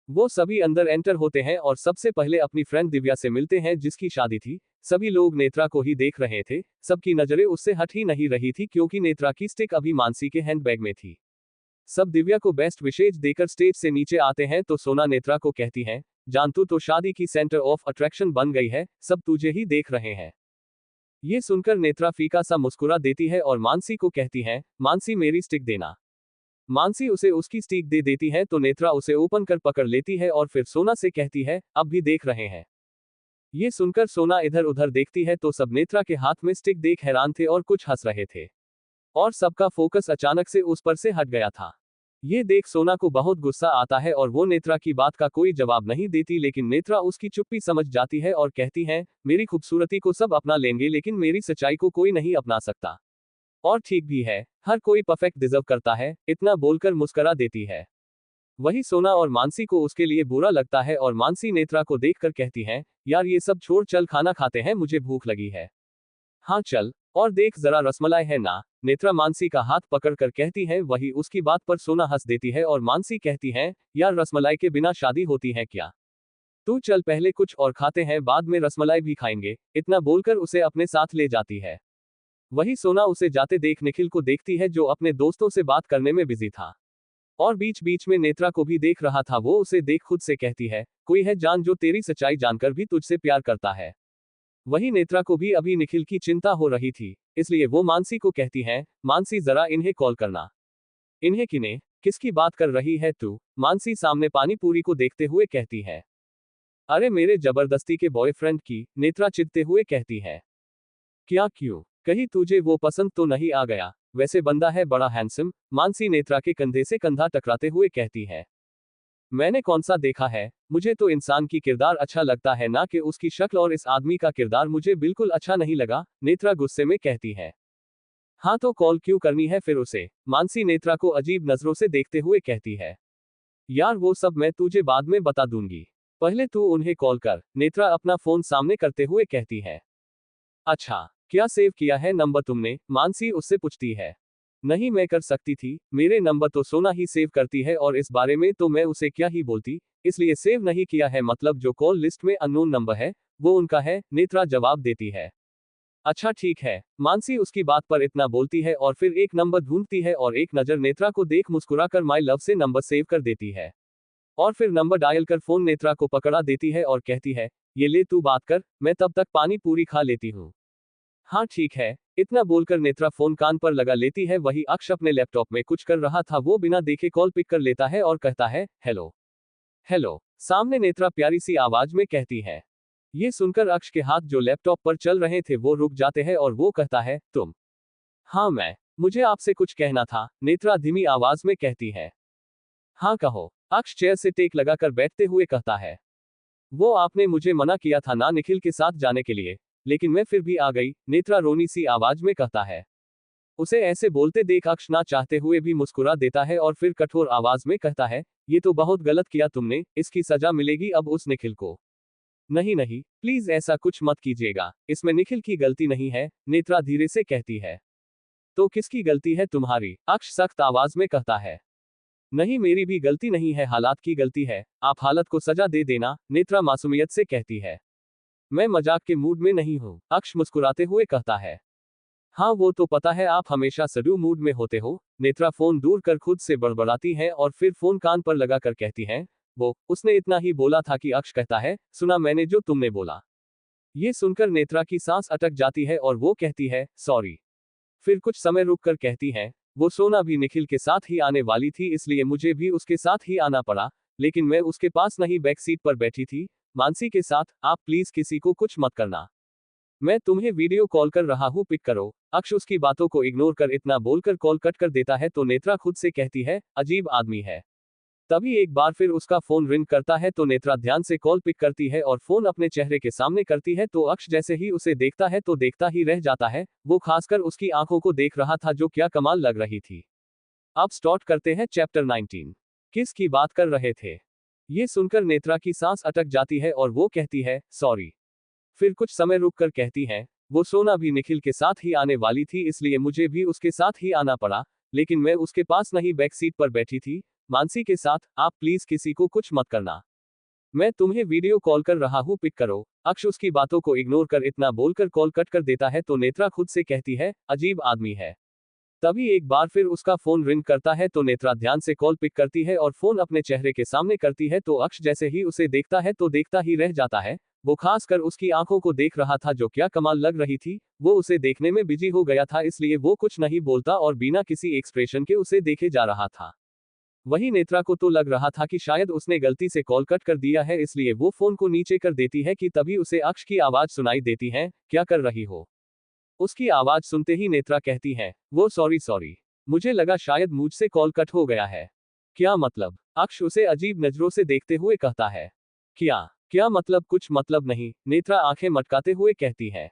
वो सभी अंदर एंटर होते हैं और सबसे पहले अपनी फ्रेंड दिव्या से मिलते हैं जिसकी शादी थी। सभी लोग नेत्रा को ही देख रहे थे, सबकी नजरें उससे हट ही नहीं रही थी क्योंकि नेत्रा की स्टिक अभी मानसी के हैंडबैग में थी। सब दिव्या को बेस्ट विशेष देकर स्टेज से नीचे आते हैं तो सोना नेत्रा को कहती है, जान तू तो शादी की सेंटर ऑफ अट्रैक्शन बन गई है, सब तुझे ही देख रहे हैं। ये सुनकर नेत्रा फीका सा मुस्कुरा देती है और मानसी को कहती है, मानसी मेरी स्टिक देना। मानसी उसे उसकी स्टिक दे देती है तो नेत्रा उसे ओपन कर पकड़ लेती है और फिर सोना से कहती है, अब भी देख रहे हैं। ये सुनकर सोना इधर उधर देखती है तो सब नेत्रा के हाथ में स्टिक देख हैरान थे और कुछ हंस रहे थे। और सबका फोकस अचानक से उस पर से हट गया था। ये देख सोना को बहुत गुस्सा आता है और वो नेत्रा की बात का कोई जवाब नहीं देती, लेकिन नेत्रा उसकी चुप्पी समझ जाती है और कहती है, मेरी खूबसूरती को सब अपना लेंगे लेकिन मेरी सच्चाई को कोई नहीं अपना सकता। और ठीक भी है, हर कोई परफेक्ट डिजर्व करता है। इतना बोलकर मुस्करा देती है। वही सोना और मानसी को उसके लिए बुरा लगता है और मानसी नेत्रा को देखकर कहती है, यार ये सब छोड़ चल खाना खाते हैं, मुझे भूख लगी है। हाँ चल। और देख जरा रसमलाई है ना। नेत्रा मानसी का हाथ पकड़कर कहती है। वही उसकी बात पर सोना हंस देती है और मानसी कहती है, यार रसमलाई के बिना शादी होती है क्या? तू चल पहले कुछ और खाते हैं, बाद में रसमलाई भी खाएंगे। इतना बोलकर उसे अपने साथ ले जाती है। वही सोना उसे जाते देख निखिल को देखती है, जो अपने दोस्तों से बात करने में बिजी था और बीच बीच में नेत्रा को भी देख रहा था। वो उसे देख खुद से कहती है, कोई है जान जो तेरी सच्चाई जानकर भी तुझसे प्यार करता है। वही नेत्रा को भी अभी निखिल की चिंता हो रही थी, इसलिए वो मानसी को कहती है, मानसी जरा इन्हें कॉल करना। इन्हें किन्हें? किसकी बात कर रही है तू? मानसी सामने पानी पूरी को देखते हुए कहती है। अरे मेरे जबरदस्ती के बॉयफ्रेंड की, नेत्रा चिढ़ते हुए कहती है। क्या क्यों? कहीं तुझे वो पसंद तो नहीं आ गया? वैसे बंदा है बड़ा हैंडसम। मानसी नेत्रा के कंधे से कंधा टकराते हुए कहती है। मैंने कौन सा देखा है? मुझे तो इंसान की किरदार अच्छा लगता है, ना कि उसकी शक्ल, और इस आदमी का किरदार मुझे बिल्कुल अच्छा नहीं लगा। नेत्रा गुस्से में कहती है। हाँ तो कॉल क्यों करनी है फिर उसे? मानसी नेत्रा को अजीब नजरों से देखते हुए कहती है। यार वो सब मैं तुझे बाद में बता दूंगी, पहले तू उन्हें कॉल कर। नेत्रा अपना फोन सामने करते हुए कहती है। अच्छा, क्या सेव किया है नंबर तुमने? मानसी उससे पूछती है। नहीं, मैं कर सकती थी, मेरे नंबर तो सोना ही सेव करती है और इस बारे में तो मैं उसे क्या ही बोलती, इसलिए सेव नहीं किया है। मतलब जो कॉल लिस्ट में अननोन नंबर है वो उनका है, नेत्रा जवाब देती है। अच्छा ठीक है। मानसी उसकी बात पर इतना बोलती है और फिर एक नंबर ढूंढती है और एक नजर नेत्रा को देख मुस्कुराकर माई लव से नंबर सेव कर देती है और फिर नंबर डायल कर फोन नेत्रा को पकड़ा देती है और कहती है, ये ले तू बात कर, मैं तब तक पानी पूरी खा लेती हूँ। हाँ ठीक है। इतना बोलकर नेत्रा फोन कान पर लगा लेती है। वही अक्ष अपने लैपटॉप में कुछ कर रहा था, वो बिना देखे कॉल पिक कर लेता है और कहता है, हेलो। हेलो। सामने नेत्रा प्यारी सी आवाज में कहती है। ये सुनकर अक्ष के हाथ जो लैपटॉप पर चल रहे थे वो रुक जाते हैं और वो कहता है, तुम? हाँ मैं। मुझे आपसे कुछ कहना था, नेत्रा धीमी आवाज में कहती है। हाँ कहो। अक्ष चेयर से टेक लगाकर बैठते हुए कहता है। वो आपने मुझे मना किया था ना निखिल के साथ जाने के लिए, लेकिन मैं फिर भी आ गई, नेत्रा रोनी सी आवाज में कहता है। उसे ऐसे बोलते देख अक्ष ना चाहते हुए भी मुस्कुरा देता है और फिर कठोर आवाज में कहता है, ये तो बहुत गलत किया तुमने, इसकी सजा मिलेगी अब उस निखिल को। नहीं नहीं, प्लीज ऐसा कुछ मत कीजिएगा, इसमें निखिल की गलती नहीं है, नेत्रा धीरे से कहती है। तो किसकी गलती है तुम्हारी? अक्ष सख्त आवाज में कहता है। नहीं मेरी भी गलती नहीं है, हालात की गलती है, आप हालत को सजा दे देना, नेत्रा मासूमियत से कहती है। मैं मजाक के मूड में नहीं हूँ, अक्ष मुस्कुराते हुए कहता है। हाँ वो तो पता है आप हमेशा सडू मूड में होते हो, नेत्रा फोन दूर कर खुद से बड़बड़ाती है और फिर फोन कान पर लगाकर कहती है। वो उसने इतना ही बोला था कि अक्ष कहता है, सुना मैंने जो तुमने बोला। ये सुनकर नेत्रा की सांस अटक जाती है और वो कहती है, सॉरी। फिर कुछ समय रुक कर कहती है, वो सोना भी निखिल के साथ ही आने वाली थी, इसलिए मुझे भी उसके साथ ही आना पड़ा, लेकिन मैं उसके पास नहीं, बैक सीट पर बैठी थी मानसी के साथ। आप प्लीज किसी को कुछ मत करना, मैं तुम्हें वीडियो कॉल कर रहा हूँ, पिक करो। अक्ष उसकी बातों को इग्नोर कर इतना बोलकर कॉल कट कर देता है तो नेत्रा खुद से कहती है, अजीब आदमी है। तभी एक बार फिर उसका फोन रिंग करता है तो नेत्रा ध्यान से कॉल पिक करती है और फोन अपने चेहरे के सामने करती है तो अक्ष जैसे ही उसे देखता है तो देखता ही रह जाता है। वो खासकर उसकी आंखों को देख रहा था जो क्या कमाल लग रही थी। अब स्टार्ट करते हैं चैप्टर 19। किस की बात कर रहे थे? ये सुनकर नेत्रा की सांस अटक जाती है और वो कहती है, सॉरी। फिर कुछ समय रुक कर कहती है, वो सोना भी निखिल के साथ ही आने वाली थी, इसलिए मुझे भी उसके साथ ही आना पड़ा, लेकिन मैं उसके पास नहीं, बैक सीट पर बैठी थी मानसी के साथ। आप प्लीज किसी को कुछ मत करना, मैं तुम्हें वीडियो कॉल कर रहा हूँ, पिक करो। अक्ष उसकी बातों को इग्नोर कर इतना बोलकर कॉल कट कर देता है तो नेत्रा खुद से कहती है, अजीब आदमी है। तभी एक बार फिर उसका फोन रिंग करता है तो नेत्रा ध्यान से कॉल पिक करती है और फोन अपने चेहरे के सामने करती है तो अक्ष जैसे ही उसे देखता है तो देखता ही रह जाता है। वो खासकर उसकी आंखों को देख रहा था जो क्या कमाल लग रही थी। वो उसे देखने में बिजी हो गया था, इसलिए वो कुछ नहीं बोलता और बिना किसी एक्सप्रेशन के उसे देखे जा रहा था। वही नेत्रा को तो लग रहा था कि शायद उसने गलती से कॉल कट कर दिया है, इसलिए वो फोन को नीचे कर देती है कि तभी उसे अक्ष की आवाज सुनाई देती है, क्या कर रही हो? उसकी आवाज सुनते ही नेत्रा कहती है, वो सॉरी सॉरी, मुझे लगा शायद मुझसे कॉल कट हो गया है। क्या मतलब? अक्ष उसे अजीब नजरों से देखते हुए कहता है। क्या क्या मतलब? कुछ मतलब नहीं, नेत्रा आंखें मटकाते हुए कहती है।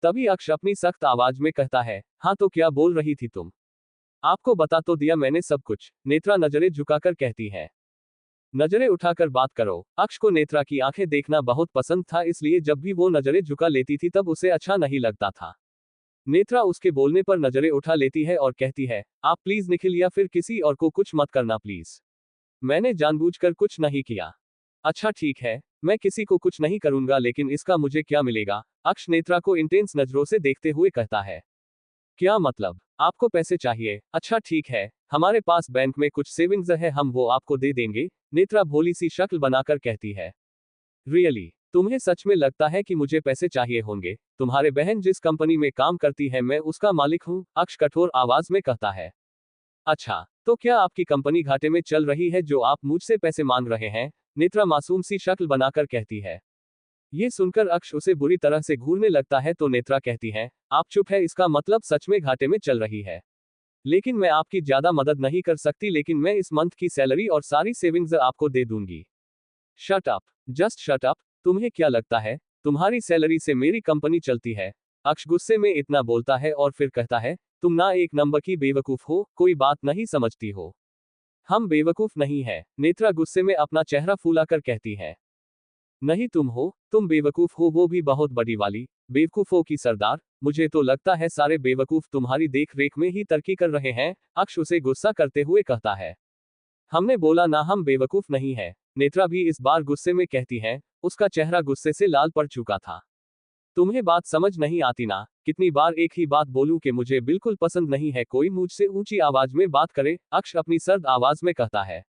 तभी अक्ष अपनी सख्त आवाज में कहता है, हाँ तो क्या बोल रही थी तुम? आपको बता तो दिया मैंने सब कुछ, नेत्रा नजरें झुकाकर कहती है। नजरें उठाकर बात करो। अक्ष को नेत्रा की आंखें देखना बहुत पसंद था, इसलिए जब भी वो नजरें झुका लेती थी तब उसे अच्छा नहीं लगता था। नेत्रा उसके बोलने पर नजरें उठा लेती है और कहती है, आप प्लीज निखिल या फिर किसी और को कुछ मत करना प्लीज। मैंने जानबूझकर कुछ नहीं किया। अच्छा ठीक है, मैं किसी को कुछ नहीं करूंगा, लेकिन इसका मुझे क्या मिलेगा? अक्ष नेत्रा को इंटेंस नजरों से देखते हुए कहता है। क्या मतलब? आपको पैसे चाहिए? अच्छा ठीक है, हमारे पास बैंक में कुछ सेविंग्स है, हम वो आपको दे देंगे। नेत्रा भोली सी शक्ल बनाकर कहती है। रियली? तुम्हें सच में लगता है कि मुझे पैसे चाहिए होंगे? तुम्हारे बहन जिस कंपनी में काम करती है मैं उसका मालिक हूँ, अक्ष कठोर आवाज में कहता है। अच्छा, तो क्या आपकी कंपनी घाटे में चल रही है जो आप मुझसे पैसे मांग रहे हैं? नेत्रा मासूम सी शक्ल बनाकर कहती है। ये सुनकर अक्ष उसे बुरी तरह से घूरने लगता है तो नेत्रा कहती है, आप चुप है, इसका मतलब सच में घाटे में चल रही है। लेकिन मैं आपकी ज्यादा मदद नहीं कर सकती, लेकिन मैं इस मंथ की सैलरी और सारी सेविंग्स आपको दे दूंगी। Shut up, just shut up, तुम्हें क्या लगता है तुम्हारी सैलरी से मेरी कंपनी चलती है? अक्ष गुस्से में इतना बोलता है और फिर कहता है, तुम ना एक नंबर की बेवकूफ हो, कोई बात नहीं समझती हो। हम बेवकूफ नहीं है, नेत्रा गुस्से में अपना चेहरा फूलाकर कहती है। नहीं तुम हो, तुम बेवकूफ हो, वो भी बहुत बड़ी वाली। बेवकूफों की सरदार, मुझे तो लगता है सारे बेवकूफ तुम्हारी देख रेख में ही तरक्की कर रहे हैं। अक्ष उसे गुस्सा करते हुए कहता है। हमने बोला ना हम बेवकूफ नहीं है। नेत्रा भी इस बार गुस्से में कहती है, उसका चेहरा गुस्से से लाल पड़ चुका था। तुम्हें बात समझ नहीं आती ना? कितनी बार एक ही बात बोलूं कि मुझे बिल्कुल पसंद नहीं है कोई मुझसे ऊंची आवाज में बात करे? अक्ष अपनी सर्द आवाज में कहता है।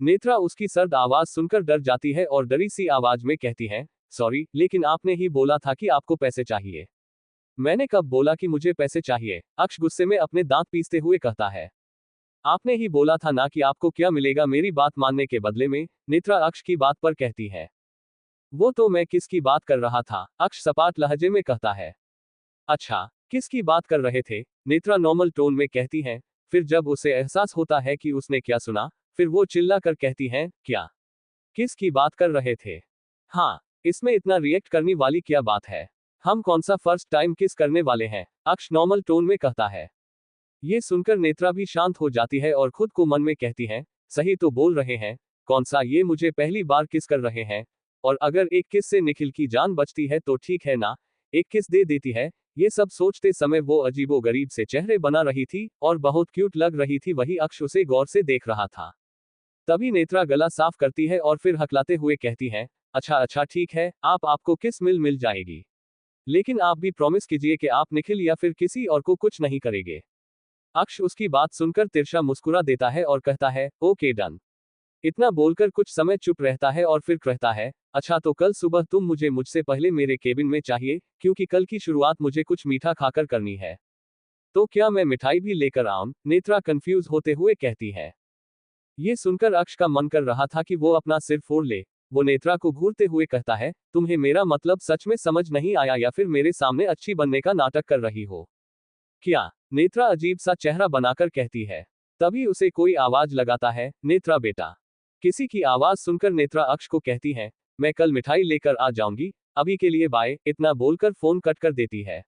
नेत्रा उसकी सर्द आवाज सुनकर डर जाती है और डरी सी आवाज में कहती है, सॉरी, लेकिन आपने ही बोला था कि आपको पैसे चाहिए। मैंने कब बोला कि मुझे पैसे चाहिए? अक्ष गुस्से में अपने दांत पीसते हुए कहता है। आपने ही बोला था ना कि आपको क्या मिलेगा मेरी बात मानने के बदले में? नेत्रा अक्ष की बात पर कहती है। वो तो मैं किसकी बात कर रहा था? अक्ष सपाट लहजे में कहता है। अच्छा, किसकी बात कर रहे थे? नेत्रा नॉर्मल टोन में कहती है। फिर जब उसे एहसास होता है कि उसने क्या सुना, फिर वो चिल्ला कर कहती है, क्या? किसकी बात कर रहे थे? हाँ, इसमें इतना रिएक्ट करने वाली क्या बात है? हम कौन सा फर्स्ट टाइम किस करने वाले हैं? अक्ष नॉर्मल टोन में कहता है। ये सुनकर नेत्रा भी शांत हो जाती है और खुद को मन में कहती है, सही तो बोल रहे हैं, कौन सा ये मुझे पहली बार किस कर रहे हैं? और अगर एक किस से निखिल की जान बचती है तो ठीक है ना, एक किस दे देती है। ये सब सोचते समय वो अजीबो गरीब से चेहरे बना रही थी और बहुत क्यूट लग रही थी, वही अक्ष उसे गौर से देख रहा था। तभी नेत्रा गला साफ करती है और फिर हकलाते हुए कहती है, अच्छा अच्छा ठीक है, आपको किस मिल जाएगी। लेकिन आप भी प्रॉमिस कीजिए कि आप निखिल या फिर किसी और को कुछ नहीं करेंगे। अक्ष उसकी बात सुनकर तिरछा मुस्कुरा देता है और कहता है, ओके डन। इतना बोलकर कुछ समय चुप रहता है और फिर कहता है, अच्छा तो कल सुबह तुम मुझसे पहले मेरे केबिन में चाहिए, क्योंकि कल की शुरुआत मुझे कुछ मीठा खाकर करनी है। तो क्या मैं मिठाई भी लेकर आऊं? नेत्रा कंफ्यूज होते हुए कहती है। ये सुनकर अक्ष का मन कर रहा था कि वो अपना सिर फोड़ ले। वो नेत्रा को घूरते हुए कहता है, तुम्हें मेरा मतलब सच में समझ नहीं आया या फिर मेरे सामने अच्छी बनने का नाटक कर रही हो क्या? नेत्रा अजीब सा चेहरा बनाकर कहती है। तभी उसे कोई आवाज लगाता है, नेत्रा बेटा। किसी की आवाज सुनकर नेत्रा अक्ष को कहती है, मैं कल मिठाई लेकर आ जाऊंगी, अभी के लिए बाय। इतना बोलकर फोन कट कर देती है।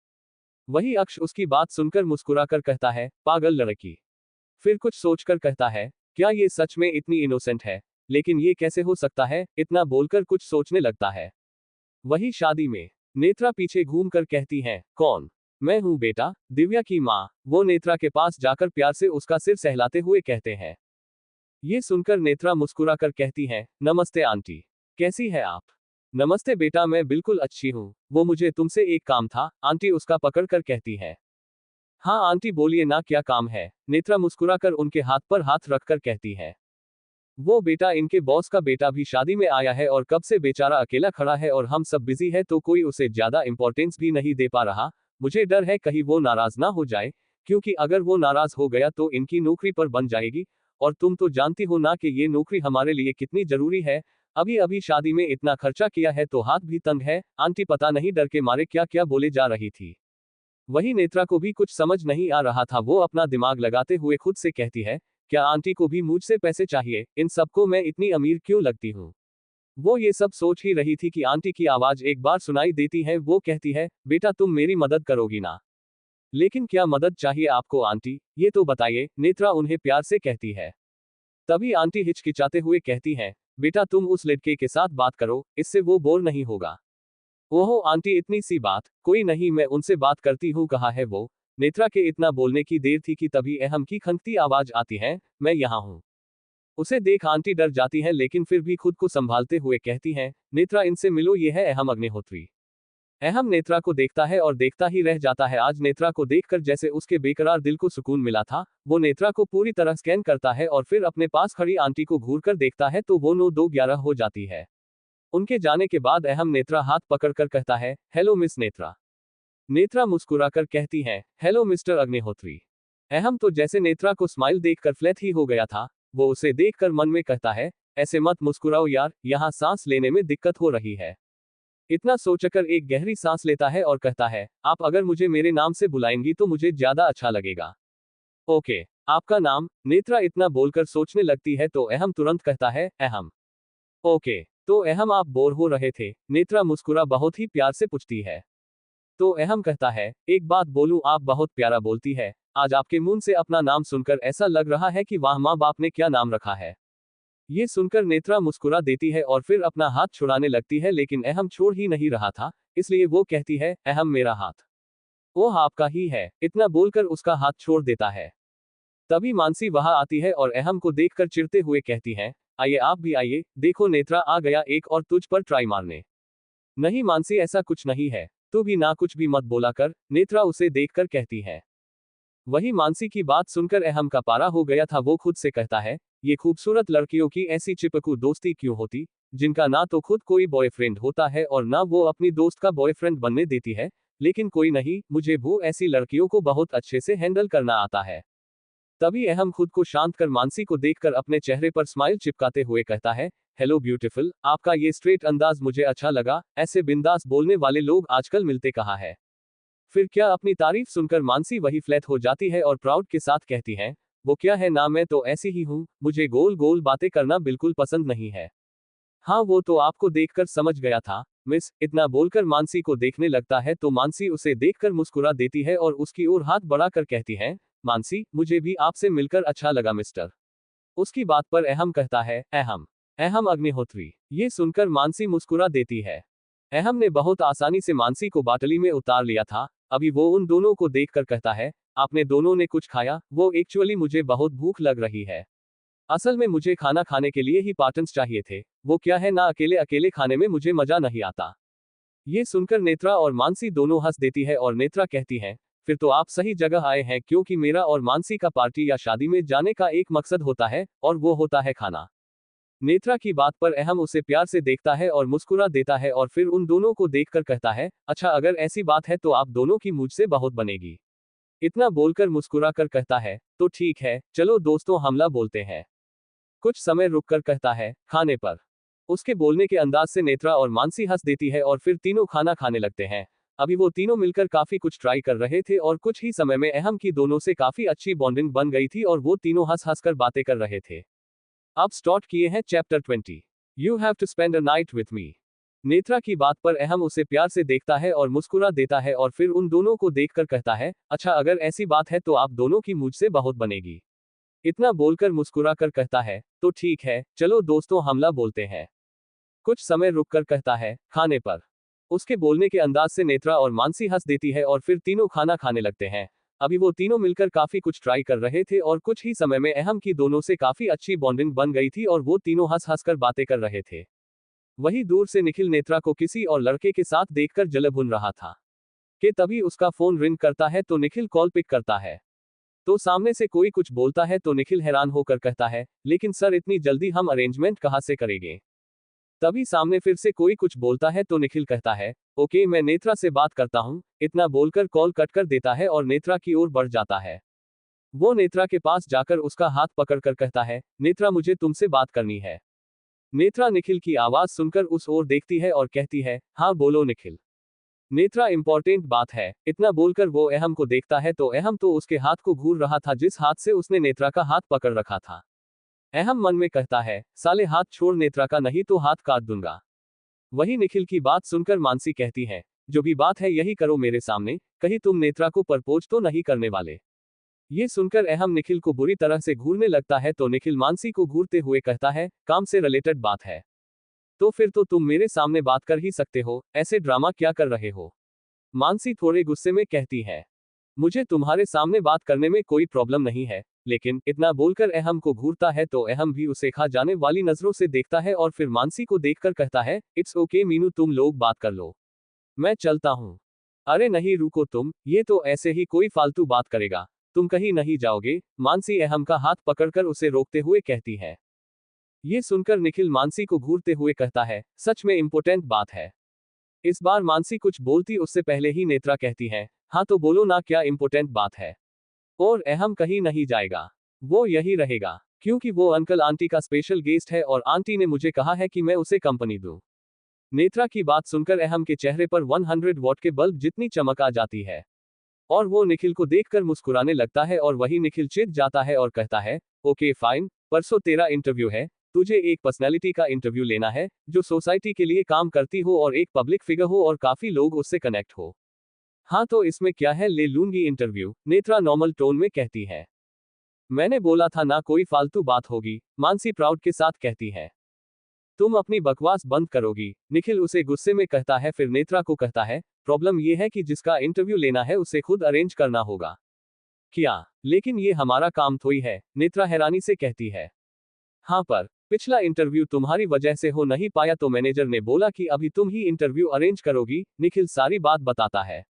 वही अक्ष उसकी बात सुनकर मुस्कुराकर कहता है, पागल लड़की। फिर कुछ सोचकर कहता है, क्या ये सच में इतनी इनोसेंट है? लेकिन ये कैसे हो सकता है? इतना बोलकर कुछ सोचने लगता है। वही शादी में नेत्रा पीछे घूमकर कहती है, कौन? मैं हूं बेटा, दिव्या की माँ। वो नेत्रा के पास जाकर प्यार से उसका सिर सहलाते हुए कहते हैं। ये सुनकर नेत्रा मुस्कुराकर कहती है, नमस्ते आंटी। कैसी है आप? नमस्ते बेटा, मैं बिल्कुल अच्छी हूँ। वो मुझे तुमसे एक काम था, आंटी उसका पकड़कर कहती है। हाँ आंटी बोलिए ना, क्या काम है? नेत्रा मुस्कुराकर उनके हाथ पर हाथ रखकर कहती है। वो बेटा, इनके बॉस का बेटा भी शादी में आया है और कब से बेचारा अकेला खड़ा है और हम सब बिजी है, तो कोई उसे ज्यादा इंपॉर्टेंस भी नहीं दे पा रहा। मुझे डर है कहीं वो नाराज ना हो जाए, क्योंकि अगर वो नाराज हो गया तो इनकी नौकरी पर बन जाएगी। और तुम तो जानती हो ना कि ये नौकरी हमारे लिए कितनी जरूरी है। अभी अभी शादी में इतना खर्चा किया है तो हाथ भी तंग है। आंटी पता नहीं डर के मारे क्या क्या बोले जा रही थी। वही नेत्रा को भी कुछ समझ नहीं आ रहा था। वो अपना दिमाग लगाते हुए खुद से कहती है, क्या आंटी को भी मुझसे पैसे चाहिए? इन सबको मैं इतनी अमीर क्यों लगती हूँ? वो ये सब सोच ही रही थी कि आंटी की आवाज एक बार सुनाई देती है। वो कहती है, बेटा तुम मेरी मदद करोगी ना? लेकिन क्या मदद चाहिए आपको आंटी, ये तो बताइए। नेत्रा उन्हें प्यार से कहती है। तभी आंटी हिचकिचाते हुए कहती हैं, बेटा तुम उस लड़के के साथ बात करो, इससे वो बोर नहीं होगा। ओहो आंटी इतनी सी बात, कोई नहीं मैं उनसे बात करती हूँ, कहा है वो। नेत्रा के इतना बोलने की देर थी कि तभी अहम की खंगती आवाज आती है, मैं यहाँ हूँ। उसे देख आंटी डर जाती है लेकिन फिर भी खुद को संभालते हुए कहती हैं, नेत्रा इनसे मिलो, ये है अहम अग्निहोत्री। अहम नेत्रा को देखता है और देखता ही रह जाता है। आज नेत्रा को देखकर जैसे उसके बेकरार दिल को सुकून मिला था। वो नेत्रा को पूरी तरह स्कैन करता है और फिर अपने पास खड़ी आंटी को घूरकर देखता है तो वो 9-2-11 हो जाती है। उनके जाने के बाद अहम नेत्रा हाथ पकड़कर कहता है, हेलो मिस नेत्रा। नेत्रा मुस्कुराकर कहती है, हेलो मिस्टर अग्निहोत्री। अहम तो जैसे नेत्रा को स्माइल देखकर फ्लैट ही हो गया था। वो उसे देखकर मन में कहता है, ऐसे मत मुस्कुराओ यार, यहाँ सांस लेने में दिक्कत हो रही है। इतना सोचकर एक गहरी सांस लेता है और कहता है, आप अगर मुझे मेरे नाम से बुलाएंगी तो मुझे ज्यादा अच्छा लगेगा। ओके, आपका नाम? नेत्रा इतना बोलकर सोचने लगती है तो अहम तुरंत कहता है, अहम। ओके, तो अहम आप बोर हो रहे थे? नेत्रा मुस्कुरा बहुत ही प्यार से पूछती है। तो अहम कहता है, एक बात बोलूं, आप बहुत प्यारा बोलती है। आज आपके मुंह से अपना नाम सुनकर ऐसा लग रहा है कि वाह, माँ बाप ने क्या नाम रखा है। ये सुनकर नेत्रा मुस्कुरा देती है और फिर अपना हाथ छुड़ाने लगती है लेकिन अहम छोड़ ही नहीं रहा था, इसलिए वो कहती है, अहम मेरा हाथ। ओह आपका ही है, इतना बोलकर उसका हाथ छोड़ देता है। तभी मानसी वहां आती है और अहम को देखकर चिढ़ते हुए कहती है, आइए आप भी आइए, देखो नेत्रा आ गया एक और तुझ पर ट्राई मारने। नहीं मानसी ऐसा कुछ नहीं है, तू भी ना कुछ भी मत बोला कर, नेत्रा उसे देखकर कहती है। वही मानसी की बात सुनकर अहम का पारा हो गया था। वो खुद से कहता है, ये खूबसूरत लड़कियों की ऐसी चिपकू दोस्ती क्यों होती, जिनका ना तो खुद कोई बॉयफ्रेंड होता है और ना वो अपनी दोस्त का बॉयफ्रेंड बनने देती है। लेकिन कोई नहीं, मुझे वो ऐसी लड़कियों को बहुत अच्छे से हैंडल करना आता है। तभी अहम खुद को शांत कर मानसी को देखकर अपने चेहरे पर स्माइल चिपकाते हुए कहता है, हेलो ब्यूटीफुल, आपका ये स्ट्रेट अंदाज मुझे अच्छा लगा। ऐसे बिंदास बोलने वाले लोग आजकल मिलते कहाँ है। फिर क्या अपनी तारीफ सुनकर मानसी वही फ्लैट हो जाती है और प्राउड के साथ कहती है, वो क्या है ना, मैं तो ऐसी ही हूँ, मुझे गोल गोल बातें करना बिल्कुल पसंद नहीं है। हाँ वो तो आपको देखकर समझ गया था मिस। इतना बोलकर मानसी को देखने लगता है तो मानसी उसे देखकर मुस्कुरा देती है और उसकी ओर हाथ बढ़ाकर कहती है, मानसी मुझे भी आपसे मिलकर अच्छा लगा मिस्टर। उसकी बात पर अहम कहता है, अहम? अहम अग्निहोत्री। ये सुनकर मानसी मुस्कुरा देती है। अहम ने बहुत आसानी से मानसी को बाटली में उतार लिया था। अभी वो उन दोनों को देखकर कहता है, आपने दोनों ने कुछ खाया? वो एक्चुअली मुझे बहुत भूख लग रही है। असल में मुझे खाना खाने के लिए ही पार्टनर्स चाहिए थे। वो क्या है ना, अकेले अकेले खाने में मुझे मजा नहीं आता। ये सुनकर नेत्रा और मानसी दोनों हंस देती है और नेत्रा कहती है, फिर तो आप सही जगह आए हैं, क्योंकि मेरा और मानसी का पार्टी या शादी में जाने का एक मकसद होता है और वो होता है खाना। नेत्रा की बात पर अहम उसे प्यार से देखता है और मुस्कुरा देता है और फिर उन दोनों को देखकर कहता है, अच्छा अगर ऐसी बात है तो आप दोनों की मुझसे बहुत बनेगी। इतना बोलकर मुस्कुरा कर कहता है, तो ठीक है, चलो दोस्तों हमला बोलते हैं। कुछ समय रुककर कहता है, खाने पर। उसके बोलने के अंदाज से नेत्रा और मानसी हंस देती है और फिर तीनों खाना खाने लगते हैं। अभी वो तीनों मिलकर काफी कुछ ट्राई कर रहे थे और कुछ ही समय में अहम की दोनों से काफी अच्छी बॉन्डिंग बन गई थी और वो तीनों हंस हंस कर बातें कर रहे थे। अब स्टार्ट किए हैं chapter 20। You have to spend a night with me. Netra की बात पर अहम उसे प्यार से देखता है और मुस्कुरा देता है और फिर उन दोनों को देखकर कहता है, अच्छा अगर ऐसी बात है तो आप दोनों की मुझसे बहुत बनेगी। इतना बोलकर मुस्कुरा कर कहता है, तो ठीक है, चलो दोस्तों हमला बोलते हैं। कुछ समय रुककर कहता है, खाने पर। उसके बोलने के अंदाज से नेत्रा और मानसी हंस देती है और फिर तीनों खाना खाने लगते हैं। अभी वो तीनों मिलकर काफी कुछ ट्राई कर रहे थे और कुछ ही समय में अहम की दोनों से काफी अच्छी बॉन्डिंग बन गई थी और वो तीनों हंस हंस कर बातें कर रहे थे। वहीं दूर से निखिल नेत्रा को किसी और लड़के के साथ देखकर जले भुन रहा था कि तभी उसका फोन रिंग करता है तो निखिल कॉल पिक करता है। तो सामने से कोई कुछ बोलता है तो निखिल हैरान होकर कहता है, लेकिन सर इतनी जल्दी हम अरेंजमेंट कहाँ से करेंगे। तभी सामने फिर से कोई कुछ बोलता है तो निखिल कहता है, ओके मैं नेत्रा से बात करता हूँ। इतना बोलकर कॉल कट कर देता है और नेत्रा की ओर बढ़ जाता है। वो नेत्रा के पास जाकर उसका हाथ पकड़कर कहता है, नेत्रा मुझे तुमसे बात करनी है। नेत्रा निखिल की आवाज सुनकर उस ओर देखती है और कहती है, हाँ बोलो निखिल। नेत्रा इंपॉर्टेंट बात है। इतना बोलकर वो अहम को देखता है तो अहम तो उसके हाथ को घूर रहा था जिस हाथ से उसने नेत्रा का हाथ पकड़ रखा था। अहम मन में कहता है, साले हाथ छोड़ नेत्रा का, नहीं तो हाथ काट दूंगा। वही निखिल की बात सुनकर मानसी कहती है, जो भी बात है यही करो मेरे सामने, कहीं तुम नेत्रा को प्रपोज तो नहीं करने वाले। ये सुनकर अहम निखिल को बुरी तरह से घूरने लगता है तो निखिल मानसी को घूरते हुए कहता है, काम से रिलेटेड बात है। तो फिर तो तुम मेरे सामने बात कर ही सकते हो, ऐसे ड्रामा क्या कर रहे हो? मानसी थोड़े गुस्से में कहती है। मुझे तुम्हारे सामने बात करने में कोई प्रॉब्लम नहीं है, लेकिन इतना बोलकर अहम को घूरता है तो अहम भी उसे खा जाने वाली नजरों से देखता है और फिर मानसी को देखकर कहता है, इट्स ओके मीनू, तुम लोग बात कर लो, मैं चलता हूँ। अरे नहीं रुको तुम, ये तो ऐसे ही कोई फालतू बात करेगा, तुम कहीं नहीं जाओगे, मानसी अहम का हाथ पकड़कर उसे रोकते हुए कहती है। ये सुनकर निखिल मानसी को घूरते हुए कहता है, सच में इम्पोर्टेंट बात है। इस बार मानसी कुछ बोलती उससे पहले ही नेत्रा कहती है, हाँ तो बोलो ना, क्या इम्पोर्टेंट बात है? और अहम कहीं नहीं जाएगा, वो यही रहेगा, क्योंकि वो अंकल आंटी का स्पेशल गेस्ट है और आंटी ने मुझे कहा है कि मैं उसे कंपनी दूं। नेत्रा की बात सुनकर अहम के चेहरे पर 100 वॉट के बल्ब जितनी चमक आ जाती है और वो निखिल को देखकर मुस्कुराने लगता है और वही निखिल चिढ़ जाता है और कहता है, ओके फाइन, परसों तेरा इंटरव्यू है, तुझे एक पर्सनैलिटी का इंटरव्यू लेना है जो सोसाइटी के लिए काम करती हो और एक पब्लिक फिगर हो और काफी लोग उससे कनेक्ट हो। हाँ तो इसमें क्या है, ले लूंगी इंटरव्यू, नेत्रा नॉर्मल टोन में कहती है। मैंने बोला था ना कोई फालतू बात होगी, मानसी प्राउड के साथ कहती है। तुम अपनी बकवास बंद करोगी, निखिल उसे गुस्से में कहता है, फिर नेत्रा को कहता है, प्रॉब्लम ये है कि जिसका इंटरव्यू लेना है उसे खुद अरेंज करना होगा। क्या? लेकिन ये हमारा काम थोड़ी है, नेत्रा हैरानी से कहती है। हाँ पर पिछला इंटरव्यू तुम्हारी वजह से हो नहीं पाया तो मैनेजर ने बोला कि अभी तुम ही इंटरव्यू अरेंज करोगी, निखिल सारी बात बताता है।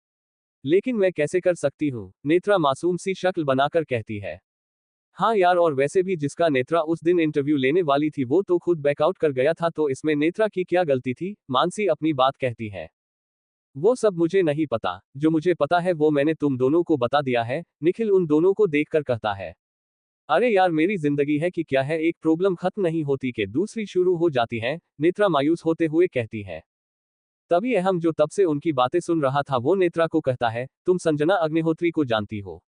लेकिन मैं कैसे कर सकती हूँ, नेत्रा मासूम सी शक्ल बनाकर कहती है। हाँ यार, और वैसे भी जिसका नेत्रा उस दिन इंटरव्यू लेने वाली थी वो तो खुद बैकआउट कर गया था, तो इसमें नेत्रा की क्या गलती थी, मानसी अपनी बात कहती है। वो सब मुझे नहीं पता, जो मुझे पता है वो मैंने तुम दोनों को बता दिया है, निखिल उन दोनों को देखकर कहता है। अरे यार, मेरी जिंदगी है कि क्या है, एक प्रॉब्लम खत्म नहीं होती कि दूसरी शुरू हो जाती है, नेत्रा मायूस होते हुए कहती है। तभी अहम जो तब से उनकी बातें सुन रहा था वो नेत्रा को कहता है, तुम संजना अग्निहोत्री को जानती हो?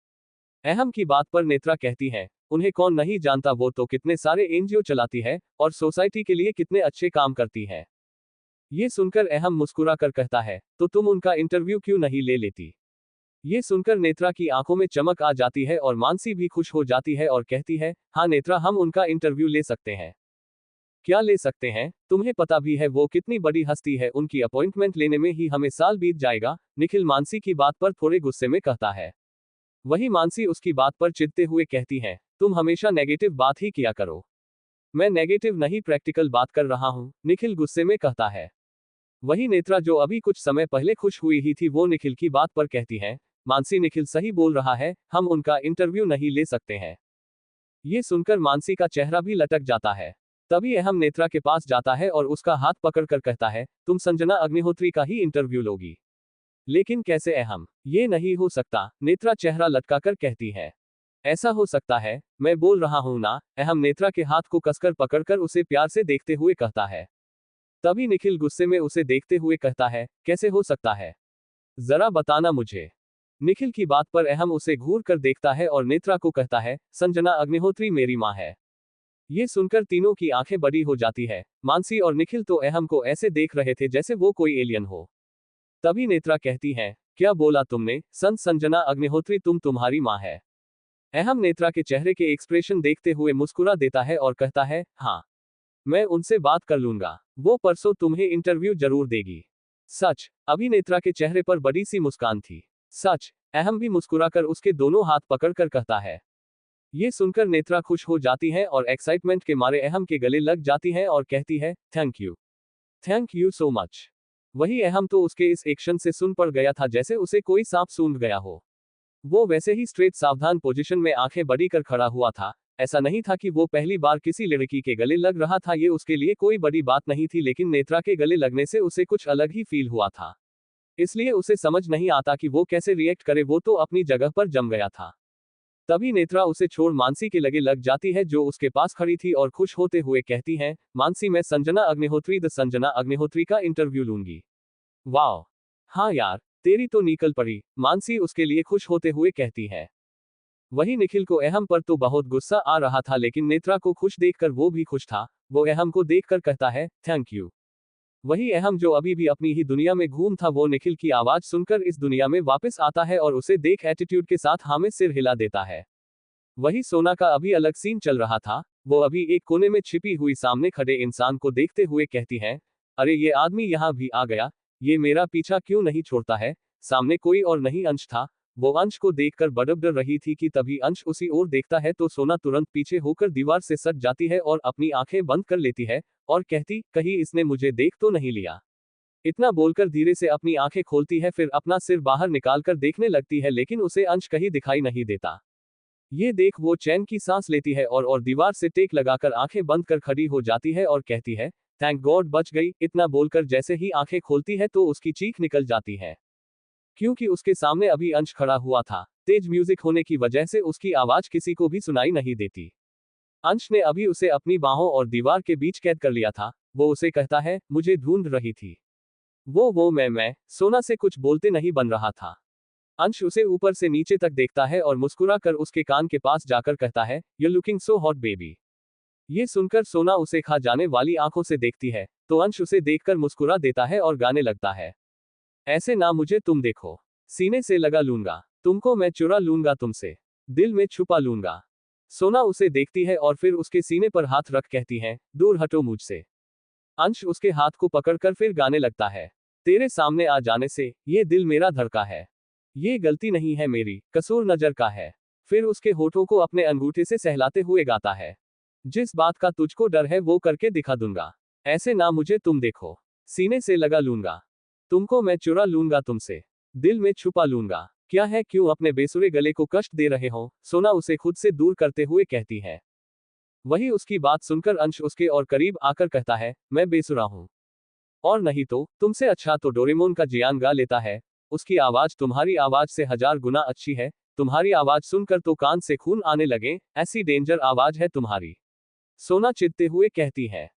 अहम की बात पर नेत्रा कहती है, उन्हें कौन नहीं जानता, वो तो कितने सारे एनजीओ चलाती है और सोसाइटी के लिए कितने अच्छे काम करती है। ये सुनकर अहम मुस्कुरा कर कहता है, तो तुम उनका इंटरव्यू क्यों नहीं ले लेती? ये सुनकर नेत्रा की आंखों में चमक आ जाती है और मानसी भी खुश हो जाती है और कहती है, हाँ नेत्रा, हम उनका इंटरव्यू ले सकते हैं। क्या ले सकते हैं? तुम्हें पता भी है वो कितनी बड़ी हस्ती है, उनकी अपॉइंटमेंट लेने में ही हमें साल बीत जाएगा, निखिल मानसी की बात पर थोड़े गुस्से में कहता है। वही मानसी उसकी बात पर चिढ़ते हुए कहती है, तुम हमेशा नेगेटिव बात ही किया करो। मैं नेगेटिव नहीं, प्रैक्टिकल बात कर रहा हूँ, निखिल गुस्से में कहता है। वही नेत्रा जो अभी कुछ समय पहले खुश हुई ही थी वो निखिल की बात पर कहती है, मानसी निखिल सही बोल रहा है, हम उनका इंटरव्यू नहीं ले सकते हैं। ये सुनकर मानसी का चेहरा भी लटक जाता है। तभी अहम नेत्रा के पास जाता है और उसका हाथ पकड़कर कहता है, तुम संजना अग्निहोत्री का ही इंटरव्यू लोगी? लेकिन कैसे अहम? ये नहीं हो सकता, नेत्रा चेहरा लटकाकर कहती है। ऐसा हो सकता है, मैं बोल रहा हूं ना, अहम नेत्रा के हाथ को कसकर पकड़कर उसे प्यार से देखते हुए कहता है। तभी निखिल गुस्से में उसे देखते हुए कहता है, कैसे हो सकता है? जरा बताना मुझे। निखिल की बात पर अहम उसे घूर कर देखता है और नेत्रा को कहता है, संजना अग्निहोत्री मेरी माँ है। ये सुनकर तीनों की आंखें बड़ी हो जाती है। मानसी और निखिल तो अहम को ऐसे देख रहे थे जैसे वो कोई एलियन हो। तभी नेत्रा कहती है, क्या बोला तुमने, संजना अग्निहोत्री तुम्हारी माँ है? अहम नेत्रा के चेहरे के एक्सप्रेशन देखते हुए मुस्कुरा देता है और कहता है, हाँ, मैं उनसे बात कर लूंगा, वो परसों तुम्हें इंटरव्यू जरूर देगी। सच? अभी नेत्रा के चेहरे पर बड़ी सी मुस्कान थी। सच? अहम भी मुस्कुराकर उसके दोनों हाथ पकड़कर कहता है। ये सुनकर नेत्रा खुश हो जाती है और एक्साइटमेंट के मारे अहम के गले लग जाती है और कहती है, थैंक यू सो मच। वही अहम तो उसके इस एक्शन से सुन पड़ गया था जैसे उसे कोई सांप सूंघ गया हो। वो वैसे ही स्ट्रेट सावधान पोजीशन में आंखें बड़ी कर खड़ा हुआ था। ऐसा नहीं था कि वो पहली बार किसी लड़की के गले लग रहा था, ये उसके लिए कोई बड़ी बात नहीं थी, लेकिन नेत्रा के गले लगने से उसे कुछ अलग ही फील हुआ था। इसलिए उसे समझ नहीं आता कि वो कैसे रिएक्ट करे, वो तो अपनी जगह पर जम गया था। तभी नेत्रा उसे छोड़ मानसी के लगे लग जाती है जो उसके पास खड़ी थी और खुश होते हुए कहती है, मानसी मैं संजना अग्निहोत्री का इंटरव्यू लूंगी। वाह! हाँ यार, तेरी तो निकल पड़ी, मानसी उसके लिए खुश होते हुए कहती है। वही निखिल को अहम पर तो बहुत गुस्सा आ रहा था, लेकिन नेत्रा को खुश देखकर वो भी खुश था। वो अहम को देखकर कहता है, थैंक यू। वही अहम जो अभी भी अपनी ही दुनिया में घूम था वो निखिल की आवाज सुनकर इस दुनिया में वापस आता है और उसे देख एटीट्यूड के साथ हाँ में सिर हिला देता है। वही सोना का अभी अलग सीन चल रहा था। वो अभी एक कोने में छिपी हुई सामने खड़े इंसान को देखते हुए कहती है, अरे ये आदमी यहाँ भी आ गया, ये मेरा पीछा क्यों नहीं छोड़ता है। सामने कोई और नहीं अंश था। वो अंश को देखकर बड़ब डर रही थी कि तभी अंश उसी ओर देखता है तो सोना तुरंत पीछे होकर दीवार से सट जाती है और अपनी आंखें बंद कर लेती है और कहती, कहीं इसने मुझे देख तो नहीं लिया। इतना बोलकर धीरे से अपनी आंखें खोलती है, फिर अपना सिर बाहर निकालकर देखने लगती है, लेकिन उसे अंश कहीं दिखाई नहीं देता। ये देख वो चैन की सांस लेती है और दीवार से टेक लगाकर आंखें बंद कर खड़ी हो जाती है और कहती है, थैंक गॉड बच गई। इतना बोलकर जैसे ही आंखें खोलती है तो उसकी चीख निकल जाती है, क्योंकि उसके सामने अभी अंश खड़ा हुआ था। तेज म्यूजिक होने की वजह से उसकी आवाज किसी को भी सुनाई नहीं देती। अंश ने अभी उसे अपनी बाहों और दीवार के बीच कैद कर लिया था। वो उसे कहता है, मुझे ढूंढ रही थी। वो मैं सोना से कुछ बोलते नहीं बन रहा था। अंश उसे ऊपर से नीचे तक देखता है और मुस्कुरा कर उसके कान के पास जाकर कहता है, you looking so hot baby. ये सुनकर सोना उसे खा जाने वाली आंखों से देखती है, तो अंश उसे देखकर मुस्कुरा देता है और गाने लगता है, ऐसे ना मुझे तुम देखो, सीने से लगा लूंगा, तुमको मैं चुरा लूंगा तुमसे, दिल में छुपा लूंगा। सोना उसे देखती है और फिर उसके सीने पर हाथ रख कहती है, दूर हटो मुझसे। अंश उसके हाथ को पकड़कर फिर गाने लगता है, तेरे सामने आ जाने से ये दिल मेरा धड़का है, ये गलती नहीं है मेरी, कसूर नजर का है। फिर उसके होठों को अपने अंगूठे से सहलाते हुए गाता है, जिस बात का तुझको डर है वो करके दिखा दूंगा, ऐसे ना मुझे तुम देखो, सीने से लगा लूंगा, तुमको मैं चुरा लूंगा तुमसे, दिल में छुपा लूंगा। क्या है, क्यों अपने बेसुरे गले को कष्ट दे रहे हो, सोना उसे खुद से दूर करते हुए कहती है। वही उसकी बात सुनकर अंश उसके और करीब आकर कहता है, मैं बेसुरा हूं, और नहीं तो तुमसे अच्छा तो डोरेमोन का जियान गा लेता है। उसकी आवाज तुम्हारी आवाज से 1000 गुना अच्छी है, तुम्हारी आवाज सुनकर तो कान से खून आने लगे, ऐसी डेंजर आवाज है तुम्हारी, सोना चिढ़ते हुए कहती है।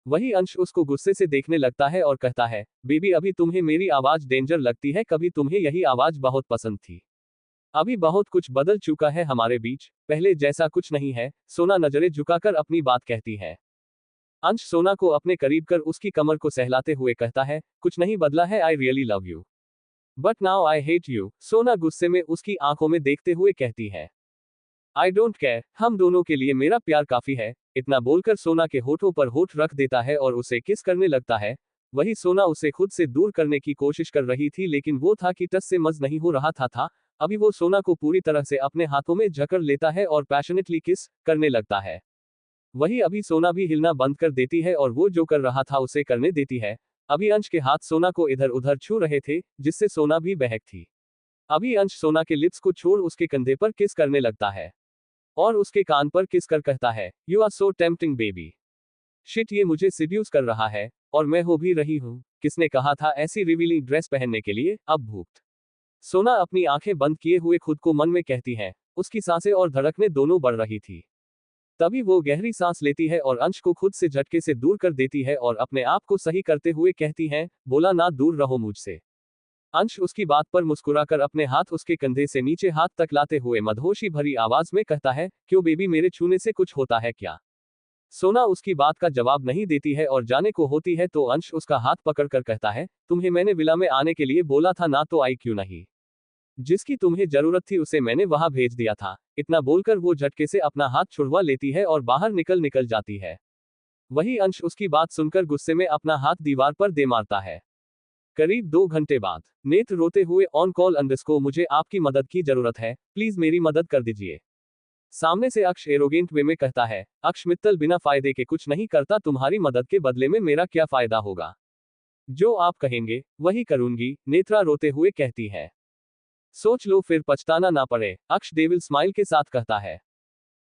वही अंश उसको गुस्से से देखने लगता है और कहता है, बेबी अभी तुम्हें मेरी आवाज डेंजर लगती है, कभी तुम्हें यही आवाज बहुत पसंद थी। अभी बहुत कुछ बदल चुका है हमारे बीच, पहले जैसा कुछ नहीं है। सोना नजरें झुकाकर अपनी बात कहती है। अंश सोना को अपने करीब कर उसकी कमर को सहलाते हुए कहता है, कुछ नहीं बदला है, I really love you but now I hate you. सोना गुस्से में उसकी आंखों में देखते हुए कहती है, आई डोंट केयर, हम दोनों के लिए मेरा प्यार काफी है। इतना बोलकर सोना के होठों पर होठ रख देता है और उसे किस करने लगता है। वही सोना उसे खुद से दूर करने की कोशिश कर रही थी, लेकिन वो था कि टस से मज नहीं हो रहा था। अभी वो सोना को पूरी तरह से अपने हाथों में जकड़ लेता है और पैशनेटली किस करने लगता है। वही अभी सोना भी हिलना बंद कर देती है और वो जो कर रहा था उसे करने देती है। अभी अंश के हाथ सोना को इधर उधर छू रहे थे, जिससे सोना भी बहक थी। अभी अंश सोना के लिप्स को छोड़ उसके कंधे पर किस करने लगता है और उसके कान पर किस कर कहता है, you are so tempting baby. Shit, ये मुझे सिड्यूस कर रहा है, और मैं हो भी रही हूँ। किसने कहा था ऐसी रिवीलिंग ड्रेस पहनने के लिए, अब भूख। सोना अपनी आंखें बंद किए हुए खुद को मन में कहती है। उसकी सांसें और धड़कनें दोनों बढ़ रही थी। तभी वो गहरी सांस लेती है और अंश को खुद से झटके से दूर कर देती है और अपने आप को सही करते हुए कहती है, बोला ना दूर रहो मुझसे। अंश उसकी बात पर मुस्कुराकर अपने हाथ उसके कंधे से नीचे हाथ तक लाते हुए मदहोशी भरी आवाज में कहता है, क्यों बेबी, मेरे छूने से कुछ होता है क्या। सोना उसकी बात का जवाब नहीं देती है और जाने को होती है तो अंश उसका हाथ पकड़कर कहता है, तुम्हें मैंने विला में आने के लिए बोला था ना, तो आई क्यों नहीं। जिसकी तुम्हें जरूरत थी उसे मैंने वहां भेज दिया था। इतना बोलकर वो झटके से अपना हाथ छुड़वा लेती है और बाहर निकल जाती है। वही अंश उसकी बात सुनकर गुस्से में अपना हाथ दीवार पर दे मारता है। करीब 2 घंटे बाद नेत्र रोते हुए ऑन कॉल, अंडरस्को मुझे आपकी मदद की जरूरत है, प्लीज मेरी मदद कर दीजिए। सामने से अक्ष एरोगेंट वे में कहता है, अक्ष मित्तल, बिना फायदे के कुछ नहीं करता, तुम्हारी मदद के बदले में मेरा क्या फायदा होगा। जो आप कहेंगे वही करूंगी, नेत्रा रोते हुए कहती है। सोच लो फिर पछताना ना पड़े, अक्ष डेविल स्माइल के साथ कहता है।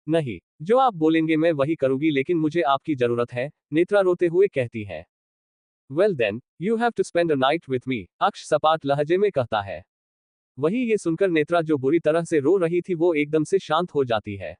नहीं, जो आप बोलेंगे मैं वही करूंगी, लेकिन मुझे आपकी जरूरत है, नेत्रा रोते हुए कहती है। Well then, you have to spend a night with me, Aksh सपाट लहजे में कहता है। वही ये सुनकर नेत्रा जो बुरी तरह से रो रही थी वो एकदम से शांत हो जाती है।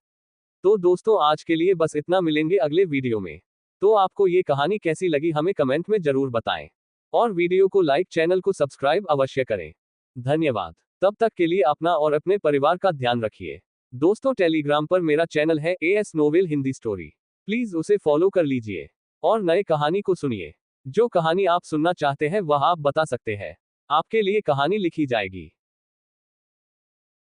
तो दोस्तों आज के लिए बस इतना, मिलेंगे अगले वीडियो में। तो आपको ये कहानी कैसी लगी हमें कमेंट में जरूर बताएं, और वीडियो को लाइक, चैनल को सब्सक्राइब अवश्य करें। धन्यवाद। तब तक के लिए अपना और अपने परिवार का ध्यान रखिए। दोस्तों टेलीग्राम पर मेरा चैनल है AS novel Hindi story, please उसे फॉलो कर लीजिए और नए कहानी को सुनिए। जो कहानी आप सुनना चाहते हैं वह आप बता सकते हैं, आपके लिए कहानी लिखी जाएगी।